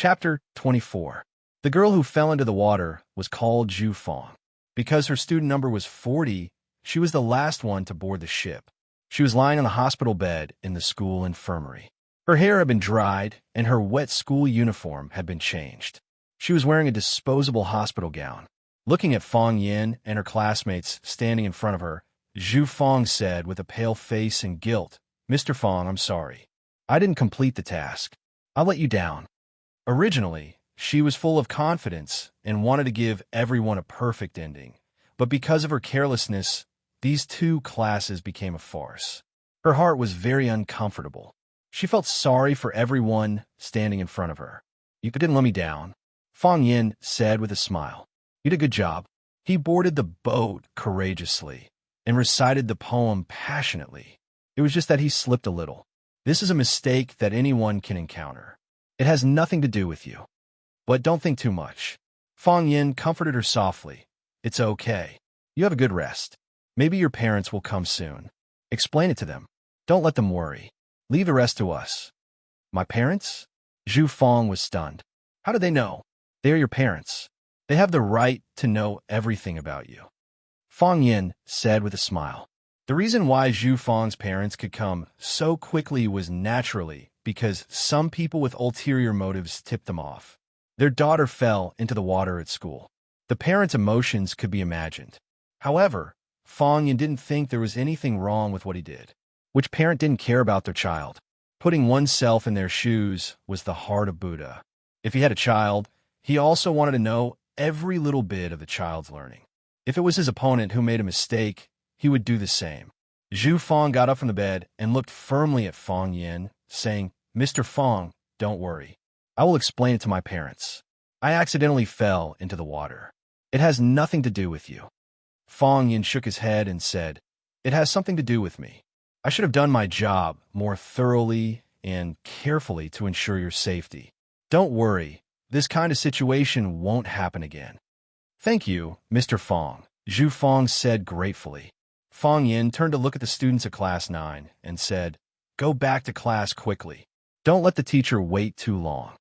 Chapter 24. The girl who fell into the water was called Zhu Fong. Because her student number was 40, she was the last one to board the ship. She was lying on the hospital bed in the school infirmary. Her hair had been dried, and her wet school uniform had been changed. She was wearing a disposable hospital gown. Looking at Fong Yin and her classmates standing in front of her, Zhu Fong said with a pale face and guilt, "Mr. Fong, I'm sorry. I didn't complete the task. I'll let you down." Originally, she was full of confidence and wanted to give everyone a perfect ending, but because of her carelessness, these two classes became a farce. Her heart was very uncomfortable. She felt sorry for everyone standing in front of her. "You didn't let me down," Fong Yin said with a smile. "You did a good job." He boarded the boat courageously and recited the poem passionately. It was just that he slipped a little. This is a mistake that anyone can encounter. It has nothing to do with you. But don't think too much. Fong Yin comforted her softly. "It's okay. You have a good rest. Maybe your parents will come soon. Explain it to them. Don't let them worry. Leave the rest to us." "My parents?" Zhu Fong was stunned. "How do they know? They are your parents. They have the right to know everything about you." Fong Yin said with a smile. The reason why Zhu Fong's parents could come so quickly was naturally because some people with ulterior motives tipped them off. Their daughter fell into the water at school. The parents' emotions could be imagined. However, Fong Yin didn't think there was anything wrong with what he did. Which parent didn't care about their child? Putting oneself in their shoes was the heart of Buddha. If he had a child, he also wanted to know every little bit of the child's learning. If it was his opponent who made a mistake, he would do the same. Zhu Fong got up from the bed and looked firmly at Fong Yin, saying, "Mr. Fong, don't worry. I will explain it to my parents. I accidentally fell into the water. It has nothing to do with you." Fong Yin shook his head and said, "It has something to do with me. I should have done my job more thoroughly and carefully to ensure your safety. Don't worry, this kind of situation won't happen again." "Thank you, Mr. Fong," Zhu Fong said gratefully. Fong Yin turned to look at the students of Class 9 and said, "Go back to class quickly. Don't let the teacher wait too long.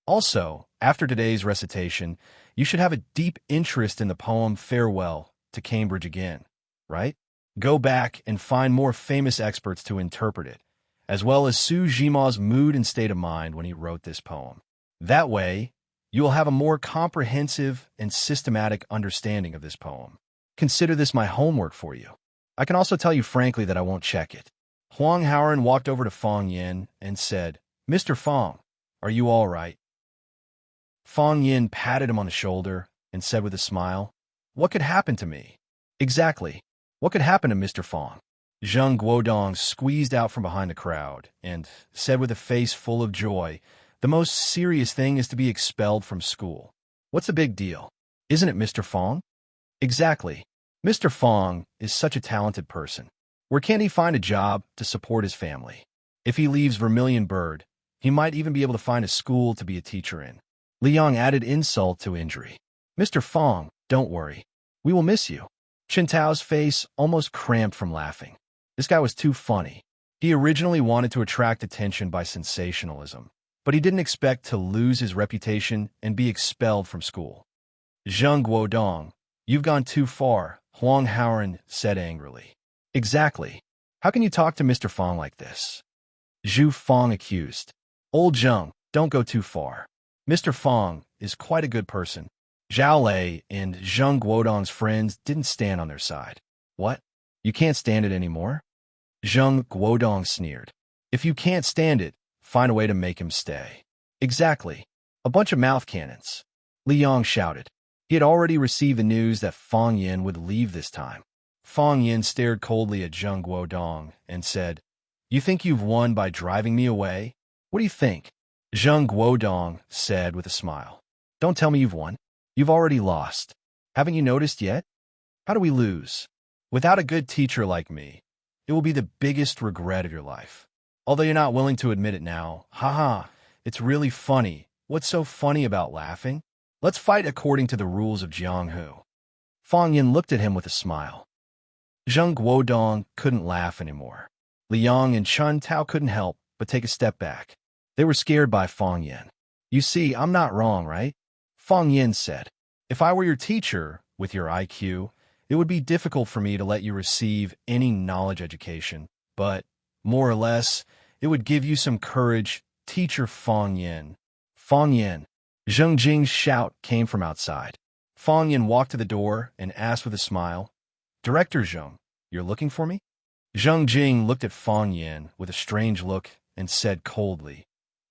Also, after today's recitation, you should have a deep interest in the poem Farewell to Cambridge Again, right? Go back and find more famous experts to interpret it, as well as Su Jima's mood and state of mind when he wrote this poem. That way, you will have a more comprehensive and systematic understanding of this poem. Consider this my homework for you. I can also tell you frankly that I won't check it." Huang Haoren walked over to Fong Yin and said, "Mr. Fong, are you all right?" Fong Yin patted him on the shoulder and said with a smile, "What could happen to me?" "Exactly. What could happen to Mr. Fong?" Zheng Guodong squeezed out from behind the crowd and said with a face full of joy, "The most serious thing is to be expelled from school. What's the big deal? Isn't it, Mr. Fong?" "Exactly. Mr. Fong is such a talented person. Where can't he find a job to support his family? If he leaves Vermilion Bird, he might even be able to find a school to be a teacher in." Liang added insult to injury. "Mr. Fong, don't worry. We will miss you." Chen Tao's face almost cramped from laughing. This guy was too funny. He originally wanted to attract attention by sensationalism, but he didn't expect to lose his reputation and be expelled from school. "Zheng Guodong, you've gone too far," Huang Haoren said angrily. "Exactly. How can you talk to Mr. Fong like this?" Zhu Fong accused. "Old Zheng, don't go too far. Mr. Fong is quite a good person." Zhao Lei and Zheng Guodong's friends didn't stand on their side. "What? You can't stand it anymore?" Zheng Guodong sneered. "If you can't stand it, find a way to make him stay." "Exactly. A bunch of mouth cannons," Liang shouted. He had already received the news that Fong Yin would leave this time. Fong Yin stared coldly at Zheng Guodong and said, "You think you've won by driving me away? What do you think?" Zheng Guodong said with a smile, "Don't tell me you've won. You've already lost. Haven't you noticed yet? How do we lose? Without a good teacher like me, it will be the biggest regret of your life. Although you're not willing to admit it now, haha, it's really funny. What's so funny about laughing? Let's fight according to the rules of Jianghu." Fong Yin looked at him with a smile. Zheng Guodong couldn't laugh anymore. Liang and Chen Tao couldn't help but take a step back. They were scared by Fong Yin. You see, I'm not wrong, right? Fong Yin said. If I were your teacher, with your IQ, it would be difficult for me to let you receive any knowledge education, but, more or less, it would give you some courage, teacher Fong Yin. Fong Yin. Zheng Jing's shout came from outside. Fong Yin walked to the door and asked with a smile, Director Zheng, you're looking for me? Zheng Jing looked at Fong Yin with a strange look and said coldly,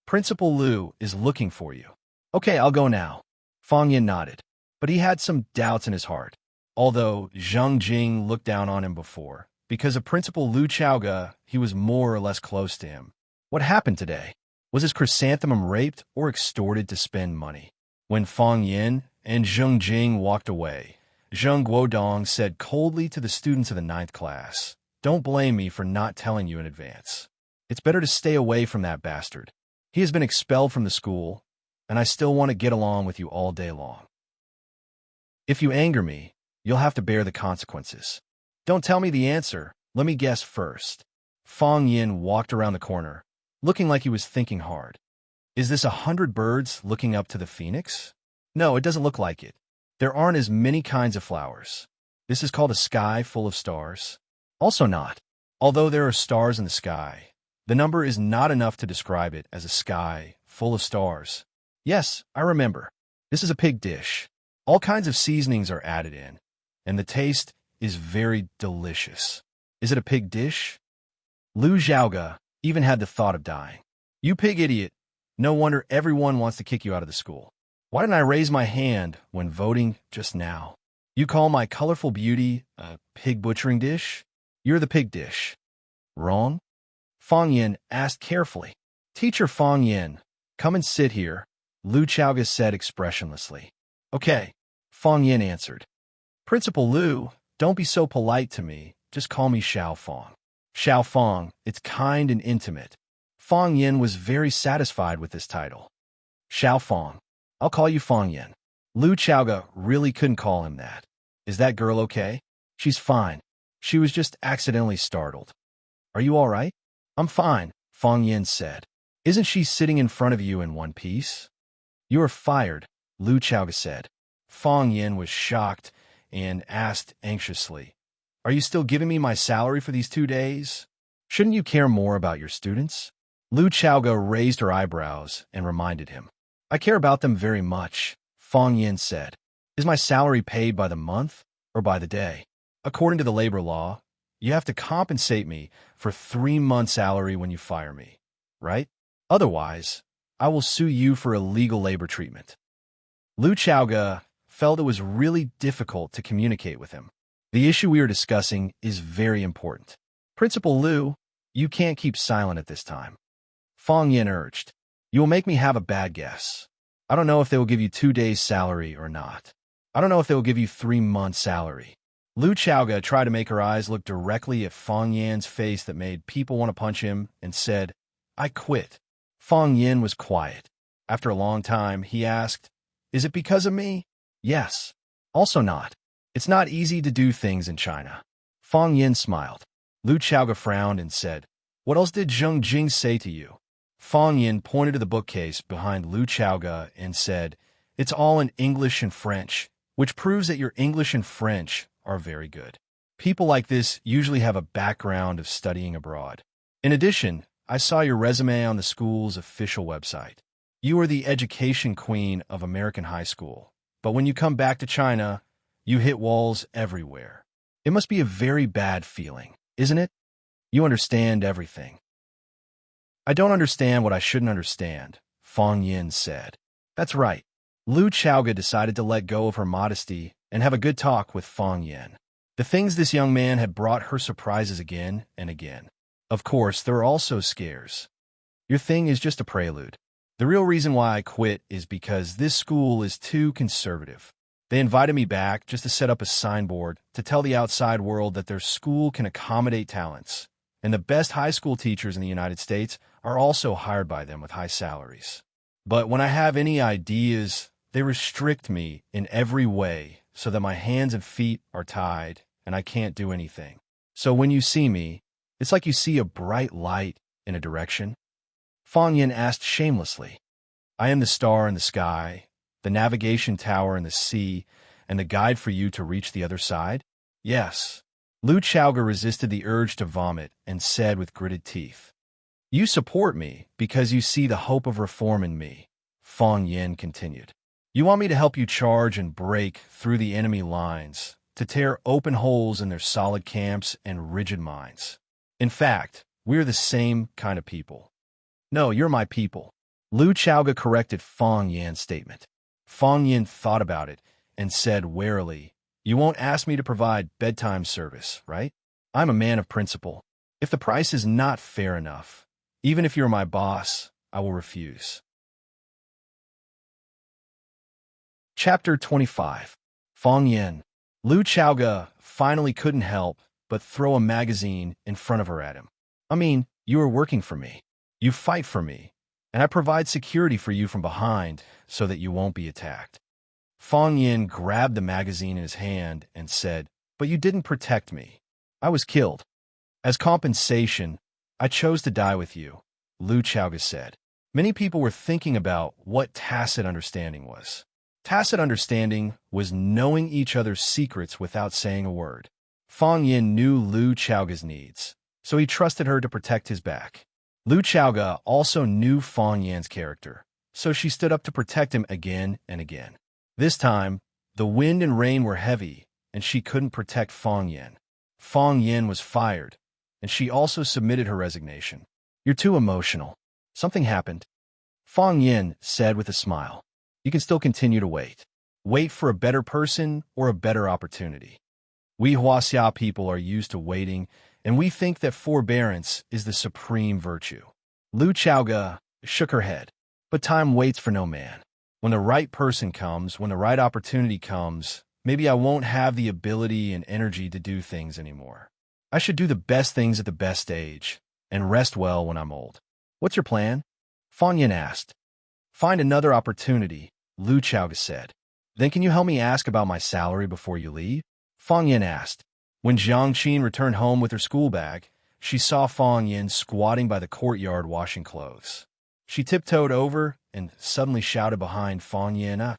Principal Liu is looking for you. Okay, I'll go now. Fong Yin nodded, but he had some doubts in his heart, although Zheng Jing looked down on him before. Because of Principal Liu Chaoga, he was more or less close to him. What happened today? Was his chrysanthemum raped or extorted to spend money? When Fong Yin and Zheng Jing walked away, Zheng Guodong said coldly to the students of the 9th class, Don't blame me for not telling you in advance. It's better to stay away from that bastard. He has been expelled from the school, and I still want to get along with you all day long. If you anger me, you'll have to bear the consequences. Don't tell me the answer. Let me guess first. Fong Yin walked around the corner, looking like he was thinking hard. Is this 100 birds looking up to the phoenix? No, it doesn't look like it. There aren't as many kinds of flowers. This is called a sky full of stars. Also not. Although there are stars in the sky, the number is not enough to describe it as a sky full of stars. Yes, I remember. This is a pig dish. All kinds of seasonings are added in, and the taste is very delicious. Is it a pig dish? Liu Xiaoga even had the thought of dying. You pig idiot. No wonder everyone wants to kick you out of the school. Why didn't I raise my hand when voting just now? You call my colorful beauty a pig butchering dish? You're the pig dish. Wrong? Fong Yin asked carefully. Teacher Fong Yin, come and sit here, Liu Xiaoga said expressionlessly. Okay, Fong Yin answered. Principal Liu, don't be so polite to me. Just call me Xiao Fong. Xiao Fong, it's kind and intimate. Fong Yin was very satisfied with this title. Xiao Fong. I'll call you Fong Yin. Liu Xiaoga really couldn't call him that. Is that girl okay? She's fine. She was just accidentally startled. Are you all right? I'm fine, Fong Yin said. Isn't she sitting in front of you in one piece? You are fired, Liu Xiaoga said. Fong Yin was shocked and asked anxiously, Are you still giving me my salary for these 2 days? Shouldn't you care more about your students? Liu Xiaoga raised her eyebrows and reminded him. I care about them very much, Fong Yin said. Is my salary paid by the month or by the day? According to the labor law, you have to compensate me for 3 months' salary when you fire me, right? Otherwise, I will sue you for illegal labor treatment. Liu Xiaoga felt it was really difficult to communicate with him. The issue we are discussing is very important. Principal Liu, you can't keep silent at this time. Fong Yin urged. You will make me have a bad guess. I don't know if they will give you 2 days' salary or not. I don't know if they will give you 3 months' salary. Liu Xiaoga tried to make her eyes look directly at Fong Yin's face that made people want to punch him and said, I quit. Fong Yin was quiet. After a long time, he asked, Is it because of me? Yes. Also not. It's not easy to do things in China. Fong Yin smiled. Liu Xiaoga frowned and said, What else did Zheng Jing say to you? Fong Yin pointed to the bookcase behind Liu Xiaoga and said, It's all in English and French, which proves that your English and French are very good. People like this usually have a background of studying abroad. In addition, I saw your resume on the school's official website. You are the education queen of American high school, but when you come back to China, you hit walls everywhere. It must be a very bad feeling, isn't it? You understand everything. I don't understand what I shouldn't understand, Fong Yin said. That's right. Liu Xiaoga decided to let go of her modesty and have a good talk with Fong Yin. The things this young man had brought her surprises again and again. Of course, there are also scares. Your thing is just a prelude. The real reason why I quit is because this school is too conservative. They invited me back just to set up a signboard to tell the outside world that their school can accommodate talents, and the best high school teachers in the United States are also hired by them with high salaries. But when I have any ideas, they restrict me in every way so that my hands and feet are tied and I can't do anything. So when you see me, it's like you see a bright light in a direction. Fong Yin asked shamelessly. I am the star in the sky, the navigation tower in the sea, and the guide for you to reach the other side? Yes. Lu Chaoga resisted the urge to vomit and said with gritted teeth, You support me because you see the hope of reform in me, Fong Yin continued. You want me to help you charge and break through the enemy lines, to tear open holes in their solid camps and rigid minds. In fact, we're the same kind of people. No, you're my people. Lu Chaoga corrected Fong Yin's statement. Fong Yin thought about it and said warily, You won't ask me to provide bedtime service, right? I'm a man of principle. If the price is not fair enough, even if you're my boss, I will refuse. Chapter 25. Fong Yin. Lu Chaoga finally couldn't help but throw a magazine in front of her at him. I mean, you are working for me. You fight for me, and I provide security for you from behind so that you won't be attacked. Fong Yin grabbed the magazine in his hand and said, But you didn't protect me. I was killed. As compensation, I chose to die with you, Lu Chaoga said. Many people were thinking about what tacit understanding was. Tacit understanding was knowing each other's secrets without saying a word. Fong Yin knew Lu Chaoga's needs, so he trusted her to protect his back. Lu Chaoga also knew Fong Yin's character, so she stood up to protect him again and again. This time, the wind and rain were heavy, and she couldn't protect Fong Yin. Fong Yin was fired, and she also submitted her resignation. You're too emotional. Something happened. Fong Yin said with a smile. You can still continue to wait. Wait for a better person or a better opportunity. We Huaxia people are used to waiting, and we think that forbearance is the supreme virtue. Lu Chaoga shook her head. But time waits for no man. When the right person comes, when the right opportunity comes, maybe I won't have the ability and energy to do things anymore. I should do the best things at the best age, and rest well when I'm old. What's your plan? Fong Yin asked. Find another opportunity, Lu Chaoga said. Then can you help me ask about my salary before you leave? Fong Yin asked. When Jiang Qin returned home with her school bag, she saw Fong Yin squatting by the courtyard washing clothes. She tiptoed over and suddenly shouted behind Fong Yin,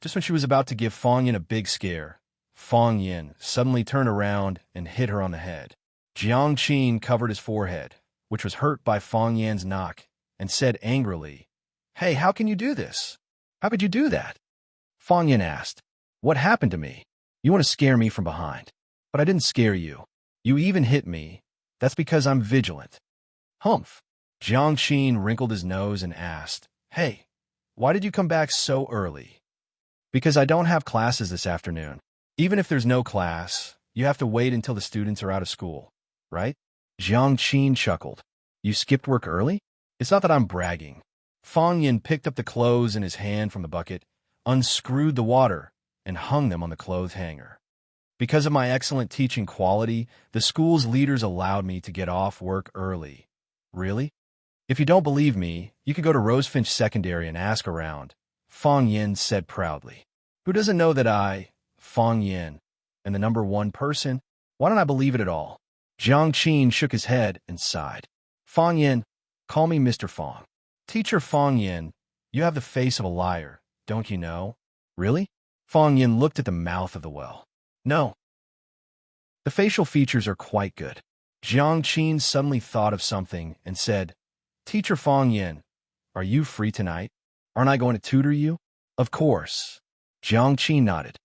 Just when she was about to give Fong Yin a big scare, Fong Yin suddenly turned around and hit her on the head. Jiang Qin covered his forehead, which was hurt by Fong Yin's knock, and said angrily, Hey, how can you do this? How could you do that? Fong Yin asked, What happened to me? You want to scare me from behind. But I didn't scare you. You even hit me. That's because I'm vigilant. Humph. Jiang Qin wrinkled his nose and asked, Hey, why did you come back so early? Because I don't have classes this afternoon. Even if there's no class, you have to wait until the students are out of school, right? Jiang Qin chuckled. You skipped work early? It's not that I'm bragging. Fong Yin picked up the clothes in his hand from the bucket, unscrewed the water, and hung them on the clothes hanger. Because of my excellent teaching quality, the school's leaders allowed me to get off work early. Really? If you don't believe me, you could go to Rosefinch Secondary and ask around, Fong Yin said proudly. Who doesn't know that I, Fong Yin, am the number one person? Why don't I believe it at all? Jiang Qin shook his head and sighed. Fong Yin, call me Mr. Fong. Teacher Fong Yin, you have the face of a liar, don't you know? Really? Fong Yin looked at the mouth of the well. No. The facial features are quite good. Jiang Qin suddenly thought of something and said, Teacher Fong Yin, are you free tonight? Aren't I going to tutor you? Of course. Jiang Qin nodded.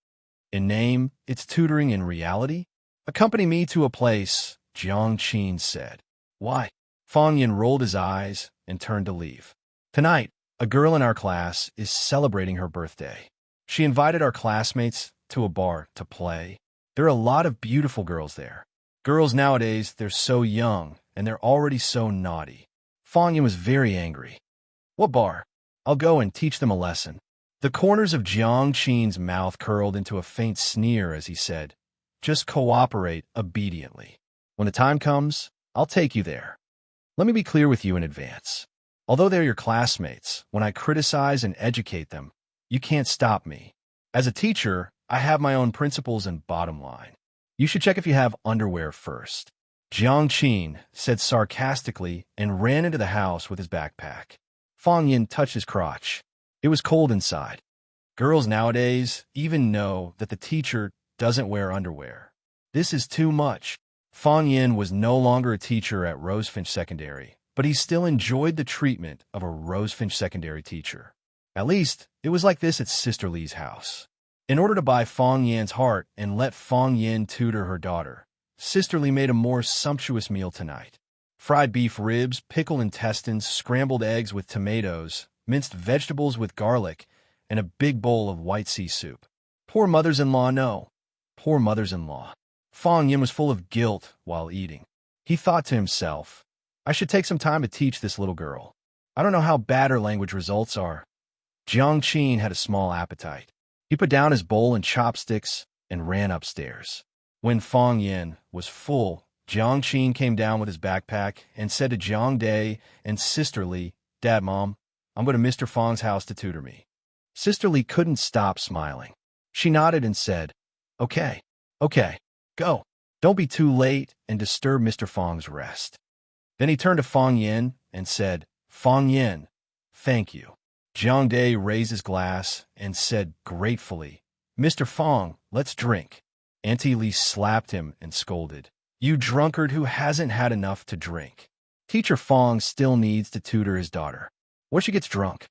In name, it's tutoring in reality? Accompany me to a place, Jiang Qin said. Why? Fong Yin rolled his eyes and turned to leave. Tonight, a girl in our class is celebrating her birthday. She invited our classmates to a bar to play. There are a lot of beautiful girls there. Girls nowadays, they're so young, and they're already so naughty. Fong Yin was very angry. What bar? I'll go and teach them a lesson. The corners of Jiang Qin's mouth curled into a faint sneer as he said, Just cooperate obediently. When the time comes, I'll take you there. Let me be clear with you in advance. Although they're your classmates, when I criticize and educate them, you can't stop me. As a teacher, I have my own principles and bottom line. You should check if you have underwear first. Jiang Qin said sarcastically and ran into the house with his backpack. Fong Yin touched his crotch. It was cold inside. Girls nowadays even know that the teacher doesn't wear underwear. This is too much. Fong Yin was no longer a teacher at Rosefinch Secondary, but he still enjoyed the treatment of a Rosefinch Secondary teacher. At least, it was like this at Sister Lee's house. In order to buy Fong Yin's heart and let Fong Yin tutor her daughter, Sister Lee made a more sumptuous meal tonight. Fried beef ribs, pickled intestines, scrambled eggs with tomatoes, minced vegetables with garlic, and a big bowl of white sea soup. Poor mothers-in-law, no. Poor mothers-in-law. Fong Yin was full of guilt while eating. He thought to himself, I should take some time to teach this little girl. I don't know how bad her language results are. Jiang Qin had a small appetite. He put down his bowl and chopsticks and ran upstairs. When Fong Yin was full, Jiang Qin came down with his backpack and said to Jiang Day and Sister Lee, Dad, Mom, I'm going to Mr. Fong's house to tutor me. Sister Lee couldn't stop smiling. She nodded and said, Okay, go. Don't be too late and disturb Mr. Fong's rest. Then he turned to Fong Yin and said, Fong Yin, thank you. Jiang Day raised his glass and said gratefully, Mr. Fong, let's drink. Auntie Lee slapped him and scolded, You drunkard who hasn't had enough to drink. Teacher Fong still needs to tutor his daughter. What if she gets drunk?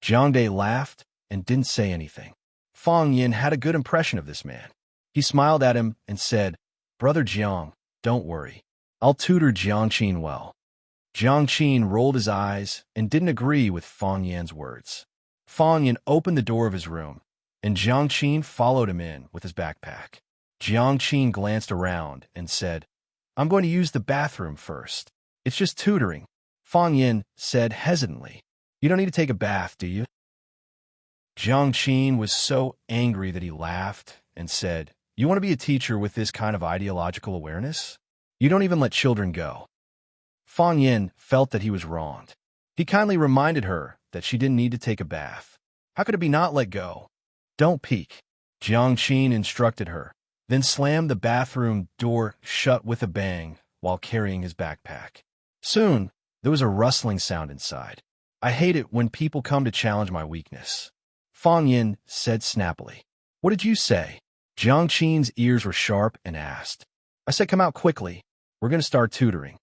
Jiang Day laughed and didn't say anything. Fong Yin had a good impression of this man. He smiled at him and said, Brother Jiang, don't worry. I'll tutor Jiang Qin well. Jiang Qin rolled his eyes and didn't agree with Fong Yin's words. Fong Yin opened the door of his room, and Jiang Qin followed him in with his backpack. Jiang Qin glanced around and said, I'm going to use the bathroom first. It's just tutoring. Fong Yin said hesitantly, You don't need to take a bath, do you? Jiang Qin was so angry that he laughed and said, You want to be a teacher with this kind of ideological awareness? You don't even let children go. Fong Yin felt that he was wronged. He kindly reminded her that she didn't need to take a bath. How could it be not let go? Don't peek. Jiang Qin instructed her, then slammed the bathroom door shut with a bang while carrying his backpack. Soon, there was a rustling sound inside. I hate it when people come to challenge my weakness. Fong Yin said snappily. What did you say? Jiang Qin's ears were sharp and asked. I said come out quickly. We're going to start tutoring.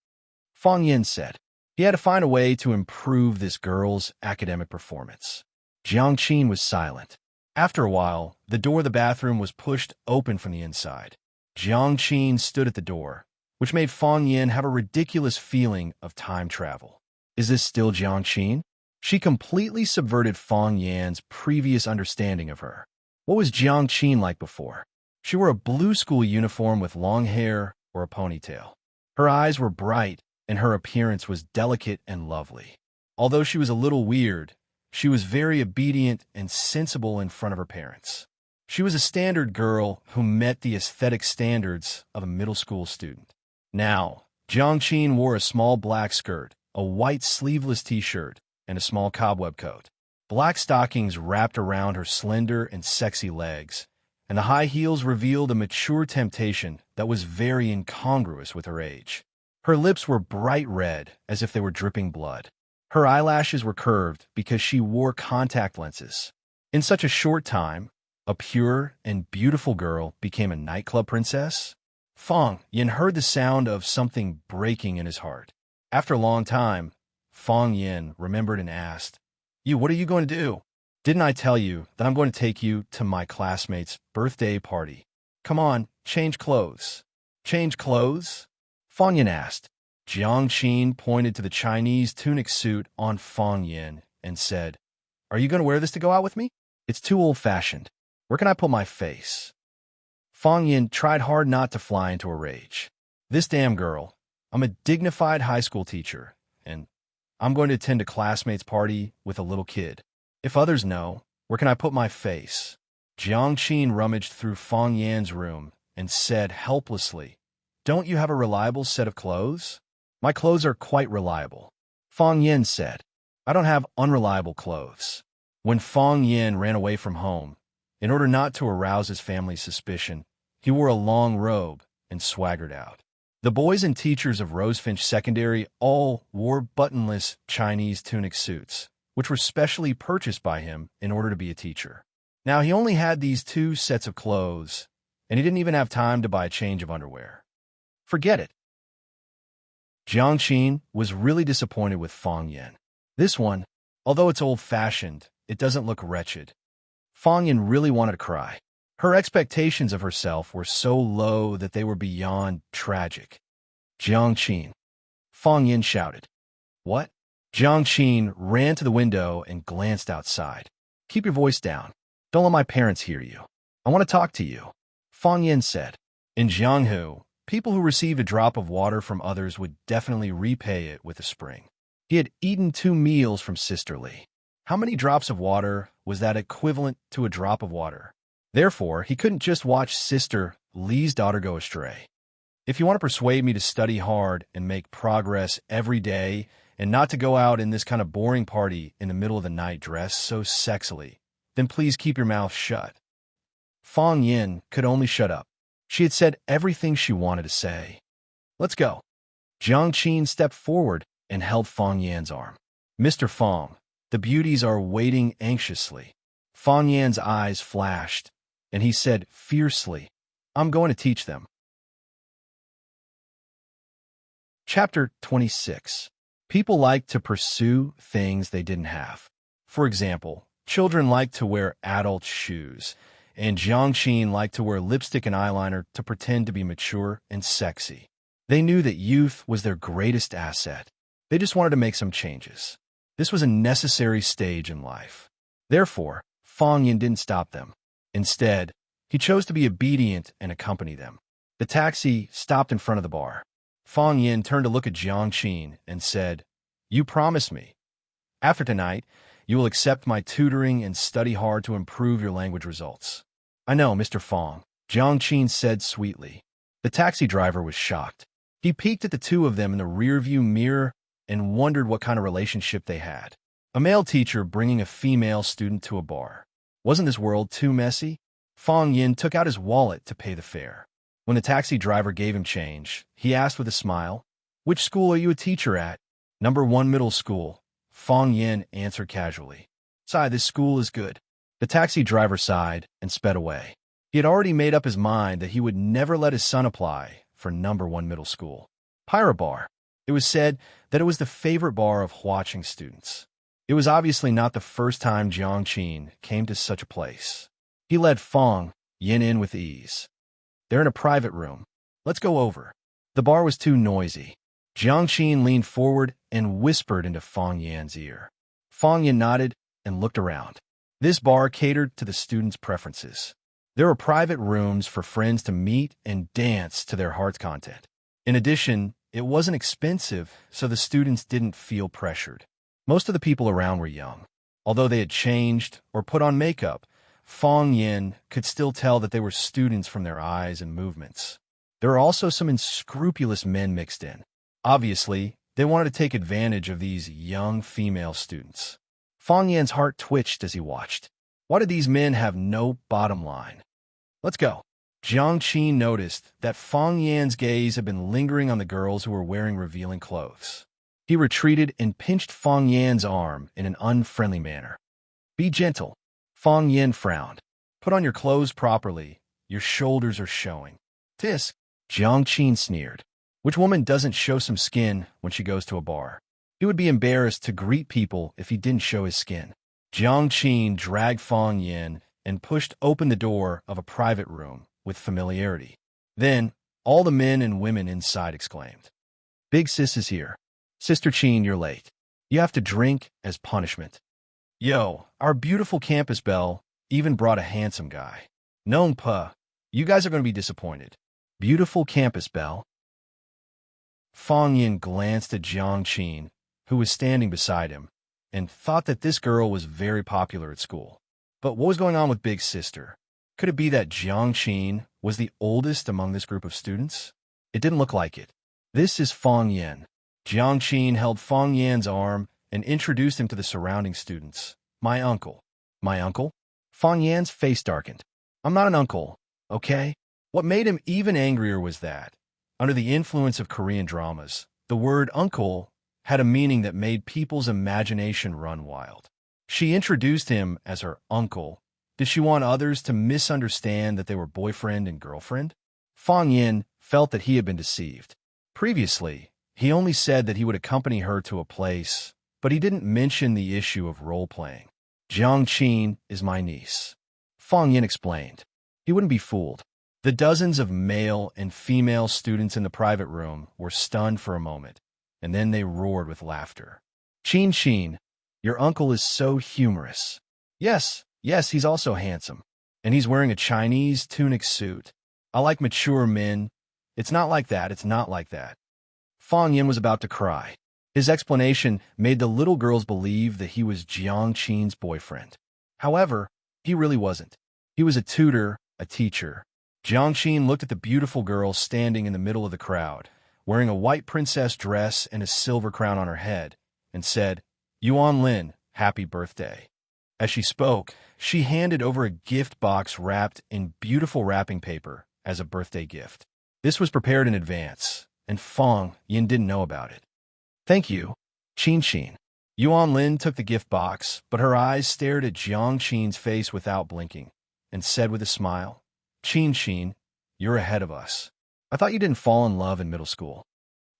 Fong Yin said. He had to find a way to improve this girl's academic performance. Jiang Qin was silent. After a while, the door of the bathroom was pushed open from the inside. Jiang Qin stood at the door, which made Fong Yin have a ridiculous feeling of time travel. Is this still Jiang Qin? She completely subverted Fong Yin's previous understanding of her. What was Jiang Qin like before? She wore a blue school uniform with long hair or a ponytail. Her eyes were bright, and her appearance was delicate and lovely. Although she was a little weird, she was very obedient and sensible in front of her parents. She was a standard girl who met the aesthetic standards of a middle school student. Now, Jiang Qin wore a small black skirt, a white sleeveless t-shirt, and a small cobweb coat. Black stockings wrapped around her slender and sexy legs, and the high heels revealed a mature temptation that was very incongruous with her age. Her lips were bright red, as if they were dripping blood. Her eyelashes were curved because she wore contact lenses. In such a short time, a pure and beautiful girl became a nightclub princess? Fong Yin heard the sound of something breaking in his heart. After a long time, Fong Yin remembered and asked, what are you going to do? Didn't I tell you that I'm going to take you to my classmate's birthday party? Come on, change clothes. Change clothes? Fong Yin asked. Jiang Qin pointed to the Chinese tunic suit on Fong Yin and said, Are you going to wear this to go out with me? It's too old-fashioned. Where can I put my face? Fong Yin tried hard not to fly into a rage. This damn girl. I'm a dignified high school teacher, and I'm going to attend a classmate's party with a little kid. If others know, where can I put my face? Jiang Qin rummaged through Fong Yin's room and said helplessly, Don't you have a reliable set of clothes? My clothes are quite reliable. Fong Yin said, I don't have unreliable clothes. When Fong Yin ran away from home, in order not to arouse his family's suspicion, he wore a long robe and swaggered out. The boys and teachers of Rosefinch Secondary all wore buttonless Chinese tunic suits, which were specially purchased by him in order to be a teacher. Now, he only had these 2 sets of clothes, and he didn't even have time to buy a change of underwear. Forget it. Jiangqin was really disappointed with Fang Yin. This one, although it's old-fashioned, it doesn't look wretched. Fang Yin really wanted to cry. Her expectations of herself were so low that they were beyond tragic. Jiangqin. Fang Yin shouted. What? Jiangqin ran to the window and glanced outside. Keep your voice down. Don't let my parents hear you. I want to talk to you. Fang Yin said. In Jianghu, people who received a drop of water from others would definitely repay it with a spring. He had eaten 2 meals from Sister Li. How many drops of water was that equivalent to a drop of water? Therefore, he couldn't just watch Sister Li's daughter go astray. If you want to persuade me to study hard and make progress every day and not to go out in this kind of boring party in the middle of the night dressed so sexily, then please keep your mouth shut. Fang Yin could only shut up. She had said everything she wanted to say. Let's go. Jiangqin stepped forward and held Fang Yan's arm. Mr. Fang, the beauties are waiting anxiously. Fang Yan's eyes flashed, and he said fiercely, I'm going to teach them. Chapter 26. People like to pursue things they didn't have. For example, children like to wear adult shoes, and Jiangqin liked to wear lipstick and eyeliner to pretend to be mature and sexy. They knew that youth was their greatest asset. They just wanted to make some changes. This was a necessary stage in life. Therefore, Fang Yin didn't stop them. Instead, he chose to be obedient and accompany them. The taxi stopped in front of the bar. Fang Yin turned to look at Jiangqin and said, You promised me. After tonight, you will accept my tutoring and study hard to improve your language results. I know, Mr. Fang, Jiangqin said sweetly. The taxi driver was shocked. He peeked at the 2 of them in the rearview mirror and wondered what kind of relationship they had. A male teacher bringing a female student to a bar. Wasn't this world too messy? Fang Yin took out his wallet to pay the fare. When the taxi driver gave him change, he asked with a smile, Which school are you a teacher at? Number 1 middle school. Fang Yin answered casually. Sigh, this school is good. The taxi driver sighed and sped away. He had already made up his mind that he would never let his son apply for number 1 middle school. Pirate Bar. It was said that it was the favorite bar of Huaching students. It was obviously not the first time Jiangqin came to such a place. He led Fang Yin in with ease. They're in a private room. Let's go over. The bar was too noisy. Jiangqin leaned forward and whispered into Fang Yan's ear. Fang Yin nodded and looked around. This bar catered to the students' preferences. There were private rooms for friends to meet and dance to their heart's content. In addition, it wasn't expensive, so the students didn't feel pressured. Most of the people around were young. Although they had changed or put on makeup, Fang Yin could still tell that they were students from their eyes and movements. There were also some unscrupulous men mixed in. Obviously, they wanted to take advantage of these young female students. Fang Yan's heart twitched as he watched. Why did these men have no bottom line? Let's go. Jiangqin noticed that Fang Yan's gaze had been lingering on the girls who were wearing revealing clothes. He retreated and pinched Fang Yan's arm in an unfriendly manner. Be gentle. Fang Yin frowned. Put on your clothes properly. Your shoulders are showing. Tisk, Jiangqin sneered. Which woman doesn't show some skin when she goes to a bar? He would be embarrassed to greet people if he didn't show his skin. Jiangqin dragged Fang Yin and pushed open the door of a private room with familiarity. Then, all the men and women inside exclaimed, Big sis is here. Sister Qin, you're late. You have to drink as punishment. Yo, our beautiful campus belle even brought a handsome guy. Known Pa, you guys are going to be disappointed. Beautiful campus belle. Fang Yin glanced at Jiangqin, who was standing beside him, and thought that this girl was very popular at school. But what was going on with Big Sister? Could it be that Jiangqin was the oldest among this group of students? It didn't look like it. This is Fang Yin. Jiangqin held Fang Yan's arm and introduced him to the surrounding students. My uncle. My uncle? Fang Yan's face darkened. I'm not an uncle, okay? What made him even angrier was that, under the influence of Korean dramas, the word uncle had a meaning that made people's imagination run wild. She introduced him as her uncle. Did she want others to misunderstand that they were boyfriend and girlfriend? Fang Yin felt that he had been deceived. Previously, he only said that he would accompany her to a place, but he didn't mention the issue of role-playing. Jiang Qin is my niece, Fang Yin explained. He wouldn't be fooled. The dozens of male and female students in the private room were stunned for a moment, and then they roared with laughter. Qin, your uncle is so humorous. Yes, he's also handsome. And he's wearing a Chinese tunic suit. I like mature men. It's not like that. Fang Yin was about to cry. His explanation made the little girls believe that he was Jiang Qin's boyfriend. However, he really wasn't. He was a tutor, a teacher. Jiang Qin looked at the beautiful girl standing in the middle of the crowd, wearing a white princess dress and a silver crown on her head, and said, Yuan Lin, happy birthday. As she spoke, she handed over a gift box wrapped in beautiful wrapping paper as a birthday gift. This was prepared in advance, and Fang Yin didn't know about it. Thank you, Qin. Yuan Lin took the gift box, but her eyes stared at Jiang Qin's face without blinking, and said with a smile, Qin, you're ahead of us. I thought you didn't fall in love in middle school.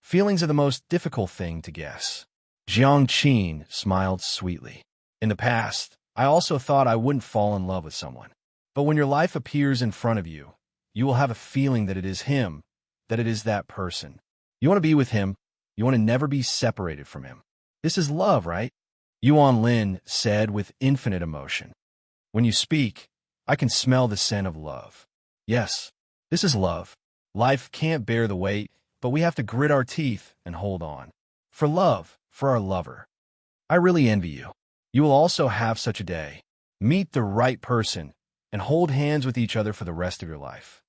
Feelings are the most difficult thing to guess. Jiang Qin smiled sweetly. In the past, I also thought I wouldn't fall in love with someone. But when your life appears in front of you, you will have a feeling that it is him, that it is that person. You want to be with him. You want to never be separated from him. This is love, right? Yuan Lin said with infinite emotion. When you speak, I can smell the scent of love. Yes, this is love. Life can't bear the weight, but we have to grit our teeth and hold on. For love, for our lover. I really envy you. You will also have such a day. Meet the right person and hold hands with each other for the rest of your life.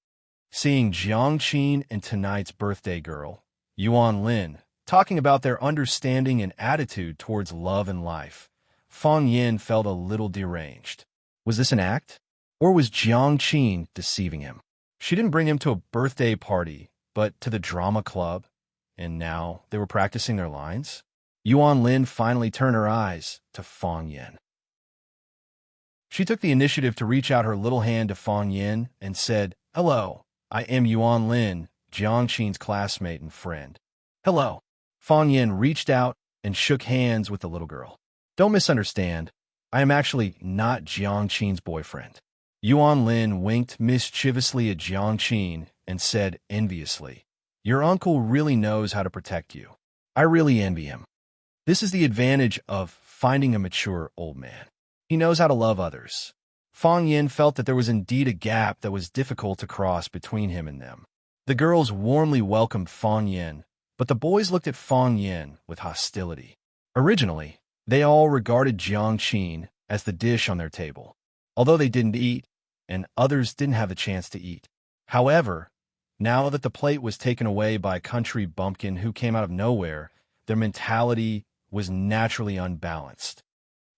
Seeing Jiang Qin and tonight's birthday girl, Yuan Lin, talking about their understanding and attitude towards love and life, Fang Yin felt a little deranged. Was this an act? Or was Jiang Qin deceiving him? She didn't bring him to a birthday party, but to the drama club, and now they were practicing their lines? Yuan Lin finally turned her eyes to Fang Yin. She took the initiative to reach out her little hand to Fang Yin and said, Hello, I am Yuan Lin, Jiang Qin's classmate and friend. Hello. Fang Yin reached out and shook hands with the little girl. Don't misunderstand. I am actually not Jiang Qin's boyfriend. Yuan Lin winked mischievously at Jiang Qin and said enviously, Your uncle really knows how to protect you. I really envy him. This is the advantage of finding a mature old man. He knows how to love others. Fang Yin felt that there was indeed a gap that was difficult to cross between him and them. The girls warmly welcomed Fang Yin, but the boys looked at Fang Yin with hostility. Originally, they all regarded Jiang Qin as the dish on their table, although they didn't eat, and others didn't have a chance to eat. However, now that the plate was taken away by a country bumpkin who came out of nowhere, their mentality was naturally unbalanced.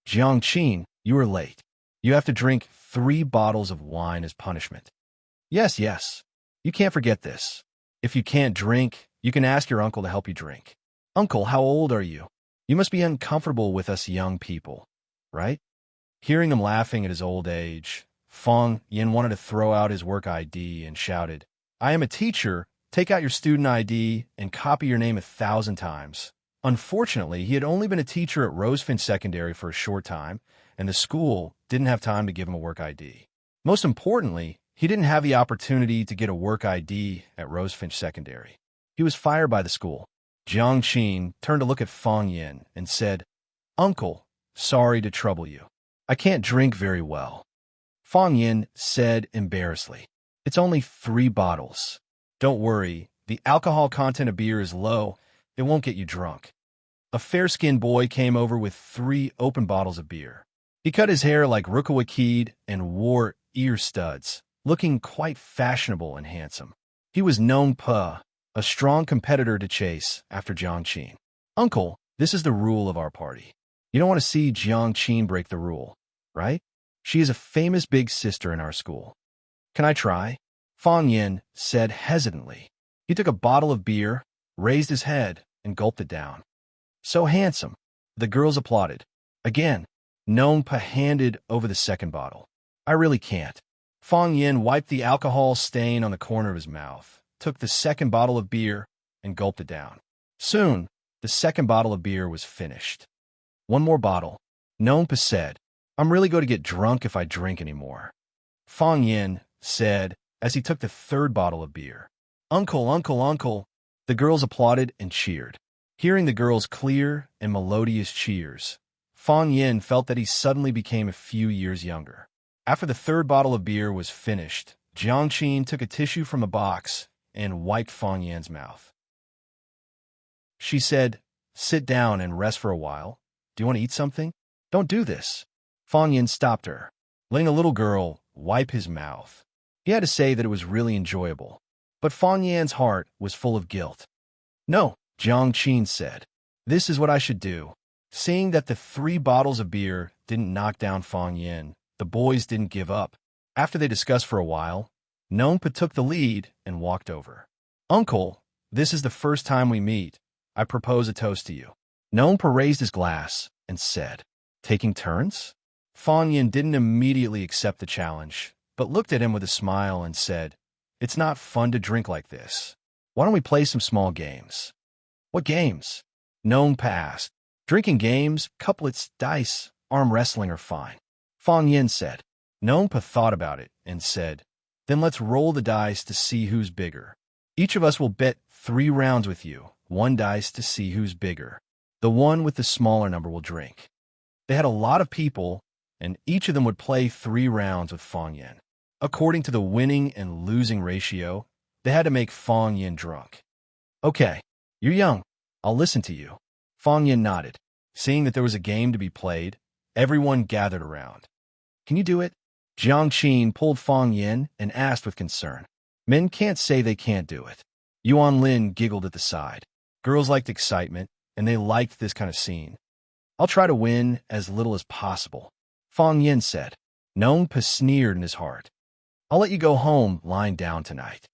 Jiang Qin, you are late. You have to drink 3 bottles of wine as punishment. Yes. You can't forget this. If you can't drink, you can ask your uncle to help you drink. Uncle, how old are you? You must be uncomfortable with us young people, right? Hearing them laughing at his old age, Fang Yin wanted to throw out his work ID and shouted, I am a teacher. Take out your student ID and copy your name 1,000 times. Unfortunately, he had only been a teacher at Rosefinch Secondary for a short time, and the school didn't have time to give him a work ID. Most importantly, he didn't have the opportunity to get a work ID at Rosefinch Secondary. He was fired by the school. Jiang Qin turned to look at Fang Yin and said, Uncle, sorry to trouble you. I can't drink very well. Fang Yin said embarrassedly, It's only 3 bottles. Don't worry, the alcohol content of beer is low. It won't get you drunk. A fair-skinned boy came over with 3 open bottles of beer. He cut his hair like Rukawa Kid and wore ear studs, looking quite fashionable and handsome. He was Nong Pa, a strong competitor to chase after Jiang Qin. Uncle, this is the rule of our party. You don't want to see Jiang Qin break the rule, right? She is a famous big sister in our school. Can I try? Fang Yin said hesitantly. He took a bottle of beer, raised his head, and gulped it down. So handsome. The girls applauded. Again, Nongpa handed over the second bottle. I really can't. Fong Yin wiped the alcohol stain on the corner of his mouth, took the second bottle of beer, and gulped it down. Soon, the second bottle of beer was finished. One more bottle. Nongpa said, I'm really going to get drunk if I drink anymore. Fong Yin said as he took the third bottle of beer. Uncle, uncle, uncle. The girls applauded and cheered. Hearing the girls' clear and melodious cheers, Fong Yin felt that he suddenly became a few years younger. After the third bottle of beer was finished, Jiangqin took a tissue from a box and wiped Fong Yin's mouth. She said, sit down and rest for a while. Do you want to eat something? Don't do this. Fong Yin stopped her, letting a little girl wipe his mouth. He had to say that it was really enjoyable, but Fong Yin's heart was full of guilt. No, Jiangqin said. This is what I should do. Seeing that the 3 bottles of beer didn't knock down Fong Yin, the boys didn't give up. After they discussed for a while, Nongpa took the lead and walked over. Uncle, this is the first time we meet. I propose a toast to you. Nongpa raised his glass and said, taking turns? Fong Yin didn't immediately accept the challenge, but looked at him with a smile and said, it's not fun to drink like this. Why don't we play some small games? What games? Nongpa asked. Drinking games, couplets, dice, arm wrestling are fine. Fong Yin said. Nongpa thought about it and said, then let's roll the dice to see who's bigger. Each of us will bet 3 rounds with you, 1 dice to see who's bigger. The one with the smaller number will drink. They had a lot of people, and each of them would play 3 rounds with Fong Yin. According to the winning and losing ratio, they had to make Fong Yin drunk. Okay, you're young. I'll listen to you. Fong Yin nodded. Seeing that there was a game to be played, everyone gathered around. Can you do it? Jiangqin pulled Fong Yin and asked with concern. Men can't say they can't do it. Yuan Lin giggled at the side. Girls liked excitement, and they liked this kind of scene. I'll try to win as little as possible, Fong Yin said. Nongpa sneered in his heart. I'll let you go home lying down tonight.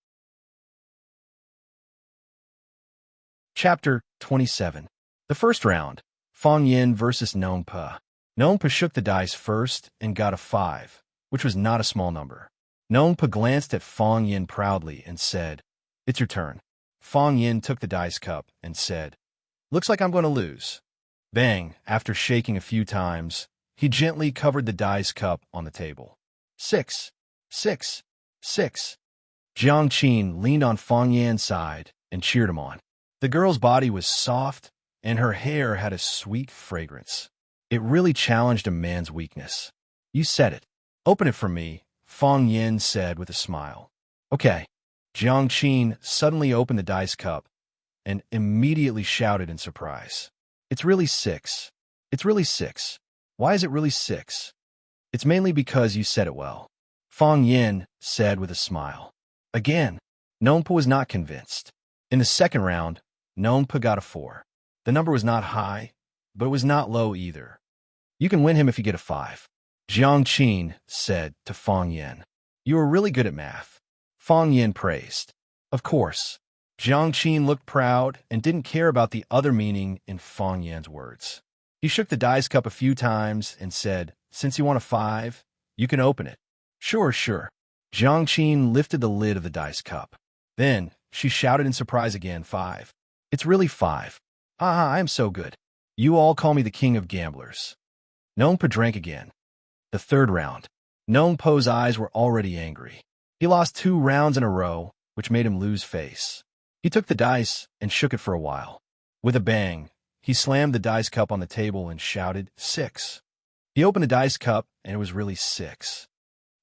Chapter 27. The first round, Fong Yin versus Nongpa. Nongpa shook the dice first and got a 5, which was not a small number. Nongpa glanced at Fong Yin proudly and said, it's your turn. Fong Yin took the dice cup and said, looks like I'm going to lose. Bang, after shaking a few times, he gently covered the dice cup on the table. 6, 6, 6. Jiangqin leaned on Fong Yin's side and cheered him on. The girl's body was soft, and her hair had a sweet fragrance. It really challenged a man's weakness. You said it. Open it for me, Fong Yin said with a smile. Okay. Jiangqin suddenly opened the dice cup and immediately shouted in surprise. It's really 6. It's really 6. Why is it really 6? It's mainly because you said it well, Fong Yin said with a smile. Again, Nongpa was not convinced. In the second round, Nongpa got a 4. The number was not high, but it was not low either. You can win him if you get a 5. Jiangqin said to Fong Yin. You are really good at math. Fong Yin praised. Of course. Jiangqin looked proud and didn't care about the other meaning in Fong Yin's words. He shook the dice cup a few times and said, since you want a 5, you can open it. Sure, sure. Jiangqin lifted the lid of the dice cup. Then, she shouted in surprise again, 5. It's really 5. Ah, I am so good. You all call me the king of gamblers. Nongpa drank again. The third round. Nongpa's eyes were already angry. He lost 2 rounds in a row, which made him lose face. He took the dice and shook it for a while. With a bang, he slammed the dice cup on the table and shouted, 6. He opened the dice cup, and it was really 6.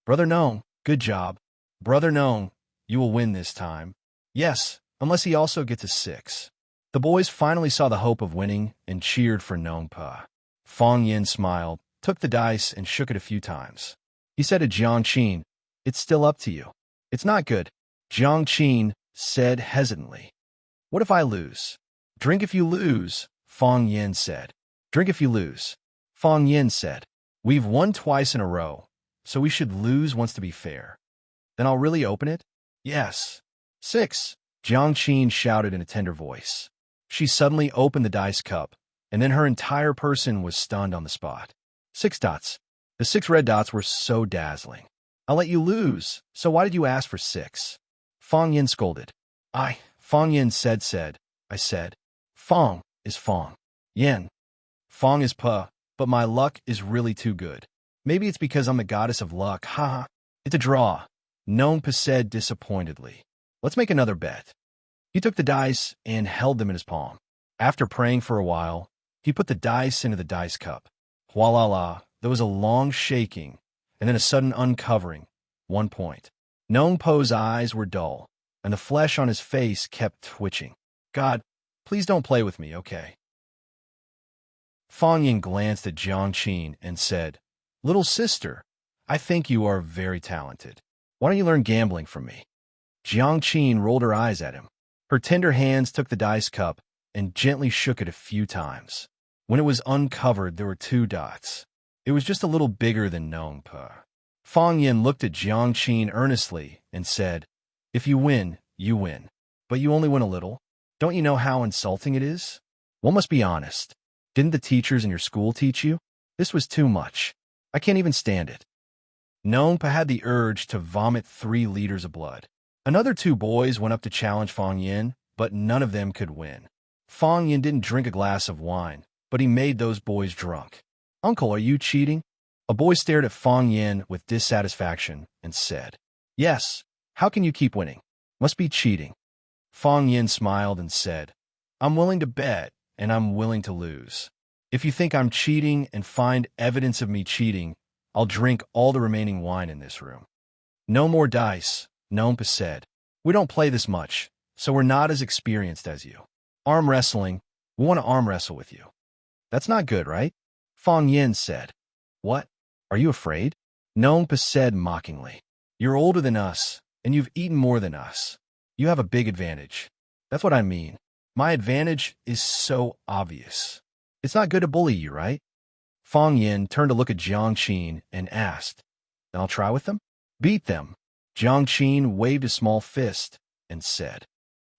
Brother Nong, good job. Brother Nong, you will win this time. Yes, unless he also gets a 6. The boys finally saw the hope of winning and cheered for Nongpa. Fong Yin smiled, took the dice, and shook it a few times. He said to Jiangqin, it's still up to you. It's not good, Jiangqin said hesitantly. What if I lose? Drink if you lose, Fong Yin said. Drink if you lose. Fong Yin said. We've won twice in a row, so we should lose once to be fair. Then I'll really open it? Yes. 6, Jiangqin shouted in a tender voice. She suddenly opened the dice cup, and then her entire person was stunned on the spot. 6 dots. The 6 red dots were so dazzling. I'll let you lose, so why did you ask for 6? Fong Yin scolded. Fong Yin said. I said. Fong is Fong. Yin. Fong is Pa, but my luck is really too good. Maybe it's because I'm the goddess of luck, haha. It's a draw. Nong Pa said disappointedly. Let's make another bet. He took the dice and held them in his palm. After praying for a while, he put the dice into the dice cup. Hualala, there was a long shaking, and then a sudden uncovering. 1 point. Nong Po's eyes were dull, and the flesh on his face kept twitching. God, please don't play with me, okay? Fong Yin glanced at Jiang Qin and said, Little sister, I think you are very talented. Why don't you learn gambling from me? Jiang Qin rolled her eyes at him. Her tender hands took the dice cup and gently shook it a few times. When it was uncovered, there were 2 dots. It was just a little bigger than Nong Pa. Fong Yin looked at Jiang Qin earnestly and said, If you win, you win. But you only win a little. Don't you know how insulting it is? One must be honest. Didn't the teachers in your school teach you? This was too much. I can't even stand it. Nong Pa had the urge to vomit 3 liters of blood. Another 2 boys went up to challenge Fong Yin, but none of them could win. Fong Yin didn't drink a glass of wine, but he made those boys drunk. Uncle, are you cheating? A boy stared at Fong Yin with dissatisfaction and said, Yes, how can you keep winning? Must be cheating. Fong Yin smiled and said, I'm willing to bet, and I'm willing to lose. If you think I'm cheating and find evidence of me cheating, I'll drink all the remaining wine in this room. No more dice, Nong Pa said. We don't play this much, so we're not as experienced as you. Arm wrestling, we want to arm wrestle with you. That's not good, right? Fong Yin said. What? Are you afraid? Nong Pa said mockingly. You're older than us, and you've eaten more than us. You have a big advantage. That's what I mean. My advantage is so obvious. It's not good to bully you, right? Fong Yin turned to look at Jiang Qin and asked, Then I'll try with them? Beat them. Jiang Qin waved a small fist and said,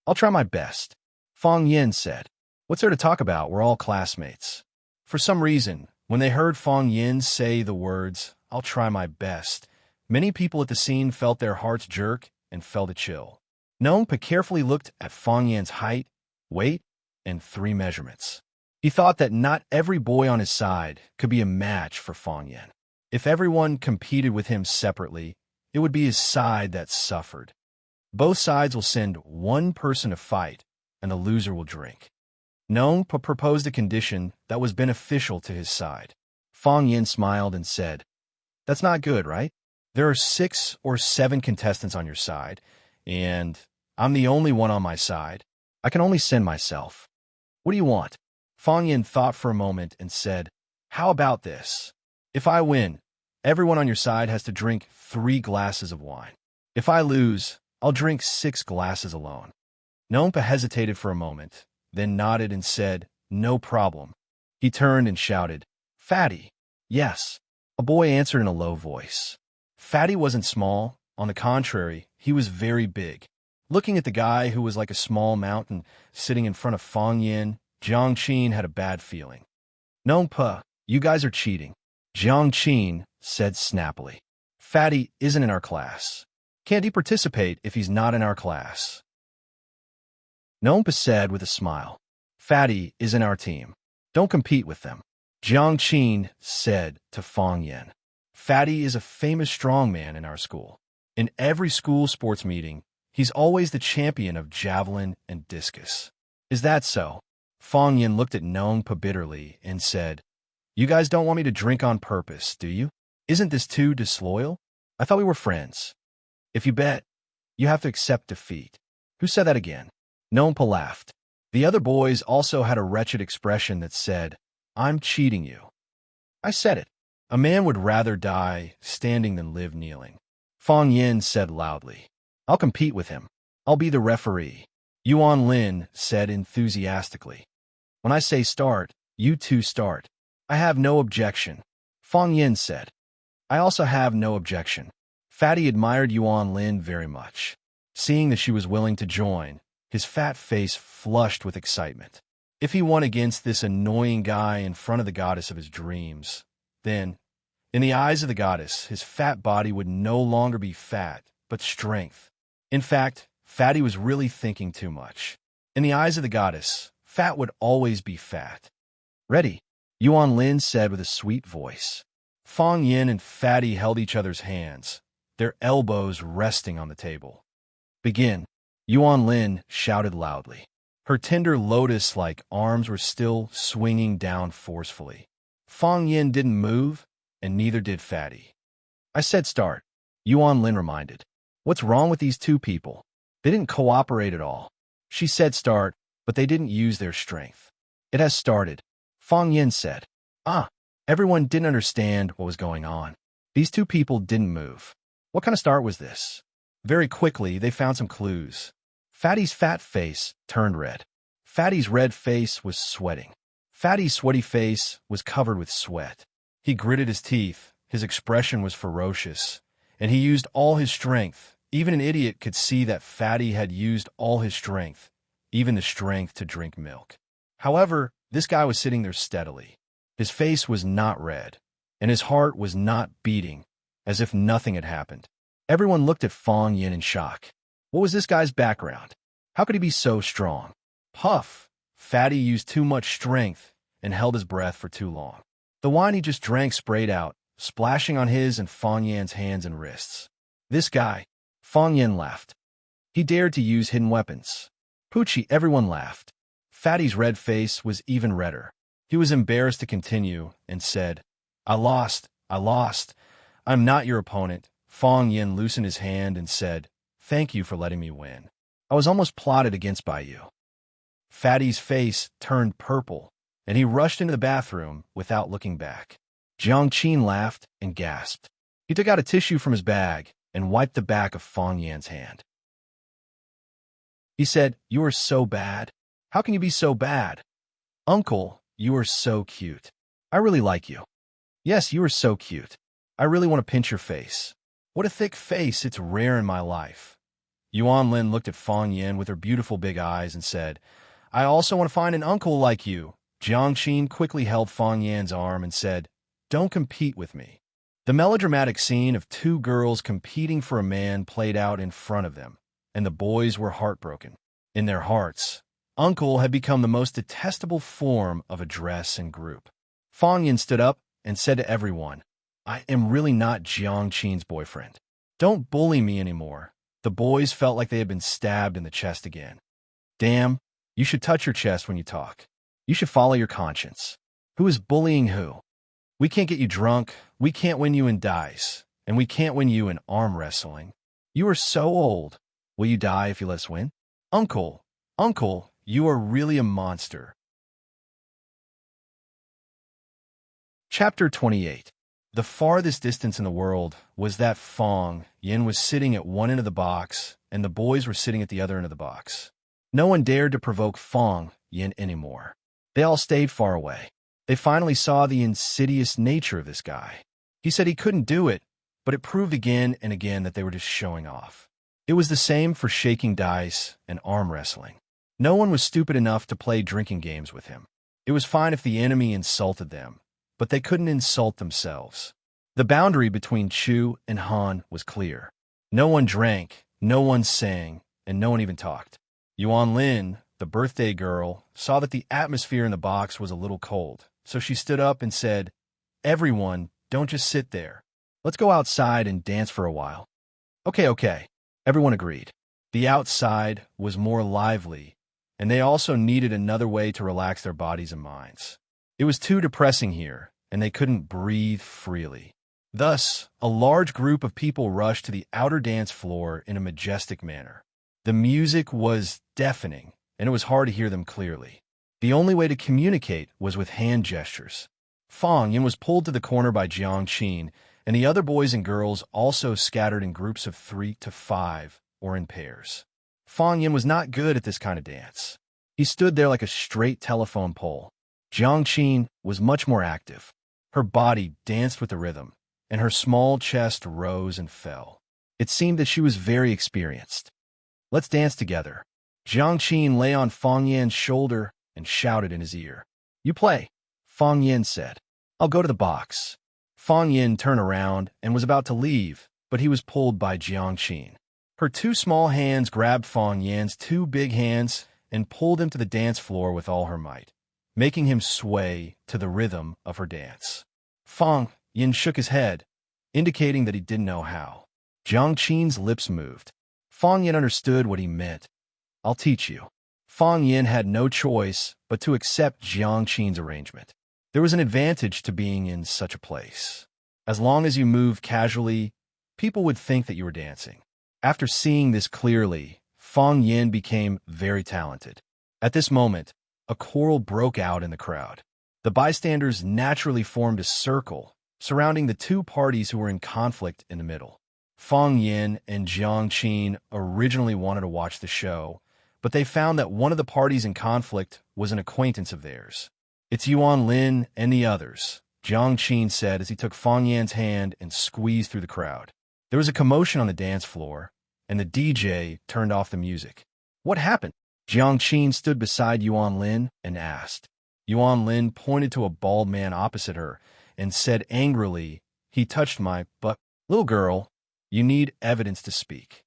I'll try my best. Fong Yin said, What's there to talk about? We're all classmates. For some reason, when they heard Fong Yin say the words, I'll try my best, many people at the scene felt their hearts jerk and felt a chill. Nong Pa carefully looked at Fong Yin's height, weight, and 3 measurements. He thought that not every boy on his side could be a match for Fong Yin. If everyone competed with him separately, it would be his side that suffered. Both sides will send one person to fight, and the loser will drink. Nong Pa proposed a condition that was beneficial to his side. Fong Yin smiled and said, That's not good, right? There are 6 or 7 contestants on your side, and I'm the only one on my side. I can only send myself. What do you want? Fong Yin thought for a moment and said, How about this? If I win, everyone on your side has to drink 3 glasses of wine. If I lose, I'll drink 6 glasses alone. Nong Pa hesitated for a moment, then nodded and said, No problem. He turned and shouted, Fatty. Yes. A boy answered in a low voice. Fatty wasn't small. On the contrary, he was very big. Looking at the guy who was like a small mountain sitting in front of Fong Yin, Jiang Qin had a bad feeling. Nong Pa, you guys are cheating. Jiang Qin said snappily. Fatty isn't in our class. Can't he participate if he's not in our class? Nong Pa said with a smile. Fatty is in our team. Don't compete with them. Jiang Qin said to Fong Yin. Fatty is a famous strongman in our school. In every school sports meeting, he's always the champion of javelin and discus. Is that so? Fong Yin looked at Nong Pa bitterly and said, You guys don't want me to drink on purpose, do you? Isn't this too disloyal? I thought we were friends. If you bet, you have to accept defeat. Who said that again? Nong Pa laughed. The other boys also had a wretched expression that said, I'm cheating you. I said it. A man would rather die standing than live kneeling. Fong Yin said loudly, I'll compete with him. I'll be the referee. Yuan Lin said enthusiastically. When I say start, you 2 start. I have no objection. Fong Yin said. I also have no objection. Fatty admired Yuan Lin very much. Seeing that she was willing to join, his fat face flushed with excitement. If he won against this annoying guy in front of the goddess of his dreams, then, in the eyes of the goddess, his fat body would no longer be fat, but strength. In fact, Fatty was really thinking too much. In the eyes of the goddess, fat would always be fat. Ready, Yuan Lin said with a sweet voice. Fong Yin and Fatty held each other's hands, their elbows resting on the table. Begin, Yuan Lin shouted loudly. Her tender lotus-like arms were still swinging down forcefully. Fong Yin didn't move, and neither did Fatty. I said start, Yuan Lin reminded. What's wrong with these two people? They didn't cooperate at all. She said start, but they didn't use their strength. It has started, Fong Yin said. Everyone didn't understand what was going on. These two people didn't move. What kind of start was this? Very quickly, they found some clues. Fatty's fat face turned red. Fatty's red face was sweating. Fatty's sweaty face was covered with sweat. He gritted his teeth. His expression was ferocious, and he used all his strength. Even an idiot could see that Fatty had used all his strength, even the strength to drink milk. However, this guy was sitting there steadily. His face was not red, and his heart was not beating, as if nothing had happened. Everyone looked at Fong Yin in shock. What was this guy's background? How could he be so strong? Puff! Fatty used too much strength and held his breath for too long. The wine he just drank sprayed out, splashing on his and Fong Yin's hands and wrists. This guy, Fong Yin laughed. He dared to use hidden weapons. Poochie, everyone laughed. Fatty's red face was even redder. He was embarrassed to continue and said, I lost. I'm not your opponent. Fong Yin loosened his hand and said, thank you for letting me win. I was almost plotted against by you. Fatty's face turned purple, and he rushed into the bathroom without looking back. Jiang Qin laughed and gasped. He took out a tissue from his bag and wiped the back of Fong Yan's hand. He said, you are so bad. How can you be so bad? Uncle, you are so cute. I really like you. Yes, you are so cute. I really want to pinch your face. What a thick face, it's rare in my life. Yuan Lin looked at Fong Yin with her beautiful big eyes and said, I also want to find an uncle like you. Jiang Qin quickly held Fong Yan's arm and said, don't compete with me. The melodramatic scene of two girls competing for a man played out in front of them, and the boys were heartbroken. In their hearts, uncle had become the most detestable form of address and group. Fong Yin stood up and said to everyone, I am really not Jiang Qin's boyfriend. Don't bully me anymore. The boys felt like they had been stabbed in the chest again. Damn, you should touch your chest when you talk. You should follow your conscience. Who is bullying who? We can't get you drunk, we can't win you in dice, and we can't win you in arm wrestling. You are so old. Will you die if you let us win? Uncle, you are really a monster. Chapter 28. The farthest distance in the world was that Fong Yin was sitting at one end of the box, and the boys were sitting at the other end of the box. No one dared to provoke Fong Yin anymore. They all stayed far away. They finally saw the insidious nature of this guy. He said he couldn't do it, but it proved again and again that they were just showing off. It was the same for shaking dice and arm wrestling. No one was stupid enough to play drinking games with him. It was fine if the enemy insulted them, but they couldn't insult themselves. The boundary between Chu and Han was clear. No one drank, no one sang, and no one even talked. Yuan Lin, the birthday girl, saw that the atmosphere in the box was a little cold, so she stood up and said, everyone, don't just sit there. Let's go outside and dance for a while. Okay. Everyone agreed. The outside was more lively, and they also needed another way to relax their bodies and minds. It was too depressing here, and they couldn't breathe freely. Thus, a large group of people rushed to the outer dance floor in a majestic manner. The music was deafening, and it was hard to hear them clearly. The only way to communicate was with hand gestures. Fong Yin was pulled to the corner by Jiang Qin, and the other boys and girls also scattered in groups of 3 to 5 or in pairs. Fong Yin was not good at this kind of dance. He stood there like a straight telephone pole. Jiang Qin was much more active. Her body danced with the rhythm, and her small chest rose and fell. It seemed that she was very experienced. Let's dance together. Jiang Qin lay on Fong Yan's shoulder and shouted in his ear. "You play," Fang Yin said. "I'll go to the box." Fang Yin turned around and was about to leave, but he was pulled by Jiang Qin. Her two small hands grabbed Fang Yin's two big hands and pulled him to the dance floor with all her might, making him sway to the rhythm of her dance. Fang Yin shook his head, indicating that he didn't know how. Jiang Qin's lips moved. Fang Yin understood what he meant. "I'll teach you." Fang Yin had no choice but to accept Jiang Qin's arrangement. There was an advantage to being in such a place. As long as you moved casually, people would think that you were dancing. After seeing this clearly, Fang Yin became very talented. At this moment, a quarrel broke out in the crowd. The bystanders naturally formed a circle, surrounding the two parties who were in conflict in the middle. Fang Yin and Jiang Qin originally wanted to watch the show, but they found that one of the parties in conflict was an acquaintance of theirs. "It's Yuan Lin and the others," Jiang Qin said as he took Fang Yin's hand and squeezed through the crowd. There was a commotion on the dance floor, and the DJ turned off the music. "What happened?" Jiang Qin stood beside Yuan Lin and asked. Yuan Lin pointed to a bald man opposite her and said angrily, "He touched my butt." "Little girl, you need evidence to speak."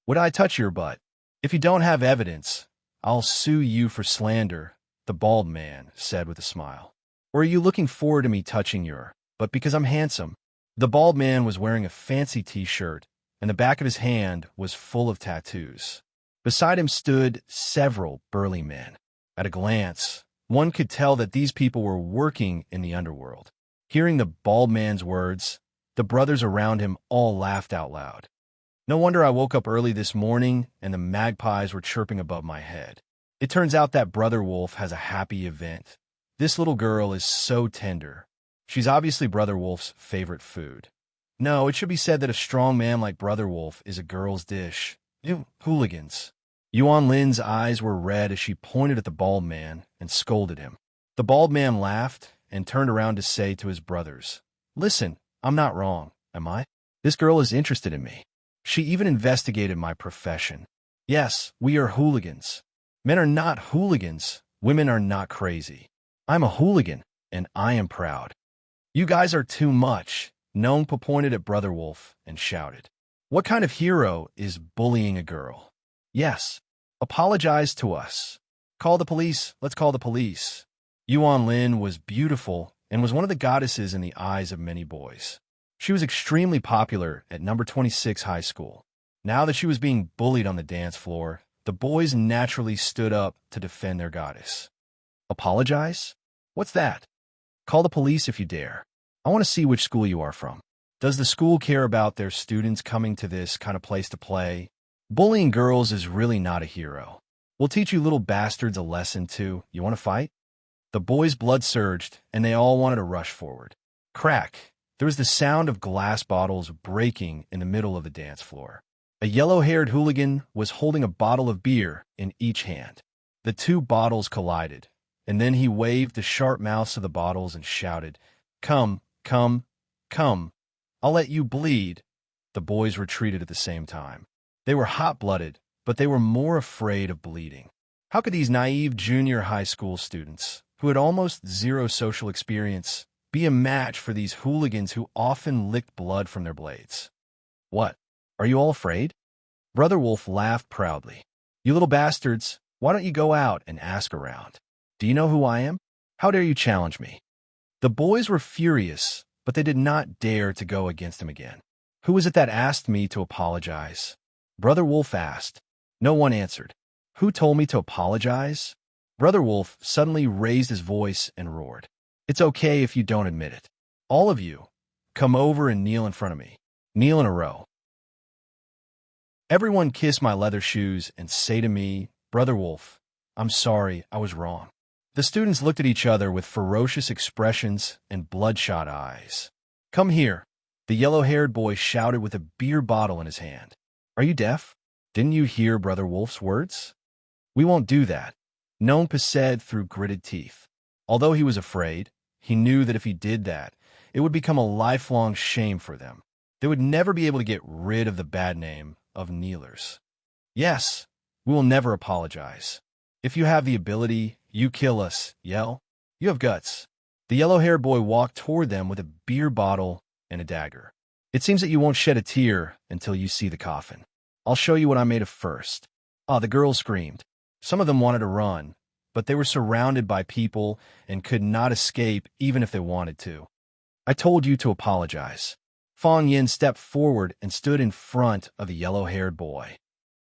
"Would I touch your butt? If you don't have evidence, I'll sue you for slander," the bald man said with a smile. "Or are you looking forward to me touching your butt because I'm handsome?" The bald man was wearing a fancy t-shirt, and the back of his hand was full of tattoos. Beside him stood several burly men. At a glance, one could tell that these people were working in the underworld. Hearing the bald man's words, the brothers around him all laughed out loud. "No wonder I woke up early this morning and the magpies were chirping above my head. It turns out that Brother Wolf has a happy event. This little girl is so tender. She's obviously Brother Wolf's favorite food. No, it should be said that a strong man like Brother Wolf is a girl's dish. You hooligans." Yuan Lin's eyes were red as she pointed at the bald man and scolded him. The bald man laughed and turned around to say to his brothers, "Listen, I'm not wrong, am I? This girl is interested in me. She even investigated my profession. Yes, we are hooligans. Men are not hooligans. Women are not crazy. I'm a hooligan, and I am proud. You guys are too much." Nongpa pointed at Brother Wolf and shouted, "What kind of hero is bullying a girl? Yes, apologize to us. Call the police, let's call the police." Yuan Lin was beautiful and was one of the goddesses in the eyes of many boys. She was extremely popular at number 26 high school. Now that she was being bullied on the dance floor, the boys naturally stood up to defend their goddess. "Apologize? What's that? Call the police if you dare. I want to see which school you are from. Does the school care about their students coming to this kind of place to play? Bullying girls is really not a hero. We'll teach you little bastards a lesson too. You want to fight?" The boys' blood surged, and they all wanted to rush forward. Crack! There was the sound of glass bottles breaking in the middle of the dance floor. A yellow-haired hooligan was holding a bottle of beer in each hand. The two bottles collided, and then he waved the sharp mouths of the bottles and shouted, "Come, come, come. I'll let you bleed." The boys retreated at the same time. They were hot-blooded, but they were more afraid of bleeding. How could these naive junior high school students, who had almost zero social experience, be a match for these hooligans who often licked blood from their blades? "What? Are you all afraid?" Brother Wolf laughed proudly. "You little bastards, why don't you go out and ask around? Do you know who I am? How dare you challenge me?" The boys were furious, but they did not dare to go against him again. "Who was it that asked me to apologize?" Brother Wolf asked. No one answered. "Who told me to apologize?" Brother Wolf suddenly raised his voice and roared. "It's okay if you don't admit it. All of you, come over and kneel in front of me. Kneel in a row. Everyone kiss my leather shoes and say to me, 'Brother Wolf, I'm sorry, I was wrong.'" The students looked at each other with ferocious expressions and bloodshot eyes. "Come here," the yellow-haired boy shouted with a beer bottle in his hand. "Are you deaf? Didn't you hear Brother Wolf's words?" "We won't do that," Nongpa said through gritted teeth. Although he was afraid, he knew that if he did that, it would become a lifelong shame for them. They would never be able to get rid of the bad name of kneelers. "Yes, we will never apologize." If you have the ability, you kill us, yell. You have guts. The yellow-haired boy walked toward them with a beer bottle and a dagger. It seems that you won't shed a tear until you see the coffin. I'll show you what I'm made of first. Ah, the girls screamed. Some of them wanted to run, but they were surrounded by people and could not escape even if they wanted to. I told you to apologize. Fong Yin stepped forward and stood in front of the yellow-haired boy.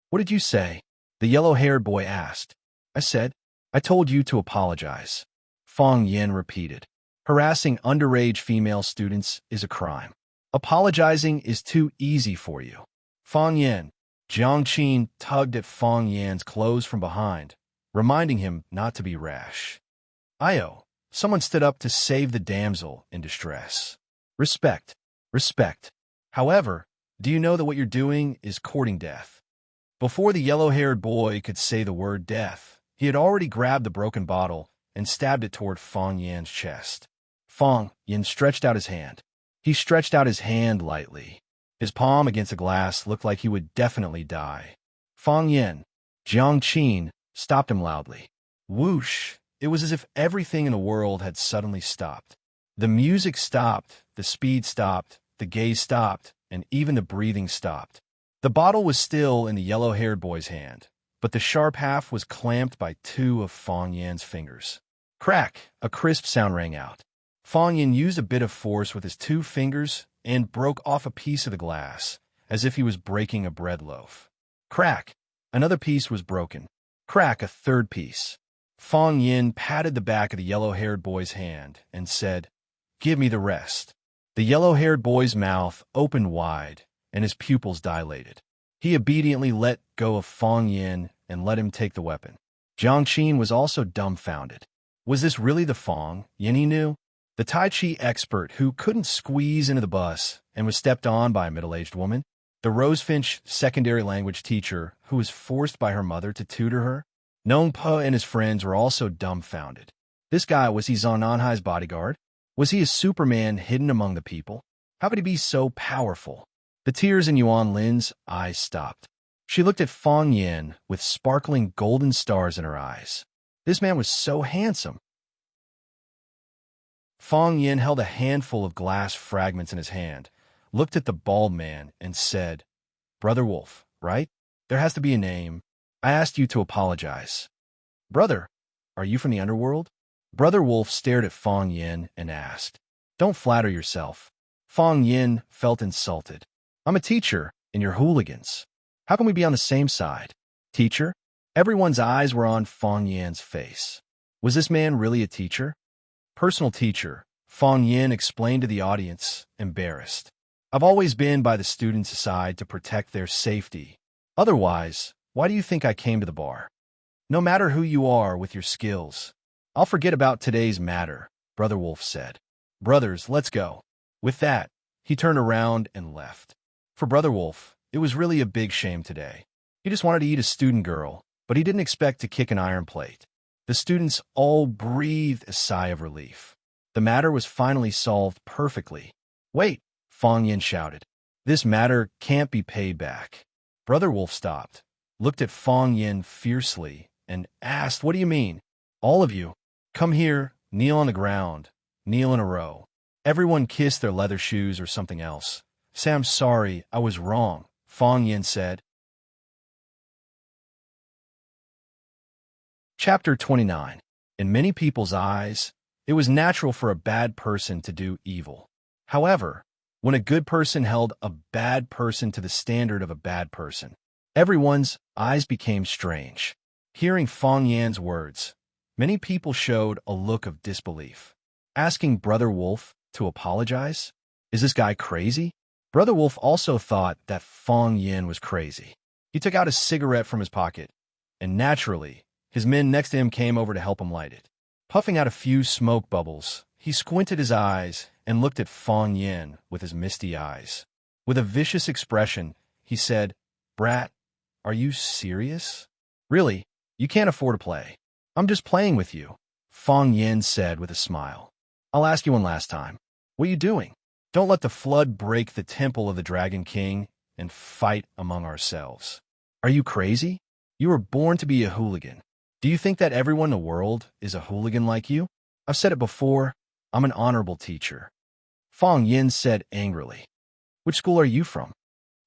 What did you say? The yellow-haired boy asked. I said, I told you to apologize. Fong Yin repeated. Harassing underage female students is a crime. Apologizing is too easy for you. Fong Yin. Jiang Qin tugged at Fong Yan's clothes from behind, reminding him not to be rash. Io. Someone stood up to save the damsel in distress. Respect. Respect. However, do you know that what you're doing is courting death? Before the yellow-haired boy could say the word death, he had already grabbed the broken bottle and stabbed it toward Fong Yan's chest. Fong Yan stretched out his hand. He stretched out his hand lightly. His palm against the glass looked like he would definitely die. Fong Yan, Jiang Qin, stopped him loudly. Whoosh! It was as if everything in the world had suddenly stopped. The music stopped, the speed stopped, the gaze stopped, and even the breathing stopped. The bottle was still in the yellow-haired boy's hand, but the sharp half was clamped by two of Fong Yan's fingers. Crack! A crisp sound rang out. Fong Yan used a bit of force with his two fingers and broke off a piece of the glass, as if he was breaking a bread loaf. Crack! Another piece was broken. Crack! A third piece. Fong Yin patted the back of the yellow-haired boy's hand and said, Give me the rest. The yellow-haired boy's mouth opened wide, and his pupils dilated. He obediently let go of Fong Yin and let him take the weapon. Jiang Qin was also dumbfounded. Was this really the Fong Yin he knew? The Tai Chi expert who couldn't squeeze into the bus and was stepped on by a middle-aged woman? The Rosefinch secondary language teacher who was forced by her mother to tutor her? Nong Po and his friends were also dumbfounded. This guy, was he Zhang Nanhai's bodyguard? Was he a Superman hidden among the people? How could he be so powerful? The tears in Yuan Lin's eyes stopped. She looked at Fong Yin with sparkling golden stars in her eyes. This man was so handsome. Fong Yin held a handful of glass fragments in his hand, looked at the bald man, and said, Brother Wolf, right? There has to be a name. I asked you to apologize. Brother, are you from the underworld? Brother Wolf stared at Fong Yin and asked, Don't flatter yourself. Fong Yin felt insulted. I'm a teacher, and you're hooligans. How can we be on the same side? Teacher? Everyone's eyes were on Fong Yin's face. Was this man really a teacher? Personal teacher, Fong Yin explained to the audience, embarrassed. I've always been by the students' side to protect their safety. Otherwise, why do you think I came to the bar? No matter who you are with your skills, I'll forget about today's matter, Brother Wolf said. Brothers, let's go. With that, he turned around and left. For Brother Wolf, it was really a big shame today. He just wanted to eat a student girl, but he didn't expect to kick an iron plate. The students all breathed a sigh of relief. The matter was finally solved perfectly. Wait, Fong Yin shouted. This matter can't be paid back. Brother Wolf stopped, looked at Fong Yin fiercely, and asked, What do you mean? All of you, come here, kneel on the ground, kneel in a row. Everyone kiss their leather shoes or something else. Say, I'm sorry, I was wrong, Fong Yin said. Chapter 29. In many people's eyes, it was natural for a bad person to do evil. However, when a good person held a bad person to the standard of a bad person, everyone's eyes became strange. Hearing Fong Yan's words, many people showed a look of disbelief. Asking Brother Wolf to apologize? Is this guy crazy? Brother Wolf also thought that Fong Yin was crazy. He took out a cigarette from his pocket, and naturally, his men next to him came over to help him light it. Puffing out a few smoke bubbles, he squinted his eyes and looked at Fong Yin with his misty eyes. With a vicious expression, he said, Brat, are you serious? Really, you can't afford to play. I'm just playing with you, Fong Yin said with a smile. I'll ask you one last time. What are you doing? Don't let the flood break the temple of the Dragon King and fight among ourselves. Are you crazy? You were born to be a hooligan. Do you think that everyone in the world is a hooligan like you? I've said it before, I'm an honorable teacher. Fong Yin said angrily. Which school are you from?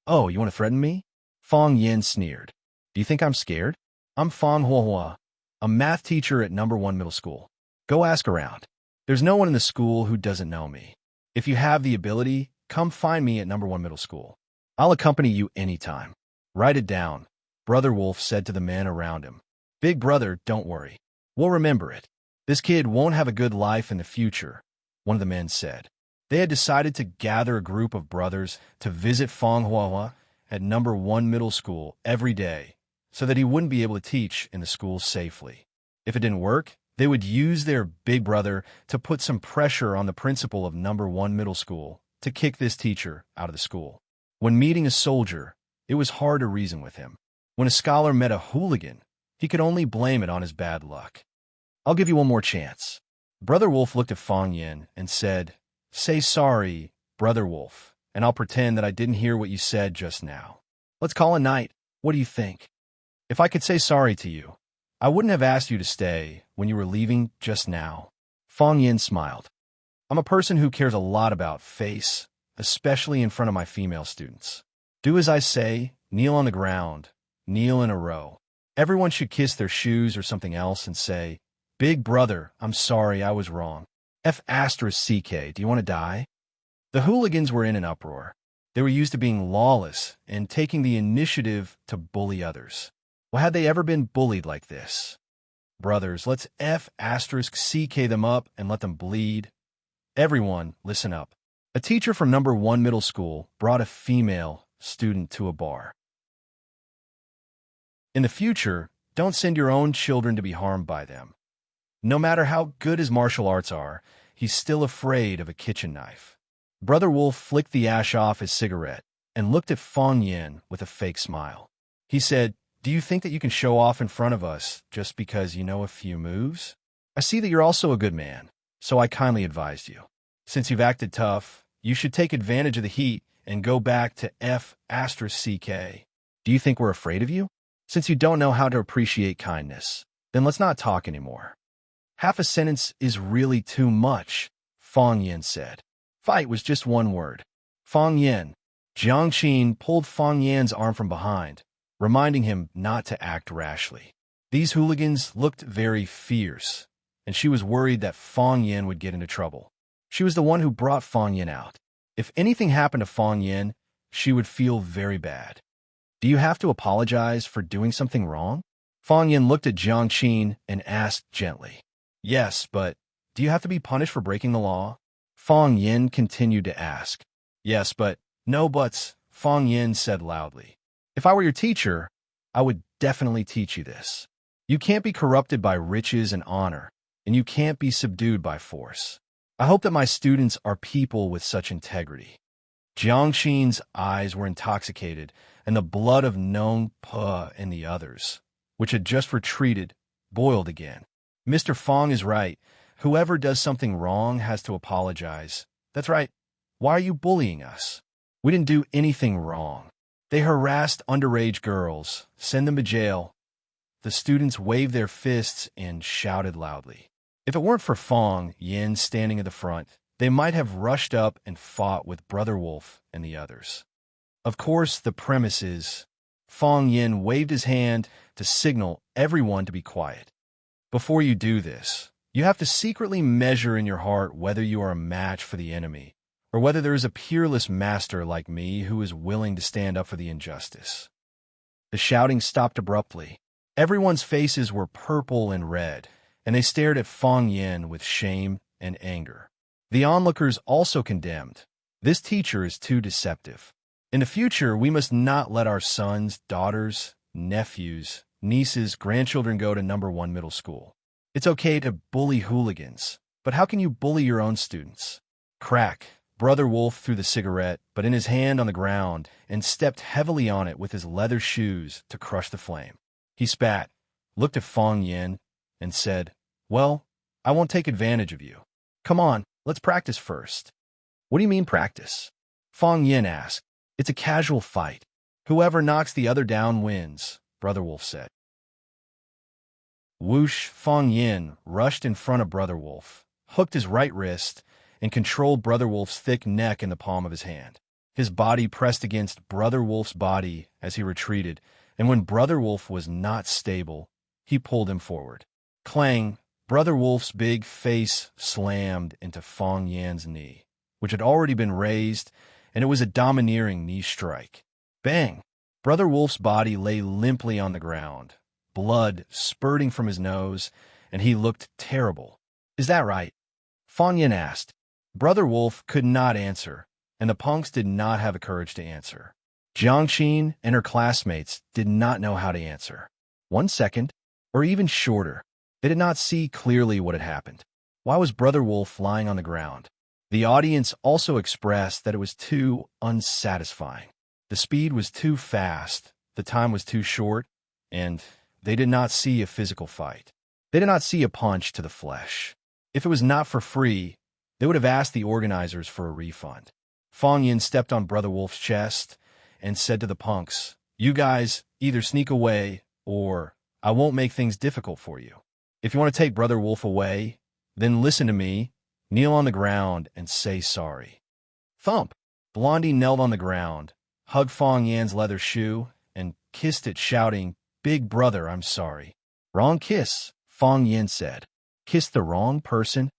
Oh, you want to threaten me? Fong Yin sneered. Do you think I'm scared? I'm Fong Huohua, a math teacher at number 1 middle school. Go ask around. There's no one in the school who doesn't know me. If you have the ability, come find me at number 1 middle school. I'll accompany you anytime. Write it down, Brother Wolf said to the men around him. Big brother, don't worry. We'll remember it. This kid won't have a good life in the future, one of the men said. They had decided to gather a group of brothers to visit Fong Huohua at number 1 middle school every day so that he wouldn't be able to teach in the school safely. If it didn't work, they would use their big brother to put some pressure on the principal of number 1 middle school to kick this teacher out of the school. When meeting a soldier, it was hard to reason with him. When a scholar met a hooligan, he could only blame it on his bad luck. I'll give you one more chance. Brother Wolf looked at Fong Yin and said, Say sorry, Brother Wolf, and I'll pretend that I didn't hear what you said just now. Let's call a night. What do you think? If I could say sorry to you, I wouldn't have asked you to stay when you were leaving just now. Fong Yin smiled. I'm a person who cares a lot about face, especially in front of my female students. Do as I say, kneel on the ground, kneel in a row. Everyone should kiss their shoes or something else and say, Big brother, I'm sorry, I was wrong. F***CK, do you want to die? The hooligans were in an uproar. They were used to being lawless and taking the initiative to bully others. Well, had they ever been bullied like this? Brothers, let's F***CK them up and let them bleed. Everyone, listen up. A teacher from number 1 middle school brought a female student to a bar. In the future, don't send your own children to be harmed by them. No matter how good his martial arts are, he's still afraid of a kitchen knife. Brother Wolf flicked the ash off his cigarette and looked at Fong Yin with a fake smile. He said, Do you think that you can show off in front of us just because you know a few moves? I see that you're also a good man, so I kindly advised you. Since you've acted tough, you should take advantage of the heat and go back to F***CK. Do you think we're afraid of you? Since you don't know how to appreciate kindness, then let's not talk anymore. Half a sentence is really too much, Fong Yin said. Fight was just one word. Fong Yin. Jiang Qin pulled Fong Yin's arm from behind, reminding him not to act rashly. These hooligans looked very fierce, and she was worried that Fong Yin would get into trouble. She was the one who brought Fong Yin out. If anything happened to Fong Yin, she would feel very bad. Do you have to apologize for doing something wrong? Fong Yin looked at Jiang Qin and asked gently. Yes, but do you have to be punished for breaking the law? Fong Yin continued to ask. Yes, but no buts, Fong Yin said loudly. If I were your teacher, I would definitely teach you this. You can't be corrupted by riches and honor, and you can't be subdued by force. I hope that my students are people with such integrity. Jiang Qin's eyes were intoxicated, and the blood of Nong Pu and the others, which had just retreated, boiled again. Mr. Fong is right. Whoever does something wrong has to apologize. That's right. Why are you bullying us? We didn't do anything wrong. They harassed underage girls. Send them to jail. The students waved their fists and shouted loudly. If it weren't for Fong Yin standing at the front, they might have rushed up and fought with Brother Wolf and the others. Of course, the premise is, Fong Yin waved his hand to signal everyone to be quiet. Before you do this, you have to secretly measure in your heart whether you are a match for the enemy, or whether there is a peerless master like me who is willing to stand up for the injustice. The shouting stopped abruptly. Everyone's faces were purple and red, and they stared at Fong Yin with shame and anger. The onlookers also condemned. This teacher is too deceptive. In the future, we must not let our sons, daughters, nephews, nieces, grandchildren go to number 1 middle school. It's okay to bully hooligans, but how can you bully your own students? Crack. Brother Wolf threw the cigarette, but in his hand on the ground, and stepped heavily on it with his leather shoes to crush the flame. He spat, looked at Fong Yin, and said, Well, I won't take advantage of you. Come on, let's practice first. What do you mean practice? Fong Yin asked. It's a casual fight. Whoever knocks the other down wins, Brother Wolf said. Whoosh! Fong Yin rushed in front of Brother Wolf, hooked his right wrist, and controlled Brother Wolf's thick neck in the palm of his hand. His body pressed against Brother Wolf's body as he retreated, and when Brother Wolf was not stable, he pulled him forward. Clang! Brother Wolf's big face slammed into Fong Yan's knee, which had already been raised, and it was a domineering knee strike. Bang! Brother Wolf's body lay limply on the ground, blood spurting from his nose, and he looked terrible. "Is that right?" Fong Yan asked. Brother Wolf could not answer, and the punks did not have the courage to answer. Jiangqin and her classmates did not know how to answer. 1 second, or even shorter. They did not see clearly what had happened. Why was Brother Wolf lying on the ground? The audience also expressed that it was too unsatisfying. The speed was too fast, the time was too short, and they did not see a physical fight. They did not see a punch to the flesh. If it was not for free, they would have asked the organizers for a refund. Fong Yin stepped on Brother Wolf's chest and said to the punks, "You guys either sneak away or I won't make things difficult for you. If you want to take Brother Wolf away, then listen to me, kneel on the ground and say sorry." Thump! Blondie knelt on the ground, hugged Fong Yan's leather shoe, and kissed it, shouting, "Big brother, I'm sorry." "Wrong kiss," Fong Yin said. "Kissed the wrong person?"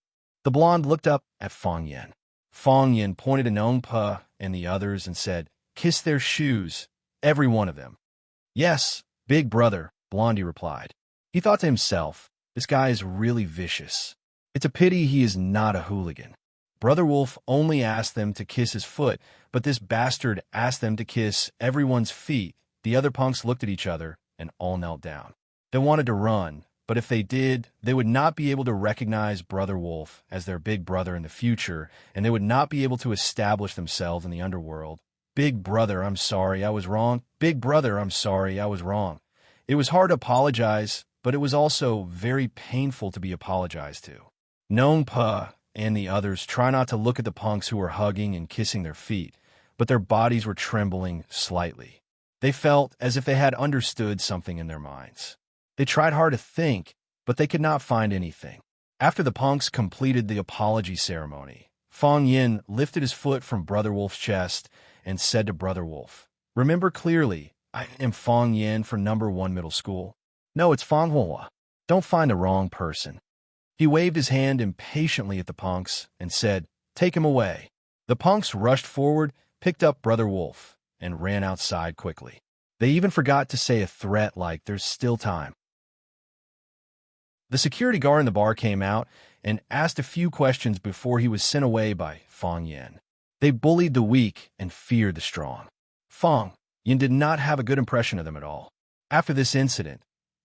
The blonde looked up at Fong Yin. Fong Yin pointed to Nong Pa and the others and said, "Kiss their shoes, every one of them." "Yes, big brother," Blondie replied. He thought to himself, this guy is really vicious. It's a pity he is not a hooligan. Brother Wolf only asked them to kiss his foot, but this bastard asked them to kiss everyone's feet. The other punks looked at each other and all knelt down. They wanted to run, but if they did, they would not be able to recognize Brother Wolf as their big brother in the future, and they would not be able to establish themselves in the underworld. "Big brother, I'm sorry, I was wrong. Big brother, I'm sorry, I was wrong." It was hard to apologize, but it was also very painful to be apologized to. Nong Pa and the others try not to look at the punks who were hugging and kissing their feet, but their bodies were trembling slightly. They felt as if they had understood something in their minds. They tried hard to think, but they could not find anything. After the punks completed the apology ceremony, Fong Yin lifted his foot from Brother Wolf's chest and said to Brother Wolf, "Remember clearly, I am Fong Yin from number 1 middle school. No, it's Fong Hua. Don't find the wrong person." He waved his hand impatiently at the punks and said, "Take him away." The punks rushed forward, picked up Brother Wolf, and ran outside quickly. They even forgot to say a threat like, "There's still time." The security guard in the bar came out and asked a few questions before he was sent away by Fong Yin. They bullied the weak and feared the strong. Fong Yin did not have a good impression of them at all. After this incident,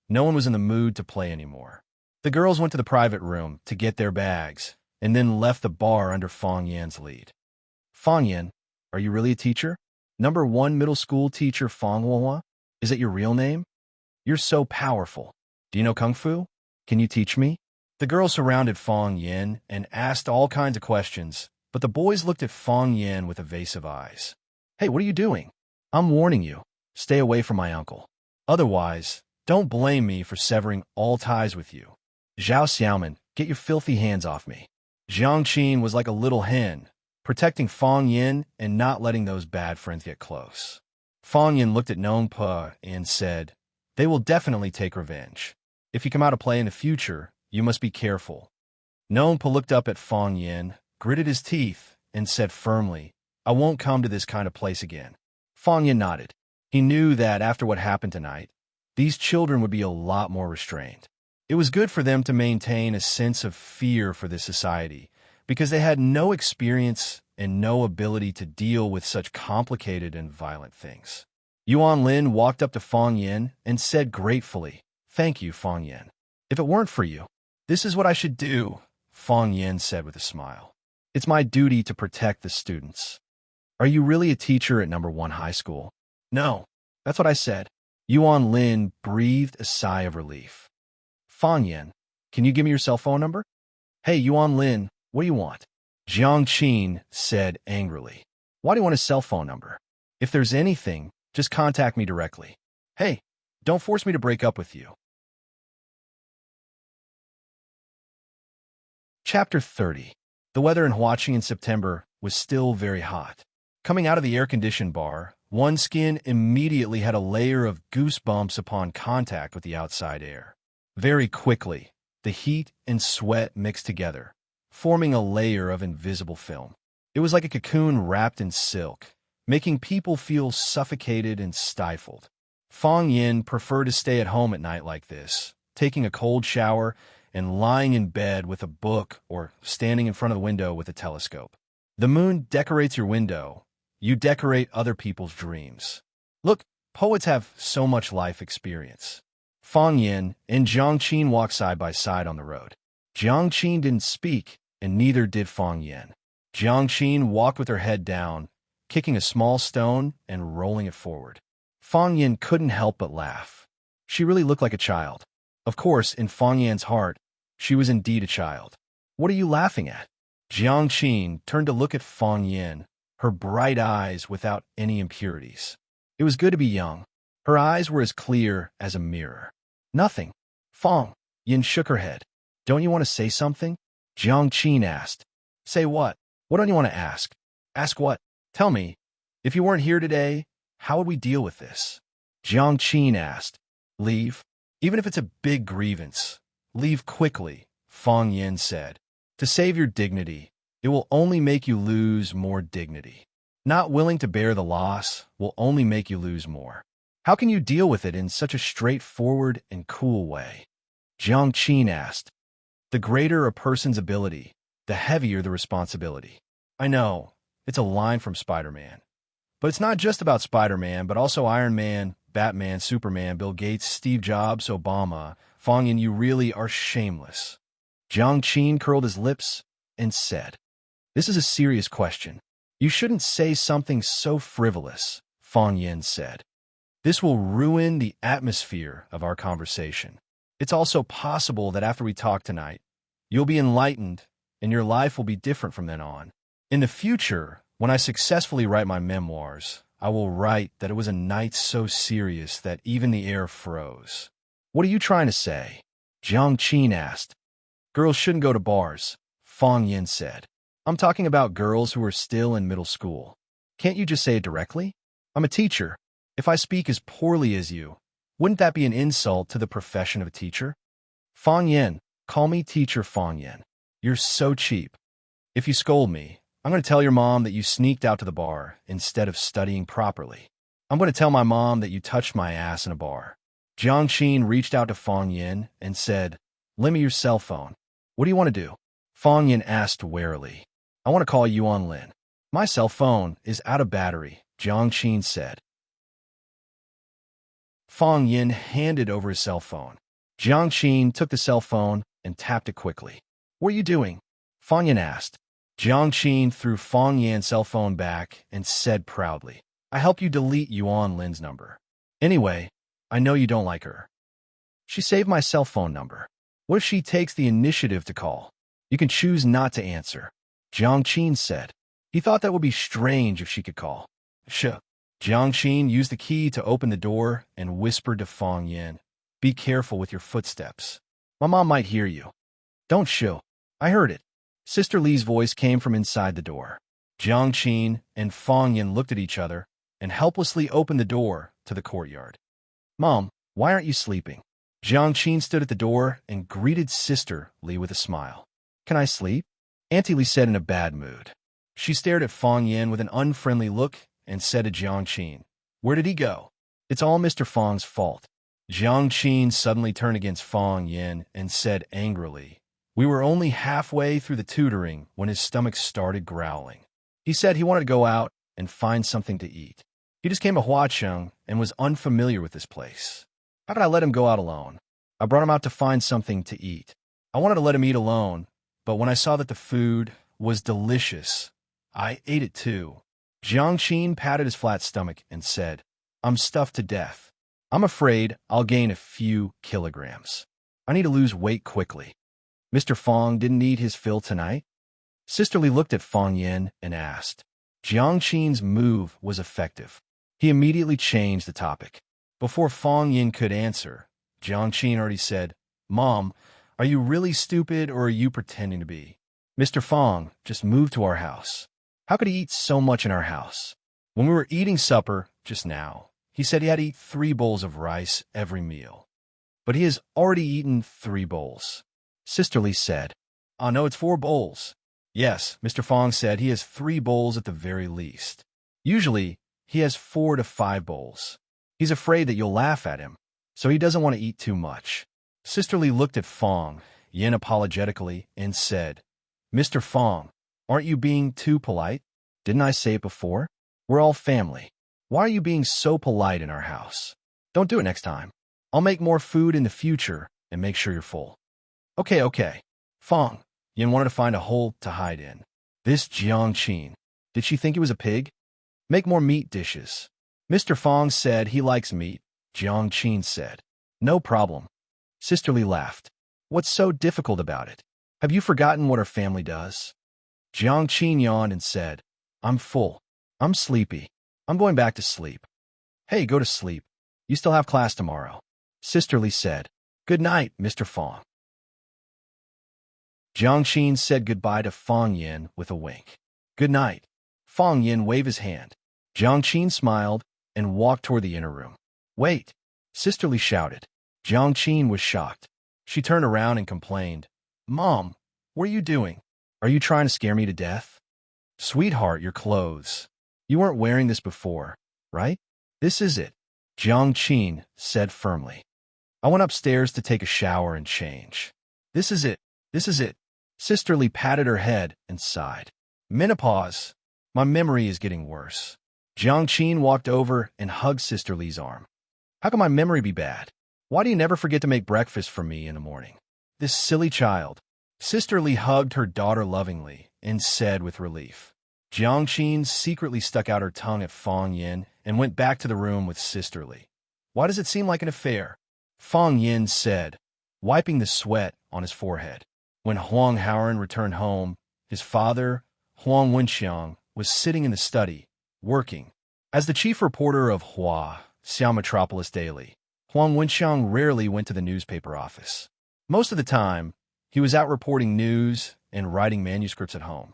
no one was in the mood to play anymore. The girls went to the private room to get their bags and then left the bar under Fong Yan's lead. "Fong Yan, are you really a teacher? Number 1 middle school teacher Fong Hua? Is that your real name? You're so powerful. Do you know Kung Fu? Can you teach me?" The girls surrounded Fong Yin and asked all kinds of questions, but the boys looked at Fong Yin with evasive eyes. "Hey, what are you doing? I'm warning you. Stay away from my uncle. Otherwise, don't blame me for severing all ties with you. Zhao Xiaoman, get your filthy hands off me." Jiangqin was like a little hen, protecting Fong Yin and not letting those bad friends get close. Fong Yin looked at Nong Pa and said, "They will definitely take revenge. If you come out to play in the future, you must be careful." Nong Pa looked up at Fong Yin, gritted his teeth, and said firmly, "I won't come to this kind of place again." Fong Yin nodded. He knew that after what happened tonight, these children would be a lot more restrained. It was good for them to maintain a sense of fear for this society, because they had no experience and no ability to deal with such complicated and violent things. Yuan Lin walked up to Fong Yin and said gratefully, "Thank you, Fong Yin. If it weren't for you, this is what I should do," Fong Yin said with a smile. "It's my duty to protect the students." "Are you really a teacher at number 1 high school?" "No, that's what I said." Yuan Lin breathed a sigh of relief. "Fong Yin, can you give me your cell phone number?" "Hey, Yuan Lin, what do you want?" Jiangqin said angrily. "Why do you want his cell phone number? If there's anything, just contact me directly. Hey, don't force me to break up with you." Chapter 30. The weather in Huaqing in September was still very hot. Coming out of the air-conditioned bar, one's skin immediately had a layer of goosebumps upon contact with the outside air. Very quickly, the heat and sweat mixed together, forming a layer of invisible film. It was like a cocoon wrapped in silk, making people feel suffocated and stifled. Fong Yin preferred to stay at home at night like this, taking a cold shower and lying in bed with a book or standing in front of the window with a telescope. The moon decorates your window. You decorate other people's dreams. Look, poets have so much life experience. Fong Yin and Jiang Qin walked side by side on the road. Jiang Qin didn't speak, and neither did Fong Yin. Jiang Qin walked with her head down, kicking a small stone and rolling it forward. Fong Yin couldn't help but laugh. She really looked like a child. Of course, in Fong Yin's heart, she was indeed a child. What are you laughing at? Jiang Qin turned to look at Fong Yin, her bright eyes without any impurities. It was good to be young. Her eyes were as clear as a mirror. Nothing. Fong Yin shook her head. Don't you want to say something? Jiang Qin asked. Say what? What don't you want to ask? Ask what? Tell me. If you weren't here today, how would we deal with this? Jiang Qin asked. Leave. Even if it's a big grievance. Leave quickly, Fong Yin said. To save your dignity, it will only make you lose more dignity. Not willing to bear the loss will only make you lose more. How can you deal with it in such a straightforward and cool way? Jiang Qin asked. The greater a person's ability, the heavier the responsibility. I know, it's a line from Spider-Man. But it's not just about Spider-Man, but also Iron Man, Batman, Superman, Bill Gates, Steve Jobs, Obama. Fong Yin, you really are shameless. Jiang Qin curled his lips and said, This is a serious question. You shouldn't say something so frivolous, Fong Yin said. This will ruin the atmosphere of our conversation. It's also possible that after we talk tonight, you'll be enlightened and your life will be different from then on. In the future, when I successfully write my memoirs, I will write that it was a night so serious that even the air froze. What are you trying to say? Jiang Qin asked. Girls shouldn't go to bars, Fong Yin said. I'm talking about girls who are still in middle school. Can't you just say it directly? I'm a teacher. If I speak as poorly as you, wouldn't that be an insult to the profession of a teacher? Fong Yin, call me Teacher Fong Yin. You're so cheap. If you scold me, I'm going to tell your mom that you sneaked out to the bar instead of studying properly. I'm going to tell my mom that you touched my ass in a bar. Jiang Qin reached out to Fong Yin and said, Lend me your cell phone. What do you want to do? Fong Yin asked warily. I want to call Yuan Lin. My cell phone is out of battery, Jiang Qin said. Fong Yin handed over his cell phone. Jiang Qin took the cell phone and tapped it quickly. What are you doing? Fong Yin asked. Jiang Qin threw Fong Yin's cell phone back and said proudly, I helped you delete Yuan Lin's number. Anyway, I know you don't like her. She saved my cell phone number. What if she takes the initiative to call? You can choose not to answer, Jiang Qin said. He thought that would be strange if she could call. Jiang Qin used the key to open the door and whispered to Fong Yin, Be careful with your footsteps. My mom might hear you. Don't shoo. I heard it. Sister Li's voice came from inside the door. Jiang Qin and Fong Yin looked at each other and helplessly opened the door to the courtyard. Mom, why aren't you sleeping? Jiang Qin stood at the door and greeted Sister Li with a smile. Can I sleep? Auntie Li said in a bad mood. She stared at Fong Yin with an unfriendly look and said to Jiang Qin, Where did he go? It's all Mr. Fong's fault. Jiang Qin suddenly turned against Fong Yin and said angrily, We were only halfway through the tutoring when his stomach started growling. He said he wanted to go out and find something to eat. He just came to Huaqing and was unfamiliar with this place. How could I let him go out alone? I brought him out to find something to eat. I wanted to let him eat alone, but when I saw that the food was delicious, I ate it too. Jiang Qin patted his flat stomach and said, I'm stuffed to death. I'm afraid I'll gain a few kilograms. I need to lose weight quickly. Mr. Fong didn't eat his fill tonight? Sister Li looked at Fong Yin and asked. Jiang Qin's move was effective. He immediately changed the topic. Before Fong Yin could answer, Jiang Qin already said, Mom, are you really stupid or are you pretending to be? Mr. Fong just moved to our house. How could he eat so much in our house? When we were eating supper just now, he said he had to eat 3 bowls of rice every meal. But he has already eaten 3 bowls. Sisterly said, "Ah, no, it's 4 bowls." Yes, Mr. Fong said he has 3 bowls at the very least. Usually, he has 4 to 5 bowls. He's afraid that you'll laugh at him, so he doesn't want to eat too much. Sisterly looked at Fong, Yin apologetically, and said, "Mr. Fong, aren't you being too polite? Didn't I say it before? We're all family. Why are you being so polite in our house? Don't do it next time. I'll make more food in the future and make sure you're full." Okay. Fong, Yin wanted to find a hole to hide in. This Jiang Qin, did she think he was a pig? Make more meat dishes. Mr. Fong said he likes meat. Jiang Qin said, "No problem." Sisterly laughed. "What's so difficult about it? Have you forgotten what our family does?" Jiang Qin yawned and said, "I'm full. I'm sleepy. I'm going back to sleep." "Hey, go to sleep. You still have class tomorrow." Sisterly said, "Good night, Mr. Fong." Jiang Qin said goodbye to Fong Yin with a wink. "Good night." Fong Yin waved his hand. Jiang Qin smiled and walked toward the inner room. "Wait!" Sisterly shouted. Jiang Qin was shocked. She turned around and complained, "Mom, what are you doing? Are you trying to scare me to death?" "Sweetheart, your clothes. You weren't wearing this before, right? This is it," Jiang Qin said firmly. "I went upstairs to take a shower and change. This is it. This is it." Sisterly patted her head and sighed. "Menopause. My memory is getting worse." Jiang Qin walked over and hugged Sisterly's arm. "How can my memory be bad? Why do you never forget to make breakfast for me in the morning? This silly child." Sisterly hugged her daughter lovingly and said with relief. Jiang Qin secretly stuck out her tongue at Fong Yin and went back to the room with Sisterly. "Why does it seem like an affair?" Fong Yin said, wiping the sweat on his forehead. When Huang Haoren returned home, his father, Huang Wenxiang, was sitting in the study, working. As the chief reporter of Xiao Metropolis Daily, Huang Wenxiang rarely went to the newspaper office. Most of the time, he was out reporting news and writing manuscripts at home.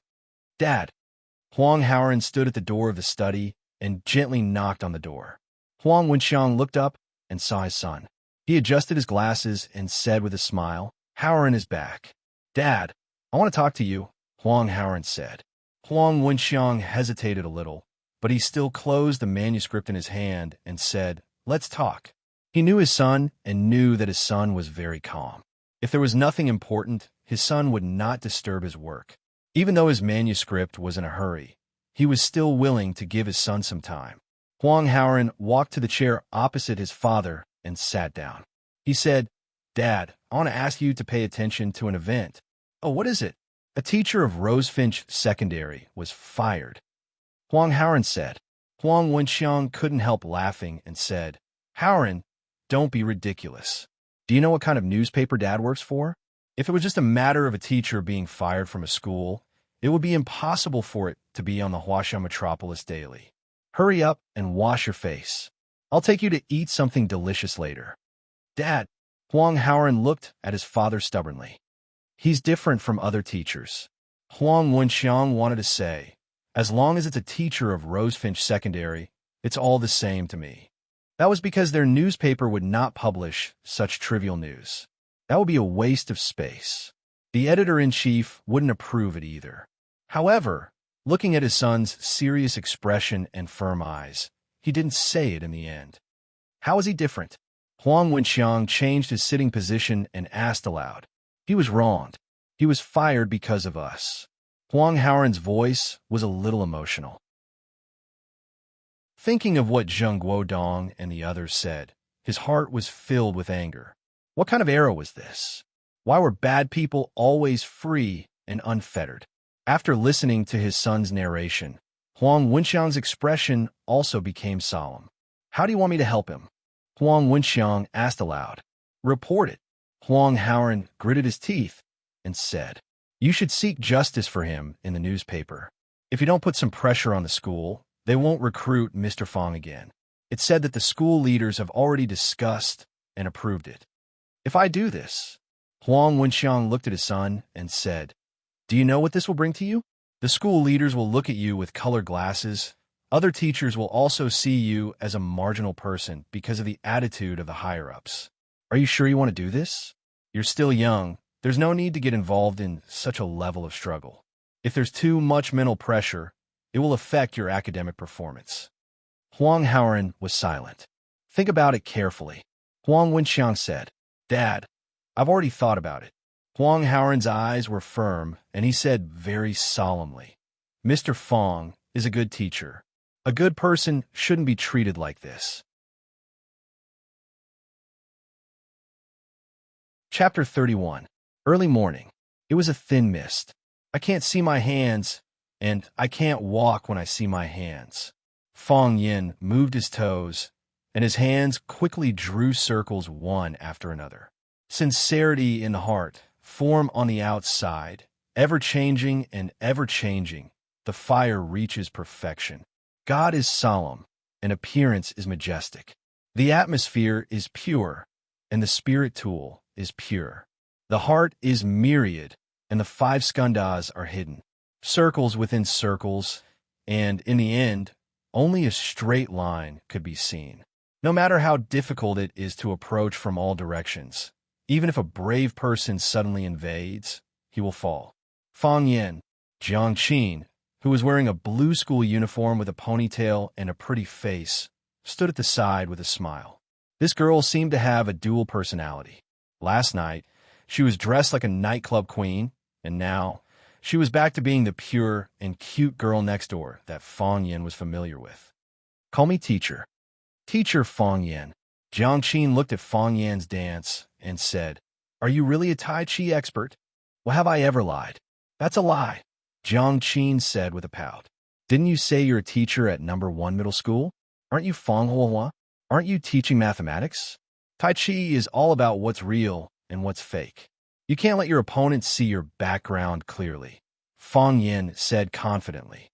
"Dad." Huang Haoren stood at the door of the study and gently knocked on the door. Huang Wenxiang looked up and saw his son. He adjusted his glasses and said with a smile, "Haoren is back." "Dad, I want to talk to you," Huang Haoren said. Huang Wenxiang hesitated a little, but he still closed the manuscript in his hand and said, "Let's talk." He knew his son and knew that his son was very calm. If there was nothing important, his son would not disturb his work. Even though his manuscript was in a hurry, he was still willing to give his son some time. Huang Haoren walked to the chair opposite his father and sat down. He said, "Dad, I want to ask you to pay attention to an event." "Oh, what is it?" "A teacher of Rosefinch Secondary was fired." Huang Haoren said. Huang Wenxiang couldn't help laughing and said, "Haoren, don't be ridiculous. Do you know what kind of newspaper Dad works for? If it was just a matter of a teacher being fired from a school, it would be impossible for it to be on the Huaxia Metropolis Daily. Hurry up and wash your face. I'll take you to eat something delicious later." "Dad," Huang Haoren looked at his father stubbornly. "He's different from other teachers." Huang Wenxiang wanted to say, "As long as it's a teacher of Rosefinch Secondary, it's all the same to me." That was because their newspaper would not publish such trivial news. That would be a waste of space. The editor-in-chief wouldn't approve it either. However, looking at his son's serious expression and firm eyes, he didn't say it in the end. "How is he different?" Huang Wenxiang changed his sitting position and asked aloud. "He was wronged. He was fired because of us." Huang Haoren's voice was a little emotional. Thinking of what Zheng Guodong and the others said, his heart was filled with anger. What kind of era was this? Why were bad people always free and unfettered? After listening to his son's narration, Huang Wenxiang's expression also became solemn. "How do you want me to help him?" Huang Wenxiang asked aloud. "Report it." Huang Haoren gritted his teeth and said, "You should seek justice for him in the newspaper. If you don't put some pressure on the school, they won't recruit Mr. Fong again. It's said that the school leaders have already discussed and approved it." "If I do this," Huang Wenxiang looked at his son and said, Do you know what this will bring to you? The school leaders will look at you with colored glasses. Other teachers will also see you as a marginal person because of the attitude of the higher-ups. Are you sure you want to do this? You're still young. There's no need to get involved in such a level of struggle. If there's too much mental pressure, it will affect your academic performance. Huang Haoran was silent. Think about it carefully. Huang Wenxiang said, Dad, I've already thought about it. Huang Haoran's eyes were firm, and he said very solemnly, Mr. Fong is a good teacher. A good person shouldn't be treated like this. Chapter 31. Early morning. It was a thin mist. I can't see my hands, and I can't walk when I see my hands. Fong Yin moved his toes, and his hands quickly drew circles one after another. Sincerity in the heart, form on the outside, ever-changing and ever-changing, the fire reaches perfection. God is solemn, and appearance is majestic. The atmosphere is pure, and the spirit tool is pure. The heart is myriad, and the 5 skandhas are hidden. Circles within circles, and in the end, only a straight line could be seen. No matter how difficult it is to approach from all directions, even if a brave person suddenly invades, he will fall. Fong Yin, Jiang Qin, who was wearing a blue school uniform with a ponytail and a pretty face, stood at the side with a smile. This girl seemed to have a dual personality. Last night, she was dressed like a nightclub queen, and now she was back to being the pure and cute girl next door that Fong Yin was familiar with. Call me teacher. Teacher Fong Yin. Jiang Qin looked at Fong Yin's dance and said, Are you really a Tai Chi expert? Well, have I ever lied? That's a lie. Jiang Qin said with a pout. Didn't you say you're a teacher at number 1 middle school? Aren't you Fong Huohua? Aren't you teaching mathematics? Tai Chi is all about what's real and what's fake. You can't let your opponents see your background clearly. Fong Yin said confidently.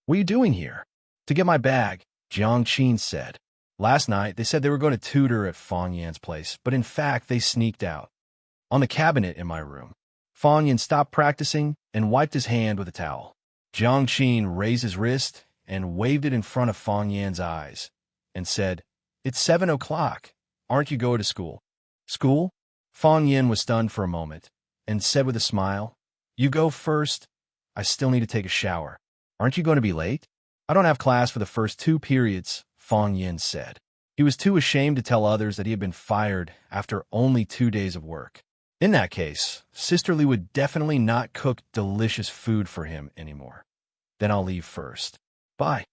What are you doing here? To get my bag, Jiang Qin said. Last night, they said they were going to tutor at Fong Yan's place, but in fact, they sneaked out. On the cabinet in my room, Fong Yin stopped practicing and wiped his hand with a towel. Jiang Qin raised his wrist and waved it in front of Fong Yan's eyes and said, It's 7 o'clock. Aren't you going to school? School? Fong Yin was stunned for a moment and said with a smile, You go first. I still need to take a shower. Aren't you going to be late? I don't have class for the first 2 periods, Fong Yin said. He was too ashamed to tell others that he had been fired after only 2 days of work. In that case, Sister Li would definitely not cook delicious food for him anymore. Then I'll leave first. Bye.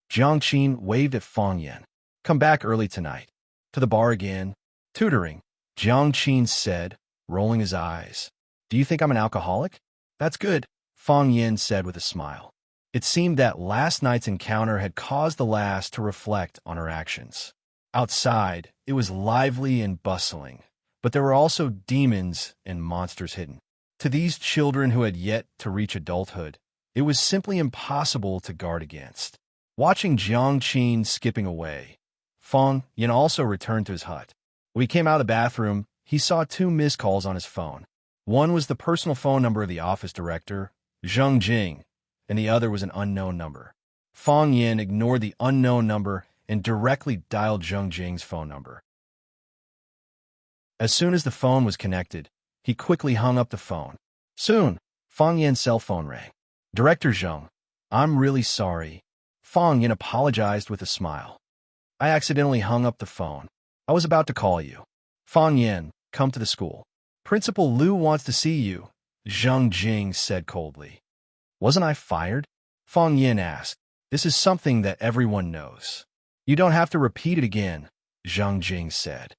Jiang Qin waved at Fong Yin. Come back early tonight. To the bar again. Tutoring, Jiang Qin said, rolling his eyes. Do you think I'm an alcoholic? That's good, Fong Yin said with a smile. It seemed that last night's encounter had caused the lass to reflect on her actions. Outside, it was lively and bustling, but there were also demons and monsters hidden. To these children who had yet to reach adulthood, it was simply impossible to guard against. Watching Jiang Qin skipping away, Fong Yin also returned to his hut. When he came out of the bathroom, he saw 2 missed calls on his phone. One was the personal phone number of the office director, Zheng Jing, and the other was an unknown number. Fong Yin ignored the unknown number and directly dialed Zheng Jing's phone number. As soon as the phone was connected, he quickly hung up the phone. Soon, Fong Yin's cell phone rang. Director Zheng, I'm really sorry. Fong Yin apologized with a smile. I accidentally hung up the phone. I was about to call you. Fong Yin, come to the school. Principal Liu wants to see you, Zheng Jing said coldly. Wasn't I fired? Fong Yin asked. This is something that everyone knows. You don't have to repeat it again, Zheng Jing said.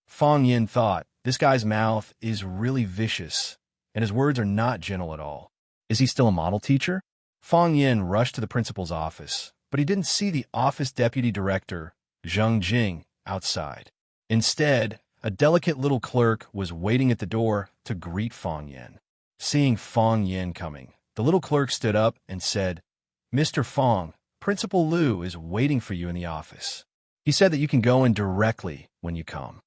Fong Yin thought, this guy's mouth is really vicious, and his words are not gentle at all. Is he still a model teacher? Fong Yin rushed to the principal's office, but he didn't see the office deputy director, Zheng Jing, outside. Instead, a delicate little clerk was waiting at the door to greet Fong Yin. Seeing Fong Yin coming, the little clerk stood up and said, Mr. Fong, Principal Liu is waiting for you in the office. He said that you can go in directly when you come.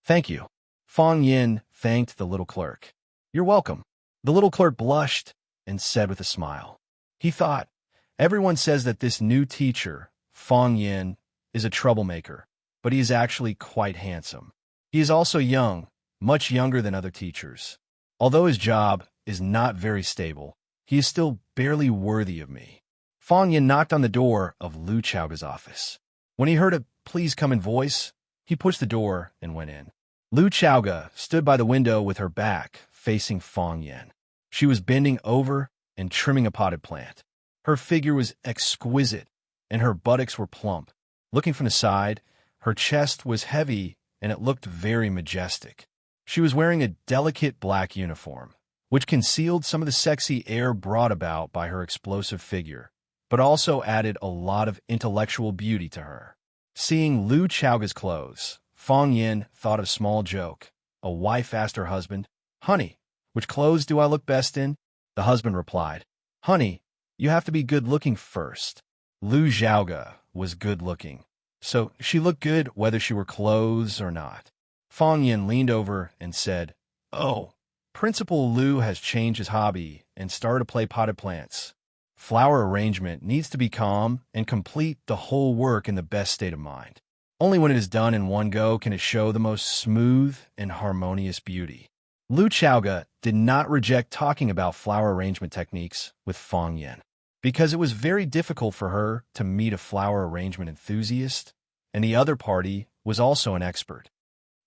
Thank you. Fong Yin thanked the little clerk. You're welcome. The little clerk blushed and said with a smile. He thought, everyone says that this new teacher, Fong Yin, is a troublemaker, but he is actually quite handsome. He is also young, much younger than other teachers. Although his job is not very stable, he is still barely worthy of me. Fong Yin knocked on the door of Lu Chaoga's office. When he heard a "please come in" voice, he pushed the door and went in. Lu Chaoga stood by the window with her back facing Fong Yin. She was bending over and trimming a potted plant. Her figure was exquisite, and her buttocks were plump. Looking from the side, her chest was heavy, and it looked very majestic. She was wearing a delicate black uniform, which concealed some of the sexy air brought about by her explosive figure, but also added a lot of intellectual beauty to her. Seeing Lu Chaoga's clothes, Fong Yin thought of a small joke. A wife asked her husband, "Honey, which clothes do I look best in?" The husband replied, "Honey, you have to be good-looking first." Lu Chaoga was good-looking, so she looked good whether she were clothes or not. Fong Yin leaned over and said, "Oh, Principal Lu has changed his hobby and started to play potted plants. Flower arrangement needs to be calm and complete the whole work in the best state of mind. Only when it is done in one go can it show the most smooth and harmonious beauty." Lu Chaoga did not reject talking about flower arrangement techniques with Fong Yin, because it was very difficult for her to meet a flower arrangement enthusiast, and the other party was also an expert.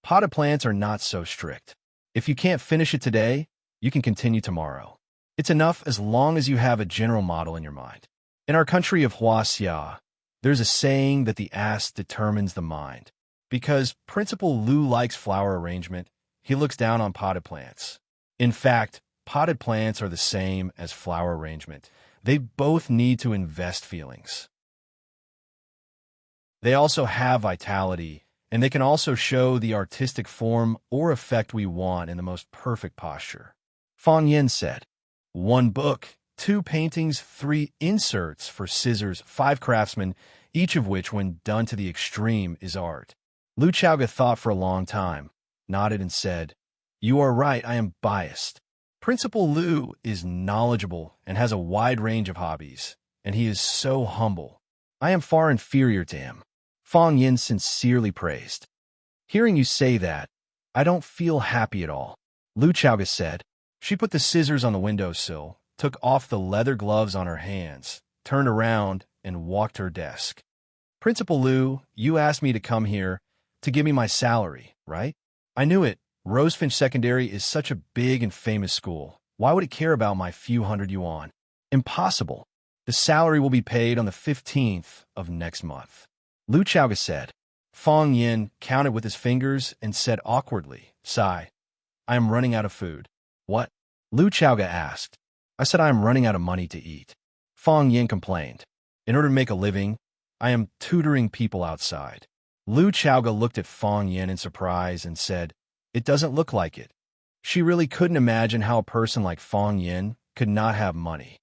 Potted plants are not so strict. If you can't finish it today, you can continue tomorrow. It's enough as long as you have a general model in your mind. In our country of Huaxia, there's a saying that the ass determines the mind. Because Principal Lu likes flower arrangement, he looks down on potted plants. In fact, potted plants are the same as flower arrangement. They both need to invest feelings. They also have vitality, and they can also show the artistic form or effect we want in the most perfect posture. Fong Yin said, 1 book, 2 paintings, 3 inserts for scissors, 5 craftsmen, each of which, when done to the extreme, is art. Lu Chaoga thought for a long time, nodded and said, "You are right, I am biased. Principal Lu is knowledgeable and has a wide range of hobbies, and he is so humble. I am far inferior to him." Fong Yin sincerely praised. "Hearing you say that, I don't feel happy at all," Lu Chaoga said. She put the scissors on the windowsill, took off the leather gloves on her hands, turned around, and walked to her desk. "Principal Lu, you asked me to come here to give me my salary, right? I knew it. Rosefinch Secondary is such a big and famous school. Why would it care about my few hundred yuan? Impossible. The salary will be paid on the 15th of next month," Lu Chaoga said. Fong Yin counted with his fingers and said awkwardly, "Sigh, I am running out of food." "What?" Lu Chaoga asked. "I said I am running out of money to eat." Fong Yin complained. "In order to make a living, I am tutoring people outside." Lu Chaoga looked at Fong Yin in surprise and said, "It doesn't look like it." She really couldn't imagine how a person like Fong Yin could not have money.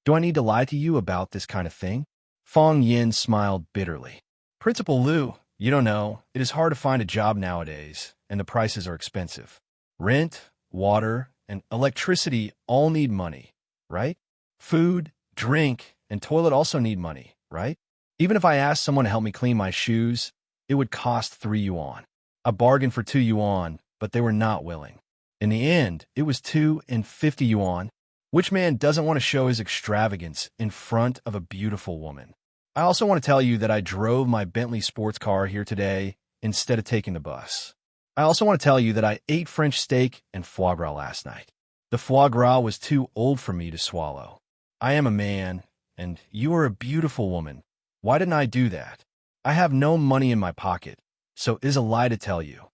"Do I need to lie to you about this kind of thing?" Fong Yin smiled bitterly. "Principal Lu, you don't know, it is hard to find a job nowadays, and the prices are expensive. Rent, water, and electricity all need money, right? Food, drink, and toilet also need money, right? Even if I asked someone to help me clean my shoes, it would cost 3 yuan. I bargained for 2 yuan, but they were not willing. In the end, it was 2.50 yuan. Which man doesn't want to show his extravagance in front of a beautiful woman? I also want to tell you that I drove my Bentley sports car here today instead of taking the bus. I also want to tell you that I ate French steak and foie gras last night. The foie gras was too old for me to swallow. I am a man, and you are a beautiful woman. Why didn't I do that? I have no money in my pocket, so it is a lie to tell you.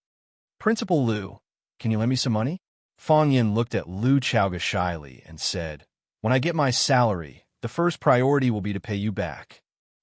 Principal Lu, can you lend me some money?" Fong Yin looked at Lu Chaoga shyly and said, "When I get my salary, the first priority will be to pay you back."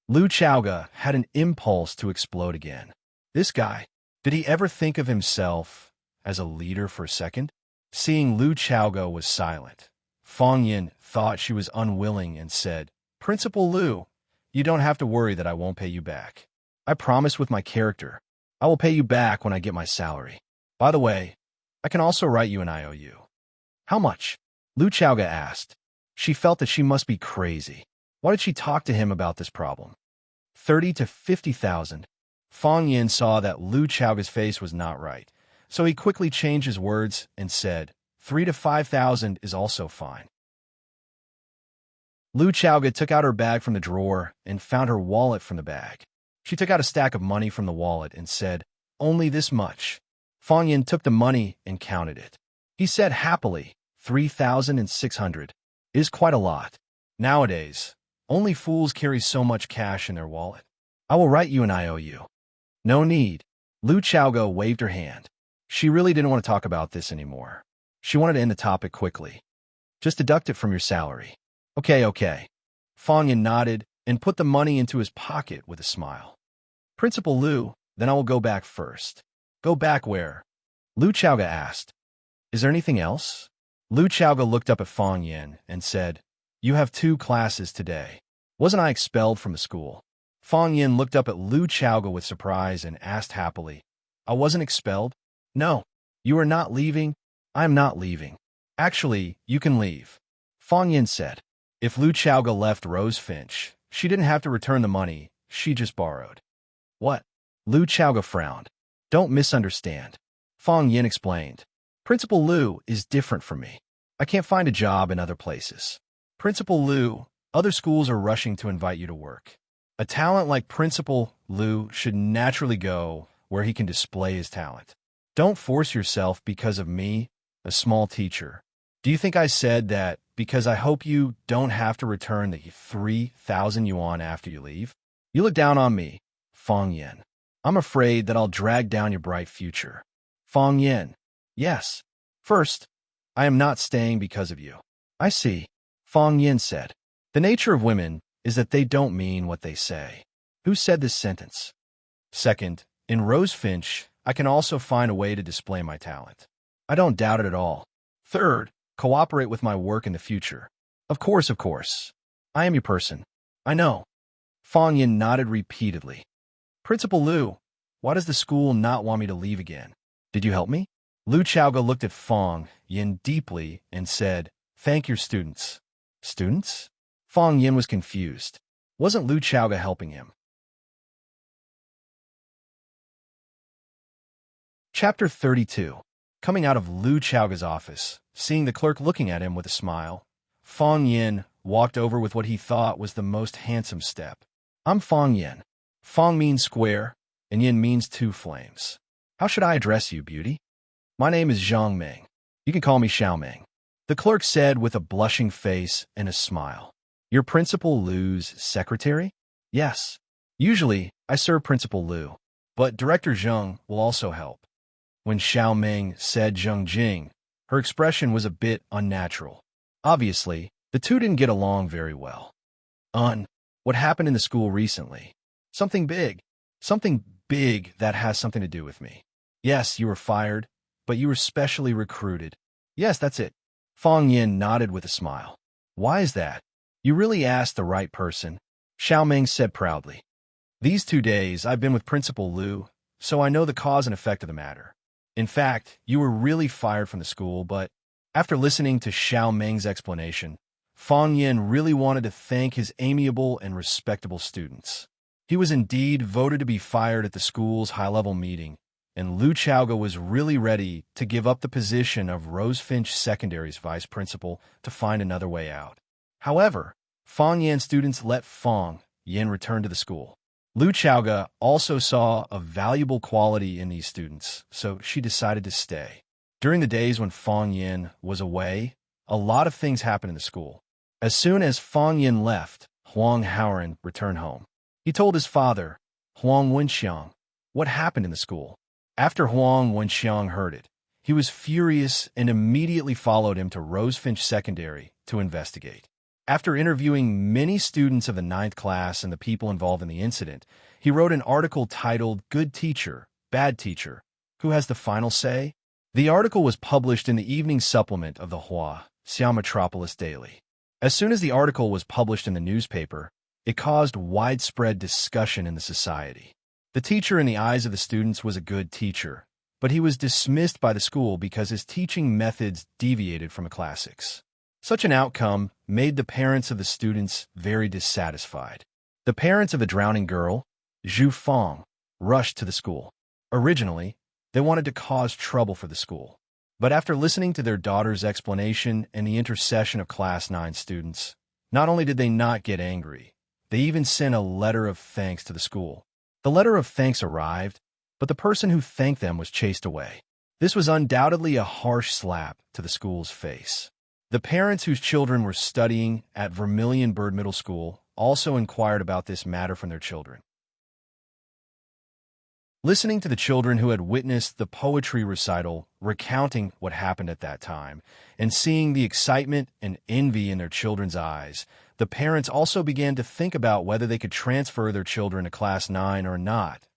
Lu Chaoga had an impulse to explode again. This guy, did he ever think of himself as a leader for a second? Seeing Lu Chaoga was silent, Fong Yin thought she was unwilling and said, "Principal Lu, you don't have to worry that I won't pay you back. I promise with my character, I will pay you back when I get my salary. By the way, I can also write you an IOU." "How much?" Lu Chaoga asked. She felt that she must be crazy. Why did she talk to him about this problem? 30 to 50,000. Fong Yin saw that Lu Chaoga's face was not right, so he quickly changed his words and said, 3 to 5,000 is also fine. Lu Chaoga took out her bag from the drawer and found her wallet from the bag. She took out a stack of money from the wallet and said, only this much. Fong Yin took the money and counted it. He said happily, 3,600 is quite a lot. Nowadays, only fools carry so much cash in their wallet. I will write you an IOU. No need. Lu Chaoga waved her hand. She really didn't want to talk about this anymore. She wanted to end the topic quickly. Just deduct it from your salary. Okay. Fong Yin nodded and put the money into his pocket with a smile. Principal Lu, then I will go back first. Go back where? Lu Chaoga asked. Is there anything else? Lu Chaoga looked up at Fong Yin and said, you have 2 classes today. Wasn't I expelled from the school? Fong Yin looked up at Lu Chaoga with surprise and asked happily, I wasn't expelled? No. You are not leaving? I am not leaving. Actually, you can leave. Fong Yin said. If Lu Chaoga left Rose Finch, she didn't have to return the money, she just borrowed. What? Lu Chaoga frowned. Don't misunderstand. Fong Yin explained. Principal Lu is different from me. I can't find a job in other places. Principal Lu, other schools are rushing to invite you to work. A talent like Principal Lu should naturally go where he can display his talent. Don't force yourself because of me, a small teacher. Do you think I said that because I hope you don't have to return the 3,000 yuan after you leave? You look down on me, Fong Yin. I'm afraid that I'll drag down your bright future. Fong Yin. Yes. First, I am not staying because of you. I see. Fong Yin said. The nature of women is that they don't mean what they say. Who said this sentence? Second, in Rose Finch, I can also find a way to display my talent. I don't doubt it at all. Third, cooperate with my work in the future. Of course. I am your person. I know. Fong Yin nodded repeatedly. Principal Lu, why does the school not want me to leave again? Did you help me? Lu Chaoga looked at Fong Yin deeply and said, thank your students. Students? Fong Yin was confused. Wasn't Lu Chaoga helping him? Chapter 32. Coming out of Lu Chaoga's office, seeing the clerk looking at him with a smile, Fong Yin walked over with what he thought was the most handsome step. I'm Fong Yin. Fong means square, and Yin means 2 flames. How should I address you, beauty? My name is Zhang Ming. You can call me Xiao Ming. The clerk said with a blushing face and a smile. You're Principal Lu's secretary? Yes. Usually, I serve Principal Lu, but Director Zheng will also help. When Xiao Ming said Zheng Jing, her expression was a bit unnatural. Obviously, the two didn't get along very well. What happened in the school recently? Something big. Something big that has something to do with me. Yes, you were fired, but you were specially recruited. Yes, that's it. Fong Yin nodded with a smile. Why is that? You really asked the right person, Xiao Ming said proudly. These 2 days I've been with Principal Lu, so I know the cause and effect of the matter. In fact, you were really fired from the school, but after listening to Xiao Ming's explanation, Fong Yin really wanted to thank his amiable and respectable students. He was indeed voted to be fired at the school's high-level meeting, and Lu Chaoga was really ready to give up the position of Rose Finch Secondary's vice principal to find another way out. However, Fong Yin students let Fong Yin return to the school. Lu Chaoga also saw a valuable quality in these students, so she decided to stay. During the days when Fong Yin was away, a lot of things happened in the school. As soon as Fong Yin left, Huang Haoren returned home. He told his father, Huang Wenxiang, what happened in the school. After Huang Wenxiang heard it, he was furious and immediately followed him to Rose Finch Secondary to investigate. After interviewing many students of the 9th class and the people involved in the incident, he wrote an article titled Good Teacher, Bad Teacher, Who Has the Final Say? The article was published in the evening supplement of the Hua Xiao Metropolis Daily. As soon as the article was published in the newspaper, it caused widespread discussion in the society. The teacher in the eyes of the students was a good teacher, but he was dismissed by the school because his teaching methods deviated from the classics. Such an outcome made the parents of the students very dissatisfied. The parents of the drowning girl, Zhu Fong, rushed to the school. Originally, they wanted to cause trouble for the school. But after listening to their daughter's explanation and the intercession of Class 9 students, not only did they not get angry, they even sent a letter of thanks to the school. The letter of thanks arrived, but the person who thanked them was chased away. This was undoubtedly a harsh slap to the school's face. The parents whose children were studying at Vermilion Bird Middle School also inquired about this matter from their children. Listening to the children who had witnessed the poetry recital recounting what happened at that time, and seeing the excitement and envy in their children's eyes, the parents also began to think about whether they could transfer their children to Class 9 or not.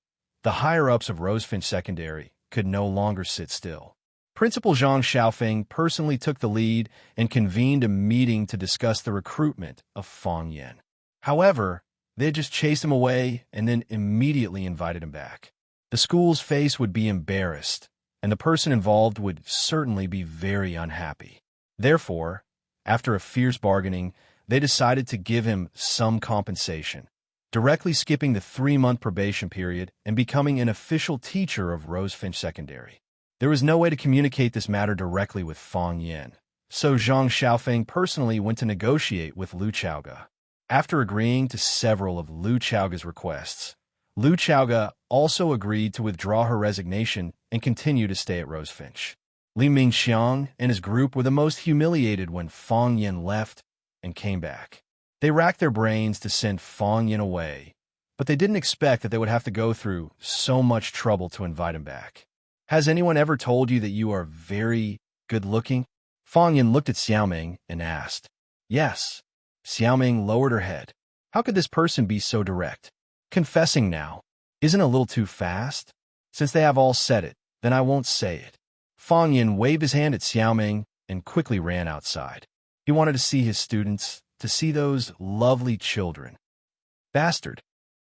The higher-ups of Rosefinch Secondary could no longer sit still. Principal Zhang Xiaofeng personally took the lead and convened a meeting to discuss the recruitment of Fong Yan. However, they had just chased him away and then immediately invited him back. The school's face would be embarrassed, and the person involved would certainly be very unhappy. Therefore, after a fierce bargaining, they decided to give him some compensation, directly skipping the 3-month probation period and becoming an official teacher of Rosefinch Secondary. There was no way to communicate this matter directly with Fong Yan, so Zhang Xiaofeng personally went to negotiate with Lu Chaoga. After agreeing to several of Lu Chaoga's requests, Lu Chaoga also agreed to withdraw her resignation and continue to stay at Rosefinch. Li Mingxiang and his group were the most humiliated when Fong Yan left and came back. They racked their brains to send Fong Yan away, but they didn't expect that they would have to go through so much trouble to invite him back. Has anyone ever told you that you are very good-looking? Fong Yan looked at Xiaoming and asked. Yes. Xiaoming lowered her head. How could this person be so direct? Confessing now. Isn't a little too fast? Since they have all said it, then I won't say it. Fong Yan waved his hand at Xiaoming and quickly ran outside. He wanted to see his students, to see those lovely children. Bastard.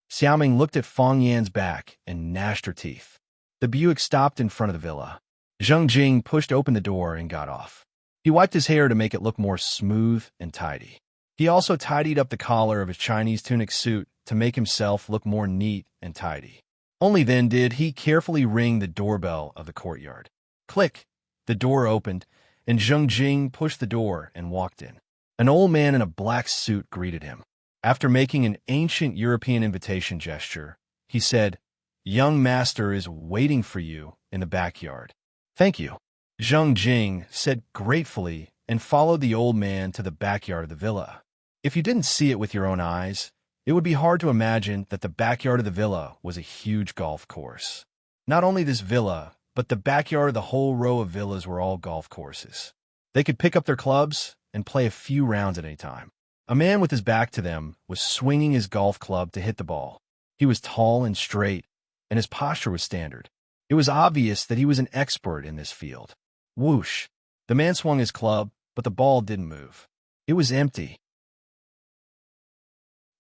Xiaoming looked at Fong Yan's back and gnashed her teeth. The Buick stopped in front of the villa. Zheng Jing pushed open the door and got off. He wiped his hair to make it look more smooth and tidy. He also tidied up the collar of his Chinese tunic suit to make himself look more neat and tidy. Only then did he carefully ring the doorbell of the courtyard. Click! The door opened, and Zheng Jing pushed the door and walked in. An old man in a black suit greeted him. After making an ancient European invitation gesture, he said, "Young master is waiting for you in the backyard." "Thank you," Zheng Jing said gratefully and followed the old man to the backyard of the villa. If you didn't see it with your own eyes, it would be hard to imagine that the backyard of the villa was a huge golf course. Not only this villa, but the backyard of the whole row of villas were all golf courses. They could pick up their clubs and play a few rounds at any time. A man with his back to them was swinging his golf club to hit the ball. He was tall and straight, and his posture was standard. It was obvious that he was an expert in this field. Whoosh! The man swung his club, but the ball didn't move. It was empty.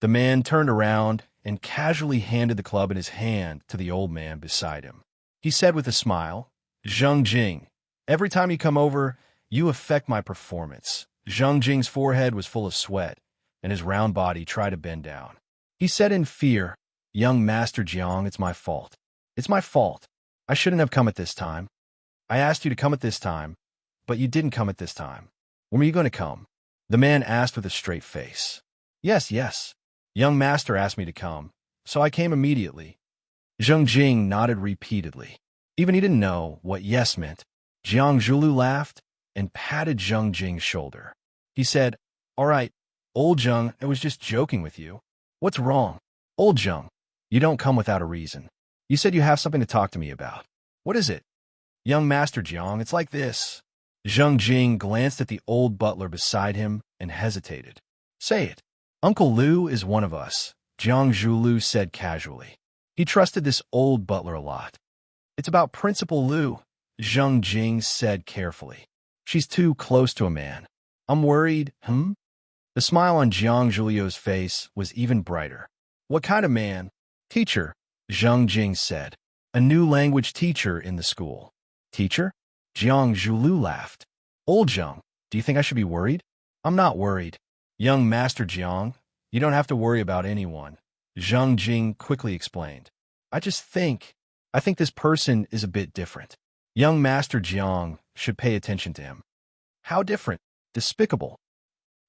The man turned around and casually handed the club in his hand to the old man beside him. He said with a smile, "Zheng Jing, every time you come over, you affect my performance." Zheng Jing's forehead was full of sweat, and his round body tried to bend down. He said in fear, "Young Master Jiang, it's my fault. It's my fault. I shouldn't have come at this time. I asked you to come at this time, but you didn't come at this time. When were you going to come?" The man asked with a straight face. Yes. Young master asked me to come, so I came immediately." Zheng Jing nodded repeatedly. Even he didn't know what yes meant. Jiang Zhulu laughed and patted Zheng Jing's shoulder. He said, "All right, old Zheng, I was just joking with you. What's wrong? Old Zheng, you don't come without a reason. You said you have something to talk to me about. What is it?" "Young Master Jiang, it's like this." Zheng Jing glanced at the old butler beside him and hesitated. "Say it." "Uncle Lu is one of us," Jiang Zhulu said casually. He trusted this old butler a lot. "It's about Principal Lu," Zheng Jing said carefully. "She's too close to a man. I'm worried, The smile on Jiang Zhulio's face was even brighter. "What kind of man?" "Teacher," Zheng Jing said. "A new language teacher in the school." "Teacher?" Jiang Zhulu laughed. "Old Zheng, do you think I should be worried?" I'm not worried. Young Master Jiang, you don't have to worry about anyone, Zhang Jing quickly explained. I think this person is a bit different. Young Master Jiang should pay attention to him. How different? Despicable.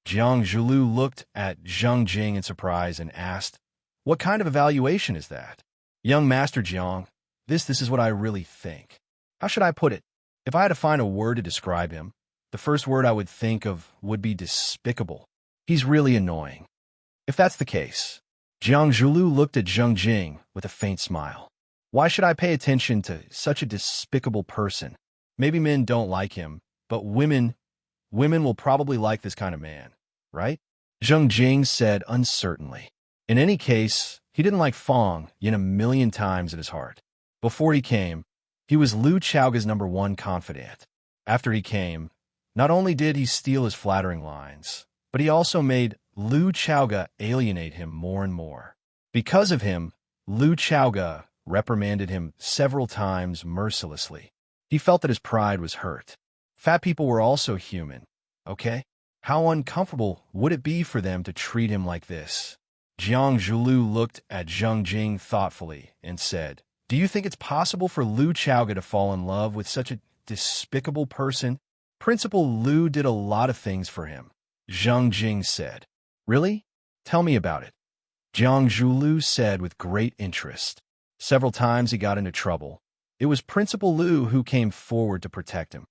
Jiang Zhulu looked at Zhang Jing in surprise and asked, what kind of evaluation is that? Young Master Jiang, this is what I really think. How should I put it? If I had to find a word to describe him, the first word I would think of would be despicable. He's really annoying. If that's the case, Jiang Zhulu looked at Zhang Jing with a faint smile. Why should I pay attention to such a despicable person? Maybe men don't like him, but women will probably like this kind of man, right? Zhang Jing said uncertainly. In any case, he didn't like Fong Yin a million times in his heart. Before he came, he was Lu Chaoga's #1 confidant. After he came, not only did he steal his flattering lines, but he also made Lu Chaoga alienate him more and more. Because of him, Lu Chaoga reprimanded him several times mercilessly. He felt that his pride was hurt. Fat people were also human, okay? How uncomfortable would it be for them to treat him like this? Jiang Zhulu looked at Zhang Jing thoughtfully and said, do you think it's possible for Lu Chaoga to fall in love with such a despicable person? Principal Lu did a lot of things for him, Zhang Jing said. Really? Tell me about it. Jiang Zhulu said with great interest. Several times he got into trouble. It was Principal Lu who came forward to protect him.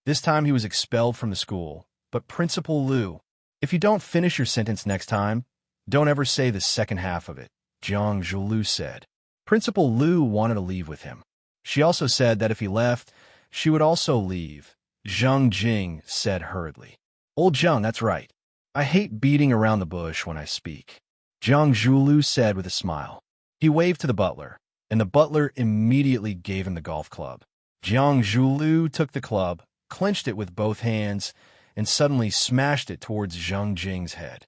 This time he was expelled from the school, but Principal Lu, if you don't finish your sentence next time, don't ever say the second half of it, Jiang Zhulu said. Principal Lu wanted to leave with him. She also said that if he left, she would also leave, Zhang Jing said hurriedly. Old Zhang, that's right. I hate beating around the bush when I speak, Jiang Zhulu said with a smile. He waved to the butler, and the butler immediately gave him the golf club. Jiang Zhulu took the club, clenched it with both hands, and suddenly smashed it towards Zhang Jing's head.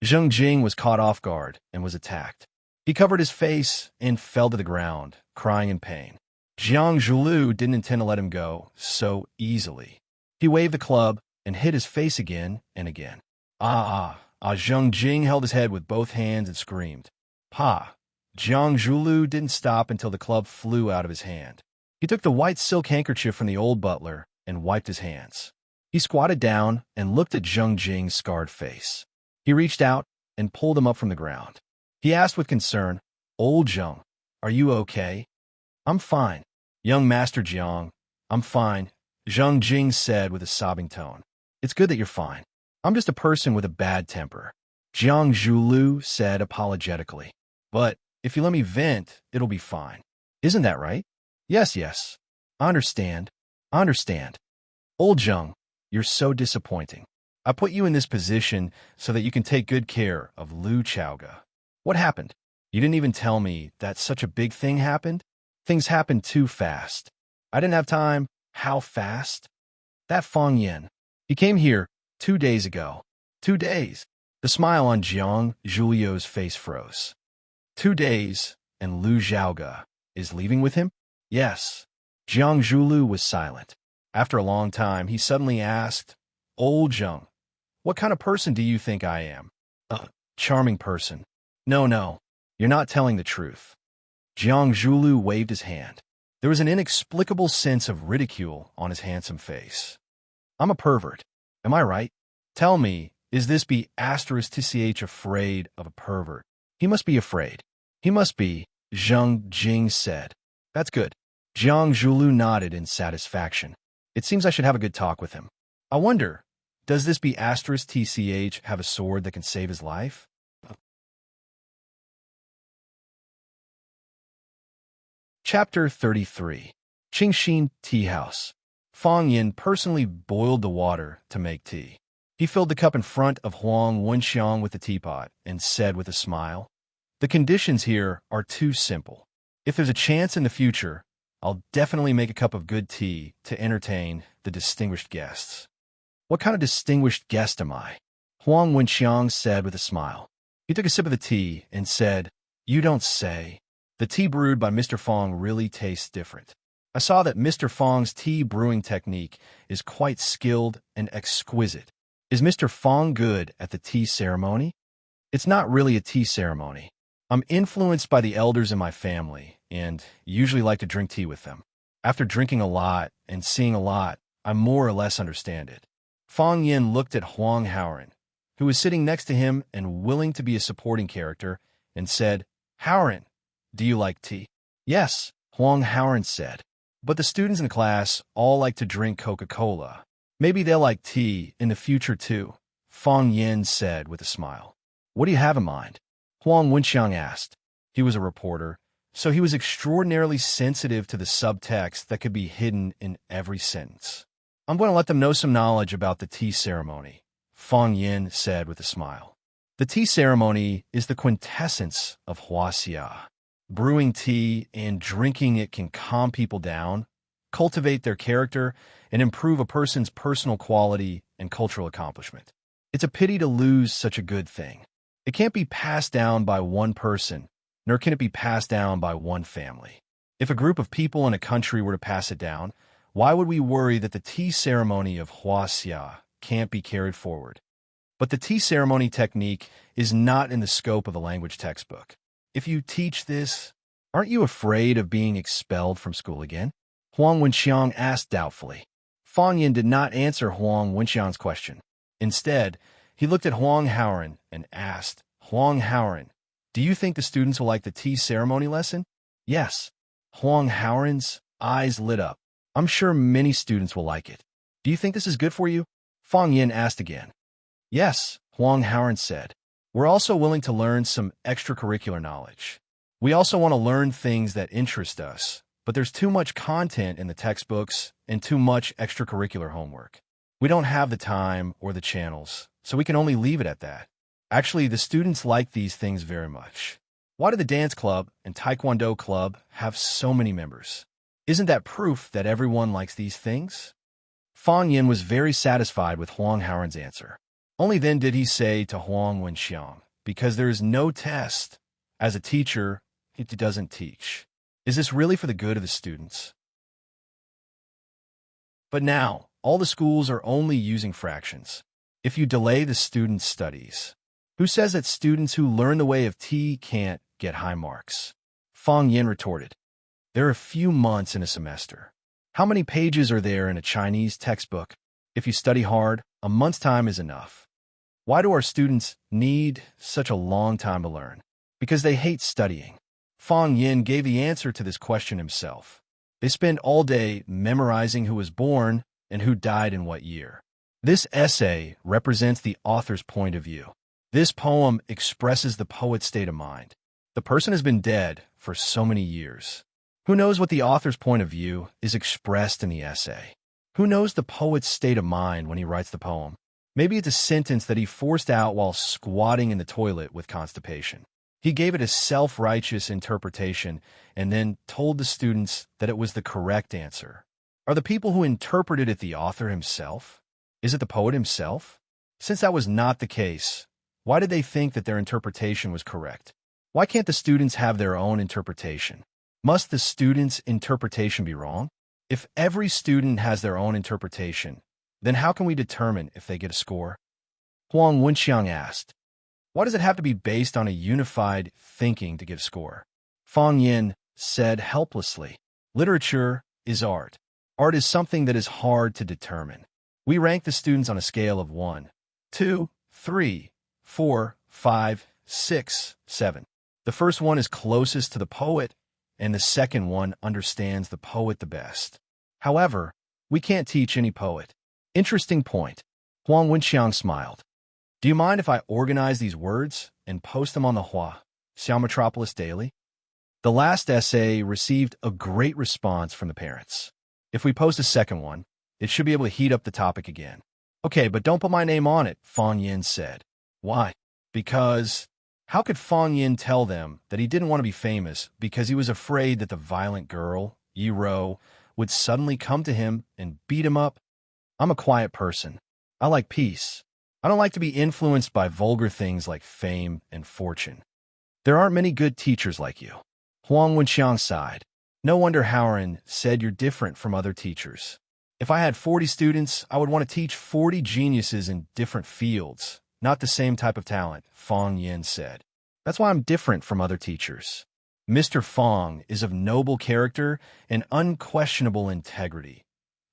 Zhang Jing was caught off guard and was attacked. He covered his face and fell to the ground, crying in pain. Jiang Zhulu didn't intend to let him go so easily. He waved the club and hit his face again and again. Zhang Jing held his head with both hands and screamed. Pa! Jiang Zhulu didn't stop until the club flew out of his hand. He took the white silk handkerchief from the old butler and wiped his hands. He squatted down and looked at Zhang Jing's scarred face. He reached out and pulled him up from the ground. He asked with concern, Old Zhang, are you okay? I'm fine. Young Master Jiang, I'm fine, Zhang Jing said with a sobbing tone. It's good that you're fine. I'm just a person with a bad temper, Jiang Zhulu said apologetically. But if you let me vent, it'll be fine. Isn't that right? Yes. I understand. Old Zhang, you're so disappointing. I put you in this position so that you can take good care of Lu Chaoga. What happened? You didn't even tell me that such a big thing happened? Things happened too fast. I didn't have time. How fast? That Fong Yin. He came here 2 days ago. 2 days. The smile on Jiang Zhulio's face froze. 2 days, and Lu Chaoga is leaving with him? Yes. Jiang Zhulu was silent. After a long time, he suddenly asked, Old Zhang, what kind of person do you think I am? A charming person. No, you're not telling the truth. Jiang Zhulu waved his hand. There was an inexplicable sense of ridicule on his handsome face. I'm a pervert. Am I right? Tell me, is this be *tch afraid of a pervert? He must be afraid. He must be, Zhang Jing said. That's good. Jiang Zhulu nodded in satisfaction. It seems I should have a good talk with him. I wonder, does this be *tch have a sword that can save his life? Chapter 33. Qingxin Tea House. Fong Yin personally boiled the water to make tea. He filled the cup in front of Huang Wenxiang with the teapot and said with a smile, The conditions here are too simple. If there's a chance in the future, I'll definitely make a cup of good tea to entertain the distinguished guests. What kind of distinguished guest am I? Huang Wenxiang said with a smile. He took a sip of the tea and said, You don't say. The tea brewed by Mr. Fong really tastes different. I saw that Mr. Fong's tea brewing technique is quite skilled and exquisite. Is Mr. Fong good at the tea ceremony? It's not really a tea ceremony. I'm influenced by the elders in my family and usually like to drink tea with them. After drinking a lot and seeing a lot, I more or less understand it. Fong Yin looked at Huang Haoran, who was sitting next to him and willing to be a supporting character, and said, "Haoran, do you like tea?" "Yes," Huang Haoran said. "But the students in the class all like to drink Coca-Cola. Maybe they'll like tea in the future too," Fong Yin said with a smile. "What do you have in mind?" Huang Wenxiang asked. He was a reporter, so he was extraordinarily sensitive to the subtext that could be hidden in every sentence. "I'm going to let them know some knowledge about the tea ceremony," Fong Yin said with a smile. The tea ceremony is the quintessence of huaxia. Brewing tea and drinking it can calm people down, cultivate their character, and improve a person's personal quality and cultural accomplishment. It's a pity to lose such a good thing. It can't be passed down by one person, nor can it be passed down by one family. If a group of people in a country were to pass it down, why would we worry that the tea ceremony of huaxia can't be carried forward? But the tea ceremony technique is not in the scope of a language textbook. If you teach this, aren't you afraid of being expelled from school again? Huang Wenxiang asked doubtfully. Fong Yin did not answer Huang Wenxiang's question. Instead, he looked at Huang Haoran and asked, "Huang Haoran, do you think the students will like the tea ceremony lesson?" "Yes." Huang Haoran's eyes lit up. "I'm sure many students will like it. Do you think this is good for you?" Fong Yin asked again. "Yes," Huang Haoran said. "We're also willing to learn some extracurricular knowledge. We also want to learn things that interest us, but there's too much content in the textbooks and too much extracurricular homework. We don't have the time or the channels, so we can only leave it at that. Actually, the students like these things very much. Why do the dance club and taekwondo club have so many members? Isn't that proof that everyone likes these things?" Fong Yin was very satisfied with Huang Haoran's answer. Only then did he say to Huang Wenxiang, "Because there is no test. As a teacher, he doesn't teach. Is this really for the good of the students?" But now, all the schools are only using fractions. If you delay the students' studies, who says that students who learn the way of tea can't get high marks? Fong Yin retorted. There are a few months in a semester. How many pages are there in a Chinese textbook? If you study hard, a month's time is enough. Why do our students need such a long time to learn? Because they hate studying. Fong Yin gave the answer to this question himself. They spend all day memorizing who was born and who died in what year. This essay represents the author's point of view. This poem expresses the poet's state of mind. The person has been dead for so many years. Who knows what the author's point of view is expressed in the essay? Who knows the poet's state of mind when he writes the poem? Maybe it's a sentence that he forced out while squatting in the toilet with constipation. He gave it a self-righteous interpretation and then told the students that it was the correct answer. Are the people who interpreted it the author himself? Is it the poet himself? Since that was not the case, why did they think that their interpretation was correct? Why can't the students have their own interpretation? Must the students' interpretation be wrong? If every student has their own interpretation, then how can we determine if they get a score? Huang Wenxiang asked. Why does it have to be based on a unified thinking to give score? Fong Yin said helplessly. Literature is art. Art is something that is hard to determine. We rank the students on a scale of 1, 2, 3, 4, 5, 6, 7. The first one is closest to the poet, and the second one understands the poet the best. However, we can't teach any poet. Interesting point. Huang Wenxiang smiled. Do you mind if I organize these words and post them on the Xiao Metropolis Daily? The last essay received a great response from the parents. If we post a second one, it should be able to heat up the topic again. Okay, but don't put my name on it, Fong Yin said. Why? Because how could Fong Yin tell them that he didn't want to be famous because he was afraid that the violent girl, Yi Ro, would suddenly come to him and beat him up? I'm a quiet person. I like peace. I don't like to be influenced by vulgar things like fame and fortune. There aren't many good teachers like you. Huang Wenxiang sighed. No wonder Howard said you're different from other teachers. If I had 40 students, I would want to teach 40 geniuses in different fields, not the same type of talent, Fong Yin said. That's why I'm different from other teachers. Mr. Fong is of noble character and unquestionable integrity.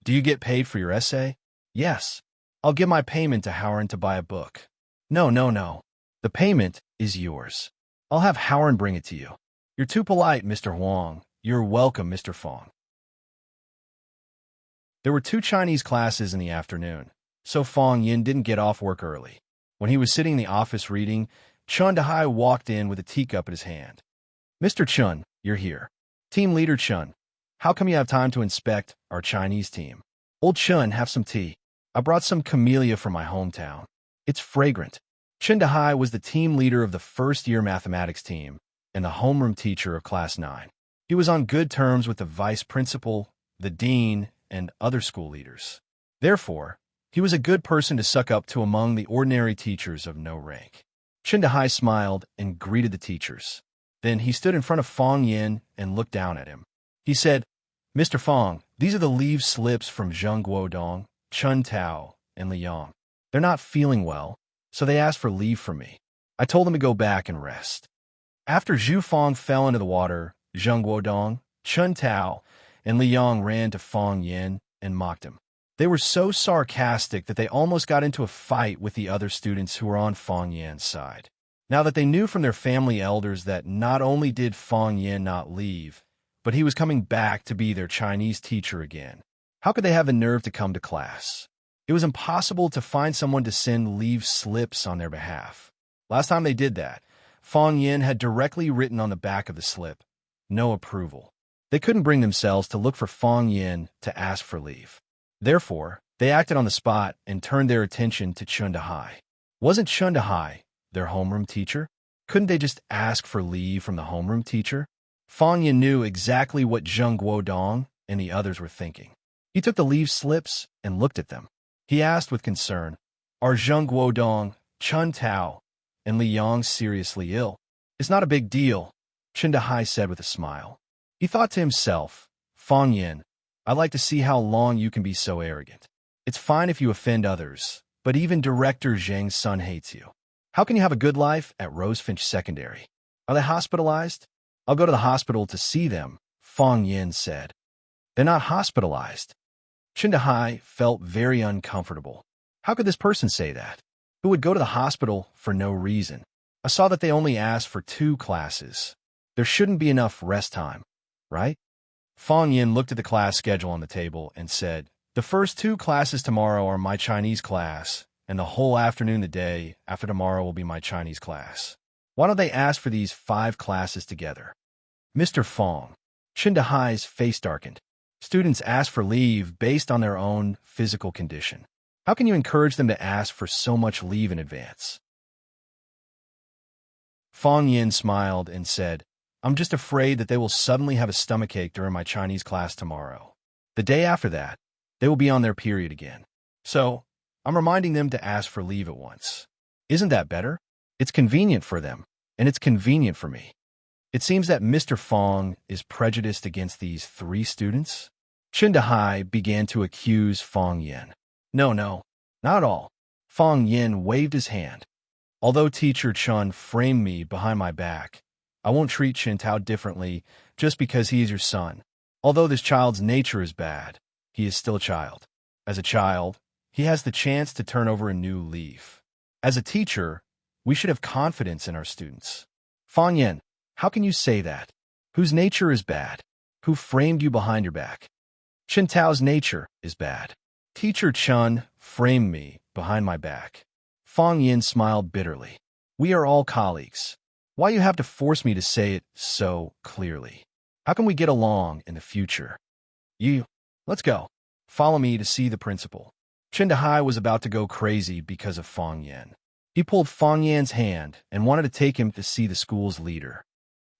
Do you get paid for your essay? Yes. I'll give my payment to Howard to buy a book. No, no, no. The payment is yours. I'll have Howard bring it to you. You're too polite, Mr. Huang. You're welcome, Mr. Fong. There were 2 Chinese classes in the afternoon, so Fong Yin didn't get off work early. When he was sitting in the office reading, Chun Dahai walked in with a teacup in his hand. Mr. Chun, you're here. Team leader Chun, how come you have time to inspect our Chinese team? Old Chun, have some tea. I brought some camellia from my hometown. It's fragrant. Chun Dahai was the team leader of the first-year mathematics team and the homeroom teacher of Class 9. He was on good terms with the vice principal, the dean, and other school leaders. Therefore, he was a good person to suck up to among the ordinary teachers of no rank. Chun Dahai smiled and greeted the teachers. Then he stood in front of Fong Yin and looked down at him. He said, Mr. Fong, these are the leave slips from Zheng Guodong, Chun Tao, and Liang. They're not feeling well, so they asked for leave from me. I told them to go back and rest. After Zhu Fong fell into the water, Zheng Guodong, Chun Tao, and Liang ran to Fong Yin and mocked him. They were so sarcastic that they almost got into a fight with the other students who were on Fong Yin's side. Now that they knew from their family elders that not only did Fong Yin not leave, but he was coming back to be their Chinese teacher again, how could they have the nerve to come to class? It was impossible to find someone to send leave slips on their behalf. Last time they did that, Fong Yin had directly written on the back of the slip, no approval. They couldn't bring themselves to look for Fong Yin to ask for leave. Therefore, they acted on the spot and turned their attention to Chun Dahai. Wasn't Chun Dahai their homeroom teacher? Couldn't they just ask for leave from the homeroom teacher? Fong Yin knew exactly what Zheng Guodong and the others were thinking. He took the leave slips and looked at them. He asked with concern, are Zheng Guodong, Chun Tao, and Liang seriously ill? It's not a big deal, Chun Dahai said with a smile. He thought to himself, Fong Yin, I'd like to see how long you can be so arrogant. It's fine if you offend others, but even Director Zhang's son hates you. How can you have a good life at Rosefinch Secondary? Are they hospitalized? I'll go to the hospital to see them, Fong Yin said. They're not hospitalized. Chun Dahai felt very uncomfortable. How could this person say that? Who would go to the hospital for no reason? I saw that they only asked for 2 classes. There shouldn't be enough rest time, right? Fong Yin looked at the class schedule on the table and said, the first 2 classes tomorrow are my Chinese class, and the whole afternoon the day after tomorrow will be my Chinese class. Why don't they ask for these 5 classes together? Mr. Fong, Chun Dahai's face darkened. Students ask for leave based on their own physical condition. How can you encourage them to ask for so much leave in advance? Fong Yin smiled and said, I'm just afraid that they will suddenly have a stomachache during my Chinese class tomorrow. The day after that, they will be on their period again. So, I'm reminding them to ask for leave at once. Isn't that better? It's convenient for them, and it's convenient for me. It seems that Mr. Fong is prejudiced against these 3 students. Chun Dahai began to accuse Fong Yin. No, not at all. Fong Yin waved his hand. Although Teacher Chun framed me behind my back, I won't treat Chen Tao differently just because he is your son. Although this child's nature is bad, he is still a child. As a child, he has the chance to turn over a new leaf. As a teacher, we should have confidence in our students. Fong Yin, how can you say that? Whose nature is bad? Who framed you behind your back? Chen Tao's nature is bad. Teacher Chun framed me behind my back. Fong Yin smiled bitterly. We are all colleagues. Why you have to force me to say it so clearly? How can we get along in the future? Let's go. Follow me to see the principal. Chun Dahai was about to go crazy because of Fong Yin. He pulled Fong Yin's hand and wanted to take him to see the school's leader.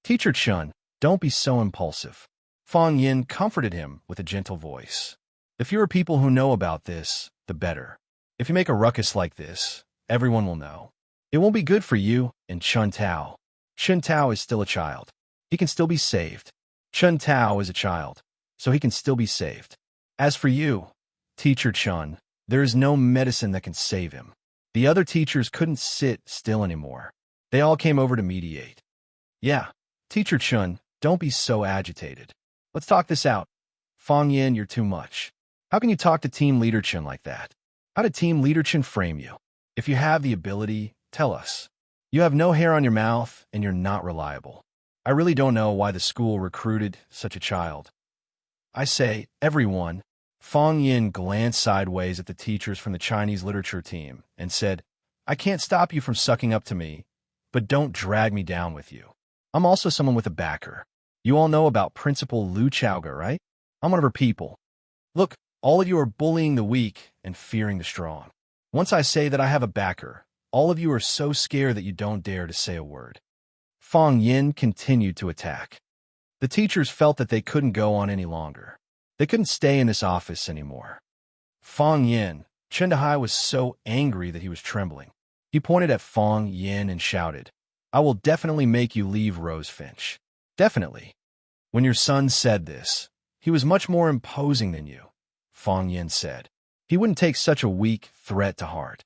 Teacher Chun, don't be so impulsive. Fong Yin comforted him with a gentle voice. The fewer people who know about this, the better. If you make a ruckus like this, everyone will know. It won't be good for you and Chun Tao. Chun Tao is still a child. He can still be saved. Chun Tao is a child, so he can still be saved. As for you, Teacher Chun, there is no medicine that can save him. The other teachers couldn't sit still anymore. They all came over to mediate. Yeah, Teacher Chun, don't be so agitated. Let's talk this out. Fong Yin, you're too much. How can you talk to Team Leader Chun like that? How did Team Leader Chun frame you? If you have the ability, tell us. You have no hair on your mouth, and you're not reliable. I really don't know why the school recruited such a child. I say, everyone. Fong Yin glanced sideways at the teachers from the Chinese literature team and said, I can't stop you from sucking up to me, but don't drag me down with you. I'm also someone with a backer. You all know about Principal Lu Chaoga, right? I'm one of her people. Look, all of you are bullying the weak and fearing the strong. Once I say that I have a backer, all of you are so scared that you don't dare to say a word. Fong Yin continued to attack. The teachers felt that they couldn't go on any longer. They couldn't stay in this office anymore. Fong Yin, Chen Dehai was so angry that he was trembling. He pointed at Fong Yin and shouted, I will definitely make you leave Rose Finch. Definitely. When your son said this, he was much more imposing than you, Fong Yin said. He wouldn't take such a weak threat to heart.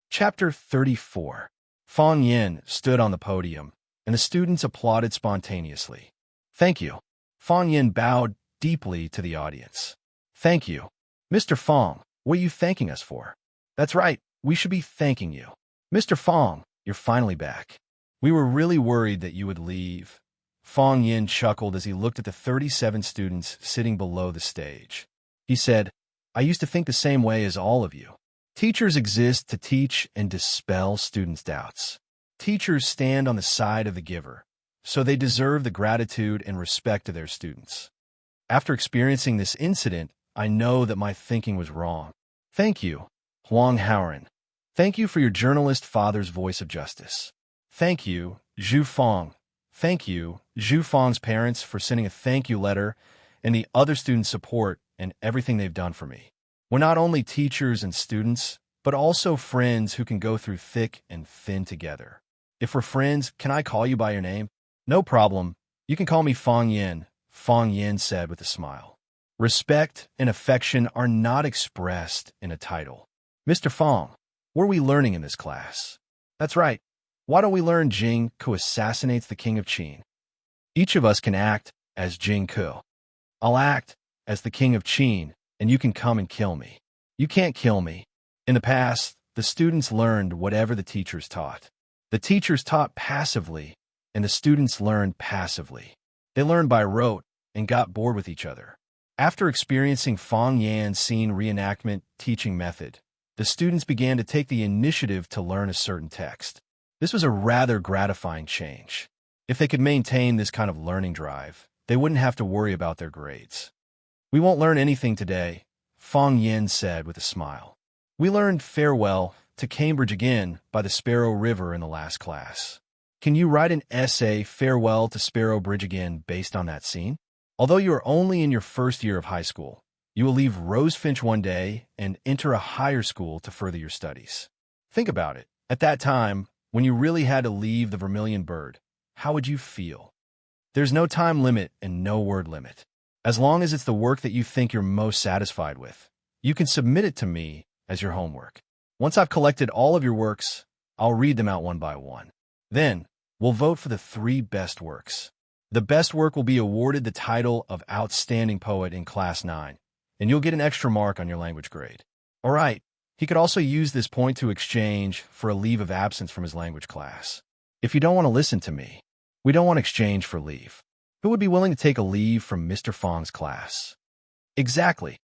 Chapter 34. Fong Yin stood on the podium, and the students applauded spontaneously. Thank you. Fong Yin bowed deeply to the audience. Thank you. Mr. Fong, what are you thanking us for? That's right, we should be thanking you. Mr. Fong, you're finally back. We were really worried that you would leave. Fong Yin chuckled as he looked at the 37 students sitting below the stage. He said, I used to think the same way as all of you. Teachers exist to teach and dispel students' doubts. Teachers stand on the side of the giver, so they deserve the gratitude and respect of their students. After experiencing this incident, I know that my thinking was wrong. Thank you, Huang Haoren. Thank you for your journalist father's voice of justice. Thank you, Zhu Fong. Thank you, Zhu Fong's parents, for sending a thank you letter and the other students' support and everything they've done for me. We're not only teachers and students, but also friends who can go through thick and thin together. If we're friends, can I call you by your name? No problem. You can call me Fong Yin, Fong Yin said with a smile. Respect and affection are not expressed in a title. Mr. Fong, what are we learning in this class? That's right. Why don't we learn Jing Ku assassinates the king of Qin? Each of us can act as Jing Ku. I'll act as the king of Qin, and you can come and kill me. You can't kill me. In the past, the students learned whatever the teachers taught. The teachers taught passively, and the students learned passively. They learned by rote and got bored with each other. After experiencing Fong Yan's scene reenactment teaching method, the students began to take the initiative to learn a certain text. This was a rather gratifying change. If they could maintain this kind of learning drive, they wouldn't have to worry about their grades. We won't learn anything today, Fong Yin said with a smile. We learned Farewell to Cambridge again by the Sparrow River in the last class. Can you write an essay, Farewell to Sparrow Bridge again, based on that scene? Although you are only in your first year of high school, you will leave Rosefinch one day and enter a higher school to further your studies. Think about it. At that time, when you really had to leave the Vermilion Bird, how would you feel? There's no time limit and no word limit. As long as it's the work that you think you're most satisfied with, you can submit it to me as your homework. Once I've collected all of your works, I'll read them out one by one. Then, we'll vote for the 3 best works. The best work will be awarded the title of Outstanding Poet in Class 9, and you'll get an extra mark on your language grade. All right, he could also use this point to exchange for a leave of absence from his language class. If you don't want to listen to me, we don't want to exchange for leave. Who would be willing to take a leave from Mr. Fong's class? Exactly.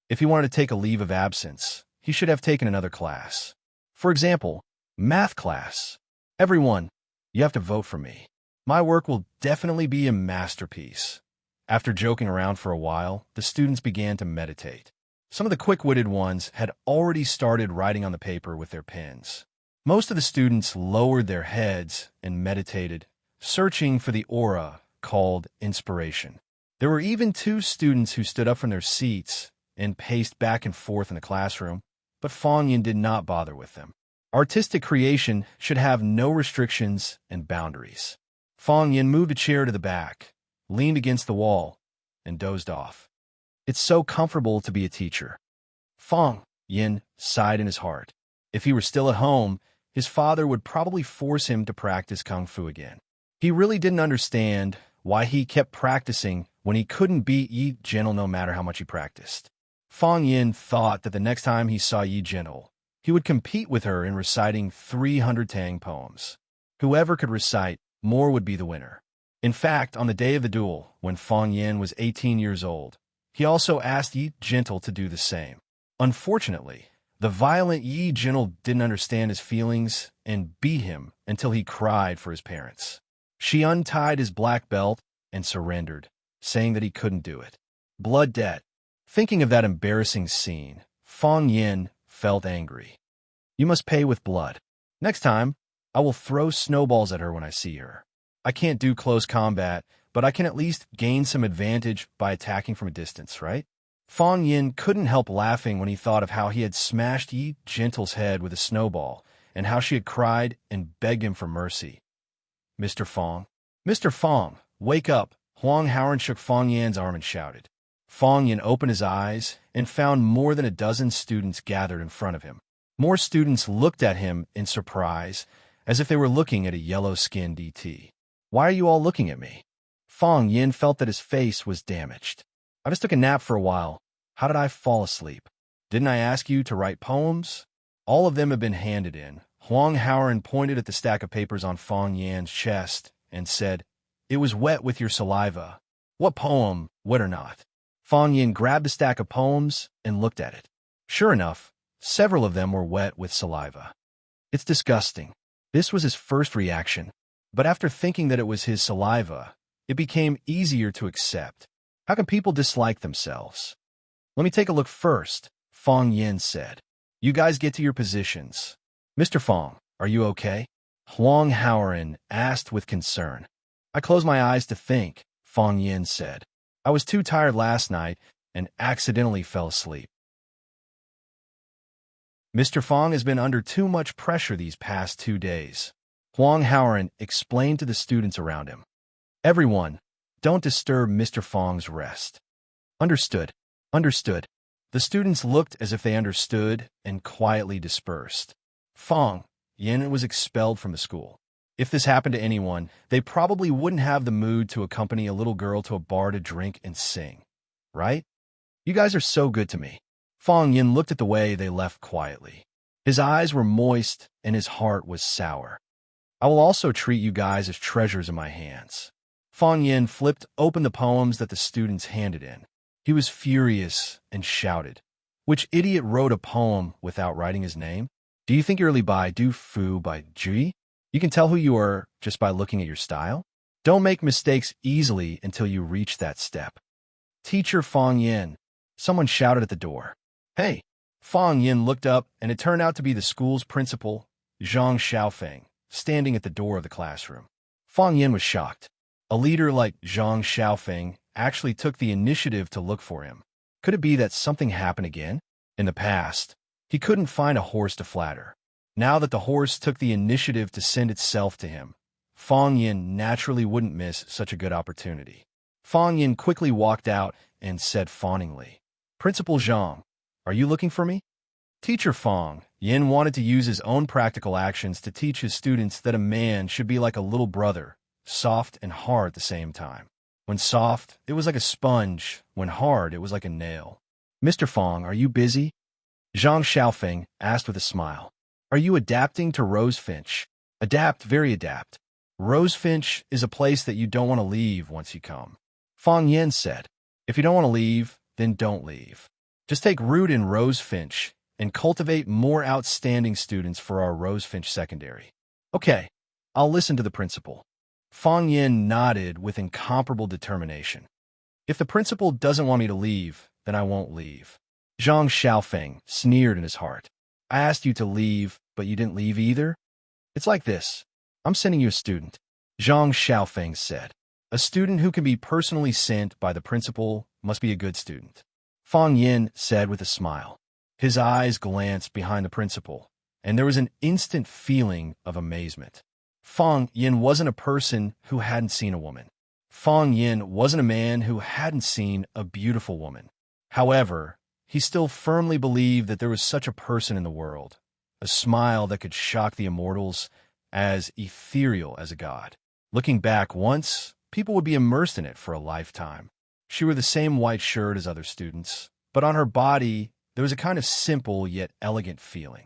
If he wanted to take a leave of absence, he should have taken another class. For example, math class. Everyone, you have to vote for me. My work will definitely be a masterpiece. After joking around for a while, the students began to meditate. Some of the quick-witted ones had already started writing on the paper with their pens. Most of the students lowered their heads and meditated, searching for the aura called inspiration. There were even 2 students who stood up from their seats and paced back and forth in the classroom, but Fong Yin did not bother with them. Artistic creation should have no restrictions and boundaries. Fong Yin moved a chair to the back, leaned against the wall, and dozed off. It's so comfortable to be a teacher. Fong Yin sighed in his heart. If he were still at home, his father would probably force him to practice kung fu again. He really didn't understand why he kept practicing when he couldn't beat Yi Gentle no matter how much he practiced. Fong Yin thought that the next time he saw Yi Gentle, he would compete with her in reciting 300 Tang poems. Whoever could recite more would be the winner. In fact, on the day of the duel, when Fong Yin was 18 years old, he also asked Yi Gentle to do the same. Unfortunately, the violent Yi Gentle didn't understand his feelings and beat him until he cried for his parents. She untied his black belt and surrendered, saying that he couldn't do it. Blood debt. Thinking of that embarrassing scene, Fong Yin felt angry. You must pay with blood. Next time, I will throw snowballs at her when I see her. I can't do close combat, but I can at least gain some advantage by attacking from a distance, right? Fong Yin couldn't help laughing when he thought of how he had smashed Yi Gentle's head with a snowball, and how she had cried and begged him for mercy. Mr. Fong. Mr. Fong, wake up! Huang Haoran shook Fong Yin's arm and shouted. Fong Yin opened his eyes and found more than a dozen students gathered in front of him. More students looked at him in surprise, as if they were looking at a yellow-skinned ET. Why are you all looking at me? Fong Yin felt that his face was damaged. I just took a nap for a while. How did I fall asleep? Didn't I ask you to write poems? All of them have been handed in. Huang Haoran pointed at the stack of papers on Fong Yin's chest and said, It was wet with your saliva. What poem, wet or not? Fong Yin grabbed the stack of poems and looked at it. Sure enough, several of them were wet with saliva. It's disgusting. This was his first reaction, but after thinking that it was his saliva, it became easier to accept. How can people dislike themselves? Let me take a look first, Fong Yin said. You guys get to your positions. Mr. Fong, are you okay? Huang Haoran asked with concern. I closed my eyes to think, Fong Yin said. I was too tired last night and accidentally fell asleep. Mr. Fong has been under too much pressure these past 2 days. Huang Haoran explained to the students around him. Everyone, don't disturb Mr. Fong's rest. Understood. Understood. The students looked as if they understood and quietly dispersed. Fong Yin was expelled from the school. If this happened to anyone, they probably wouldn't have the mood to accompany a little girl to a bar to drink and sing. Right? You guys are so good to me. Fong Yin looked at the way they left quietly. His eyes were moist and his heart was sour. I will also treat you guys as treasures in my hands. Fong Yin flipped open the poems that the students handed in. He was furious and shouted, Which idiot wrote a poem without writing his name? Do you think you're Li Bai Du Fu by Ji? You can tell who you are just by looking at your style? Don't make mistakes easily until you reach that step. Teacher Fong Yin. Someone shouted at the door. Hey! Fong Yin looked up, and it turned out to be the school's principal, Zhang Xiaofeng, standing at the door of the classroom. Fong Yin was shocked. A leader like Zhang Xiaofeng actually took the initiative to look for him. Could it be that something happened again? In the past, he couldn't find a horse to flatter. Now that the horse took the initiative to send itself to him, Fong Yin naturally wouldn't miss such a good opportunity. Fong Yin quickly walked out and said fawningly, Principal Zhang, are you looking for me? Teacher Fong Yin wanted to use his own practical actions to teach his students that a man should be like a little brother, soft and hard at the same time. When soft, it was like a sponge. When hard, it was like a nail. Mr. Fong, are you busy? Zhang Xiaofeng asked with a smile. Are you adapting to Rosefinch? Adapt, very adapt. Rosefinch is a place that you don't want to leave once you come. Fong Yin said, If you don't want to leave, then don't leave. Just take root in Rosefinch and cultivate more outstanding students for our Rosefinch Secondary. Okay, I'll listen to the principal. Fong Yin nodded with incomparable determination. If the principal doesn't want me to leave, then I won't leave. Zhang Xiaofeng sneered in his heart. I asked you to leave, but you didn't leave either? It's like this. I'm sending you a student. Zhang Xiaofeng said. A student who can be personally sent by the principal must be a good student. Fong Yin said with a smile. His eyes glanced behind the principal, and there was an instant feeling of amazement. Fang Yin wasn't a person who hadn't seen a woman. Fang Yin wasn't a man who hadn't seen a beautiful woman. However, he still firmly believed that there was such a person in the world, a smile that could shock the immortals, as ethereal as a god. Looking back once, people would be immersed in it for a lifetime. She wore the same white shirt as other students, but on her body, there was a kind of simple yet elegant feeling.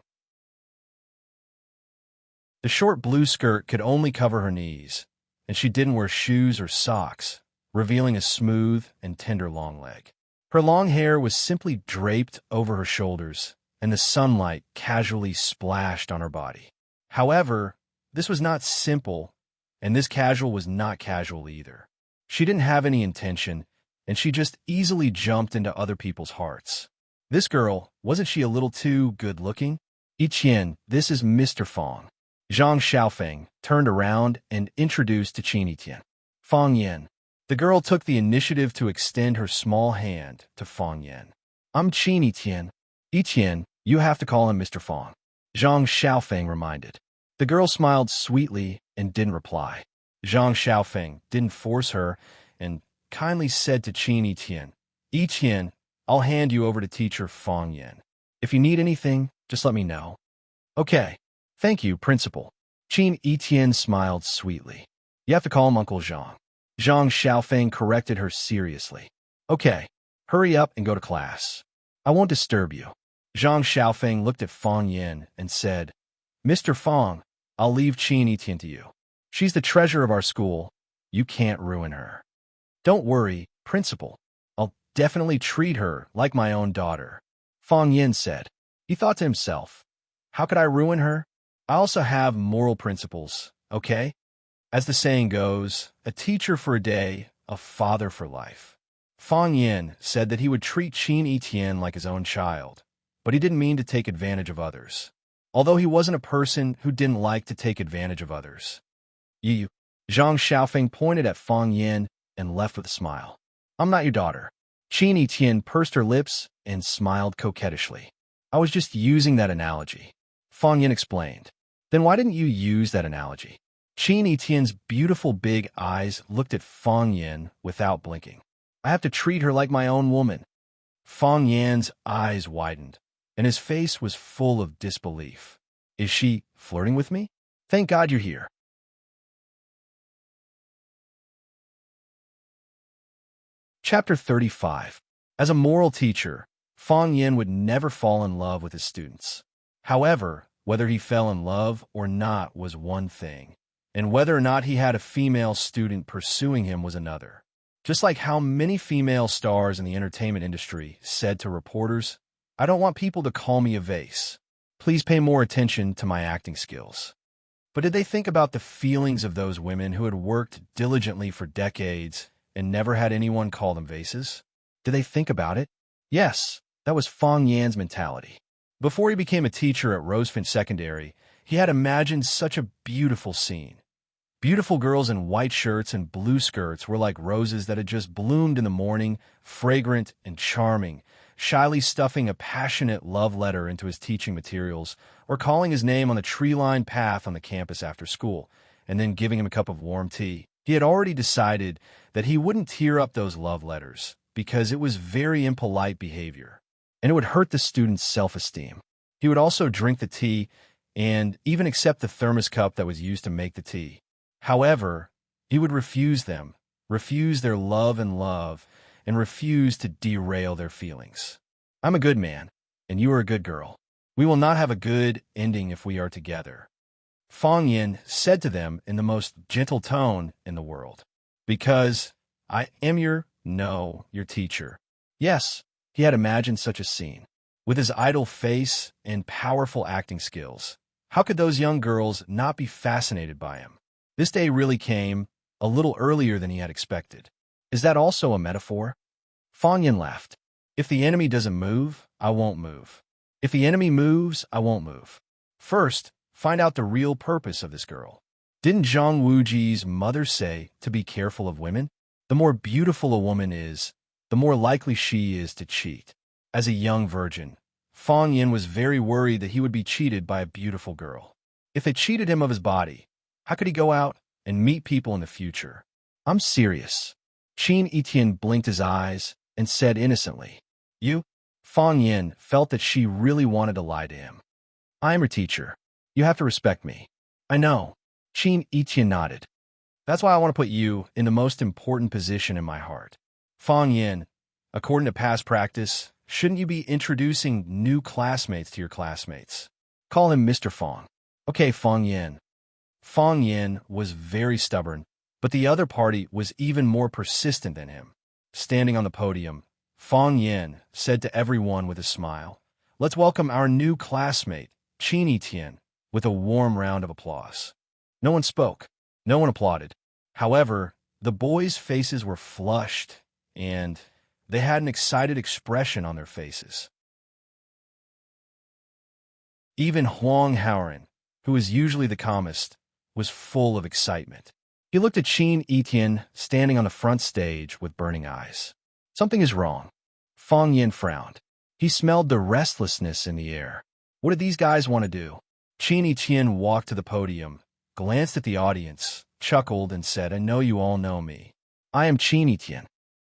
The short blue skirt could only cover her knees, and she didn't wear shoes or socks, revealing a smooth and tender long leg. Her long hair was simply draped over her shoulders, and the sunlight casually splashed on her body. However, this was not simple, and this casual was not casual either. She didn't have any intention, and she just easily jumped into other people's hearts. This girl, wasn't she a little too good-looking? Yiqian, this is Mr. Fang. Zhang Xiaofeng turned around and introduced to Qin Yiqian. Fang Yin. The girl took the initiative to extend her small hand to Fang Yin. I'm Qin Yiqian. Yiqian, you have to call him Mr. Fang. Zhang Xiaofeng reminded. The girl smiled sweetly and didn't reply. Zhang Xiaofeng didn't force her and kindly said to Qin Yiqian, Yiqian, I'll hand you over to teacher Fang Yin. If you need anything, just let me know. Okay. Thank you, Principal. Qin Yiqian smiled sweetly. You have to call him Uncle Zhang. Zhang Xiaofeng corrected her seriously. Okay, hurry up and go to class. I won't disturb you. Zhang Xiaofeng looked at Fang Yin and said, Mr. Fang, I'll leave Qin Yiqian to you. She's the treasure of our school. You can't ruin her. Don't worry, Principal. I'll definitely treat her like my own daughter. Fang Yin said. He thought to himself, how could I ruin her? I also have moral principles, okay? As the saying goes, a teacher for a day, a father for life. Fang Yin said that he would treat Qin Yiqian like his own child, but he didn't mean to take advantage of others, although he wasn't a person who didn't like to take advantage of others. You, Zhang Xiaofeng pointed at Fang Yin and left with a smile. I'm not your daughter. Qin Yiqian pursed her lips and smiled coquettishly. I was just using that analogy. Fang Yin explained. Then why didn't you use that analogy? Qin Yiqian's beautiful big eyes looked at Fang Yin without blinking. I have to treat her like my own woman. Fang Yin's eyes widened, and his face was full of disbelief. Is she flirting with me? Thank God you're here. Chapter 35. As a moral teacher, Fang Yin would never fall in love with his students. However, whether he fell in love or not was one thing, and whether or not he had a female student pursuing him was another. Just like how many female stars in the entertainment industry said to reporters, I don't want people to call me a vase. Please pay more attention to my acting skills. But did they think about the feelings of those women who had worked diligently for decades and never had anyone call them vases? Did they think about it? Yes, that was Fang Yin's mentality. Before he became a teacher at Rosefinch Secondary, he had imagined such a beautiful scene. Beautiful girls in white shirts and blue skirts were like roses that had just bloomed in the morning, fragrant and charming, shyly stuffing a passionate love letter into his teaching materials or calling his name on the tree-lined path on the campus after school, and then giving him a cup of warm tea. He had already decided that he wouldn't tear up those love letters because it was very impolite behavior, and it would hurt the student's self-esteem. He would also drink the tea and even accept the thermos cup that was used to make the tea. However, he would refuse them, refuse their love, and refuse to derail their feelings. I'm a good man, and you are a good girl. We will not have a good ending if we are together. Fang Yin said to them in the most gentle tone in the world. Because I am your teacher. Yes, he had imagined such a scene. With his idle face and powerful acting skills, how could those young girls not be fascinated by him? This day really came a little earlier than he had expected. Is that also a metaphor? Fang Yin laughed. If the enemy doesn't move, I won't move. If the enemy moves, I won't move. First, find out the real purpose of this girl. Didn't Zhang Wuji's mother say to be careful of women? The more beautiful a woman is, the more likely she is to cheat. As a young virgin, Fong Yin was very worried that he would be cheated by a beautiful girl. If they cheated him of his body, how could he go out and meet people in the future? I'm serious. Qin Etienne blinked his eyes and said innocently, You? Fong Yin felt that she really wanted to lie to him. I am her teacher. You have to respect me. I know. Qin Etienne nodded. That's why I want to put you in the most important position in my heart. Fong Yin, according to past practice, shouldn't you be introducing new classmates to your classmates? Call him Mr. Fong. Okay, Fong Yin. Fong Yin was very stubborn, but the other party was even more persistent than him. Standing on the podium, Fong Yin said to everyone with a smile, Let's welcome our new classmate, Qin Etienne, with a warm round of applause. No one spoke. No one applauded. However, the boys' faces were flushed, and they had an excited expression on their faces. Even Huang Haoran, who is usually the calmest, was full of excitement. He looked at Qin Etienne standing on the front stage with burning eyes. Something is wrong. Fong Yin frowned. He smelled the restlessness in the air. What did these guys want to do? Qin Etienne walked to the podium, glanced at the audience, chuckled, and said, I know you all know me. I am Qin Etienne.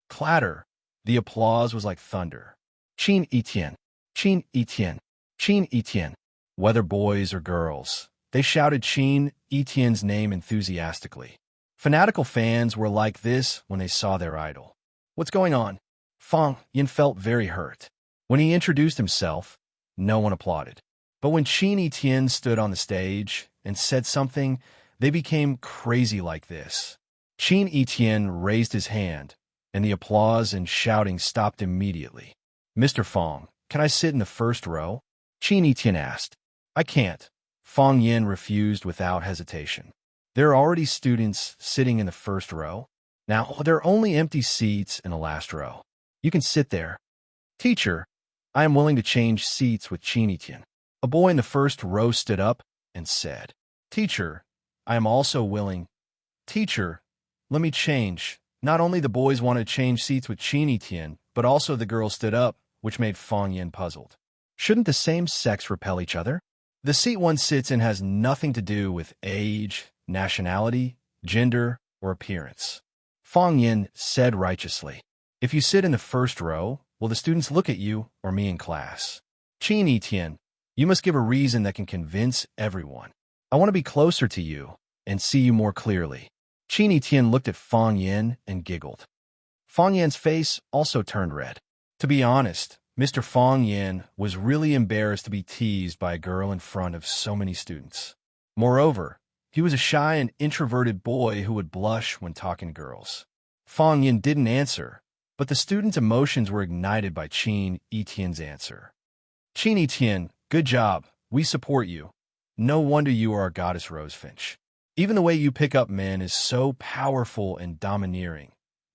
Clatter. The applause was like thunder. Qin Etienne. Qin Etienne. Qin Etienne. Whether boys or girls, they shouted Qin Etienne's name enthusiastically. Fanatical fans were like this when they saw their idol. What's going on? Fong Yin felt very hurt. When he introduced himself, no one applauded. But when Qin Etienne stood on the stage and said something, they became crazy like this. Qin Etienne raised his hand, and the applause and shouting stopped immediately. Mr. Fong, can I sit in the first row? Qin Etienne asked. I can't. Fong Yin refused without hesitation. There are already students sitting in the first row. Now, there are only empty seats in the last row. You can sit there. Teacher, I am willing to change seats with Qin Etienne. A boy in the first row stood up and said, Teacher, I am also willing. Teacher, let me change. Not only the boys wanted to change seats with Qin Etienne, but also the girls stood up, which made Fong Yin puzzled. Shouldn't the same sex repel each other? The seat one sits in has nothing to do with age, nationality, gender, or appearance. Fong Yin said righteously, If you sit in the first row, will the students look at you or me in class? Qin Etienne, you must give a reason that can convince everyone. I want to be closer to you and see you more clearly. Qin Etienne looked at Fong Yin and giggled. Fong Yin's face also turned red. To be honest, Mr. Fong Yin was really embarrassed to be teased by a girl in front of so many students. Moreover, he was a shy and introverted boy who would blush when talking to girls. Fong Yin didn't answer, but the students' emotions were ignited by Qin Etienne's answer. Qin Etienne, good job. We support you. No wonder you are our goddess Rosefinch. Even the way you pick up men is so powerful and domineering.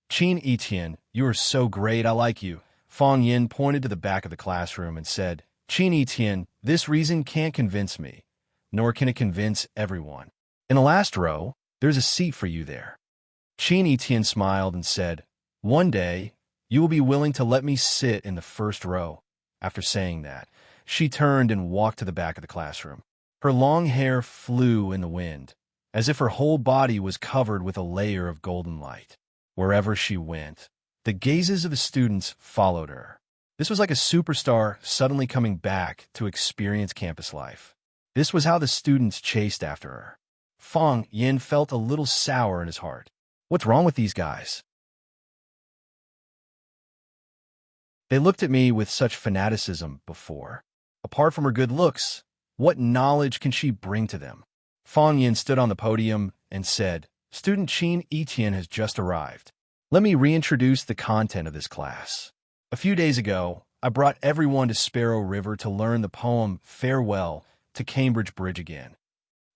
Qin Etienne, you are so great. I like you. Fong Yin pointed to the back of the classroom and said, Qin Etienne, this reason can't convince me, nor can it convince everyone. In the last row, there's a seat for you there. Qin Etienne smiled and said, One day, you will be willing to let me sit in the first row. After saying that, she turned and walked to the back of the classroom. Her long hair flew in the wind, as if her whole body was covered with a layer of golden light. Wherever she went, the gazes of the students followed her. This was like a superstar suddenly coming back to experience campus life. This was how the students chased after her. Fong Yin felt a little sour in his heart. What's wrong with these guys? They looked at me with such fanaticism before. Apart from her good looks, what knowledge can she bring to them? Fong Yin stood on the podium and said, Student Qin Etienne has just arrived. Let me reintroduce the content of this class. A few days ago, I brought everyone to Sparrow River to learn the poem Farewell to Cambridge Bridge again.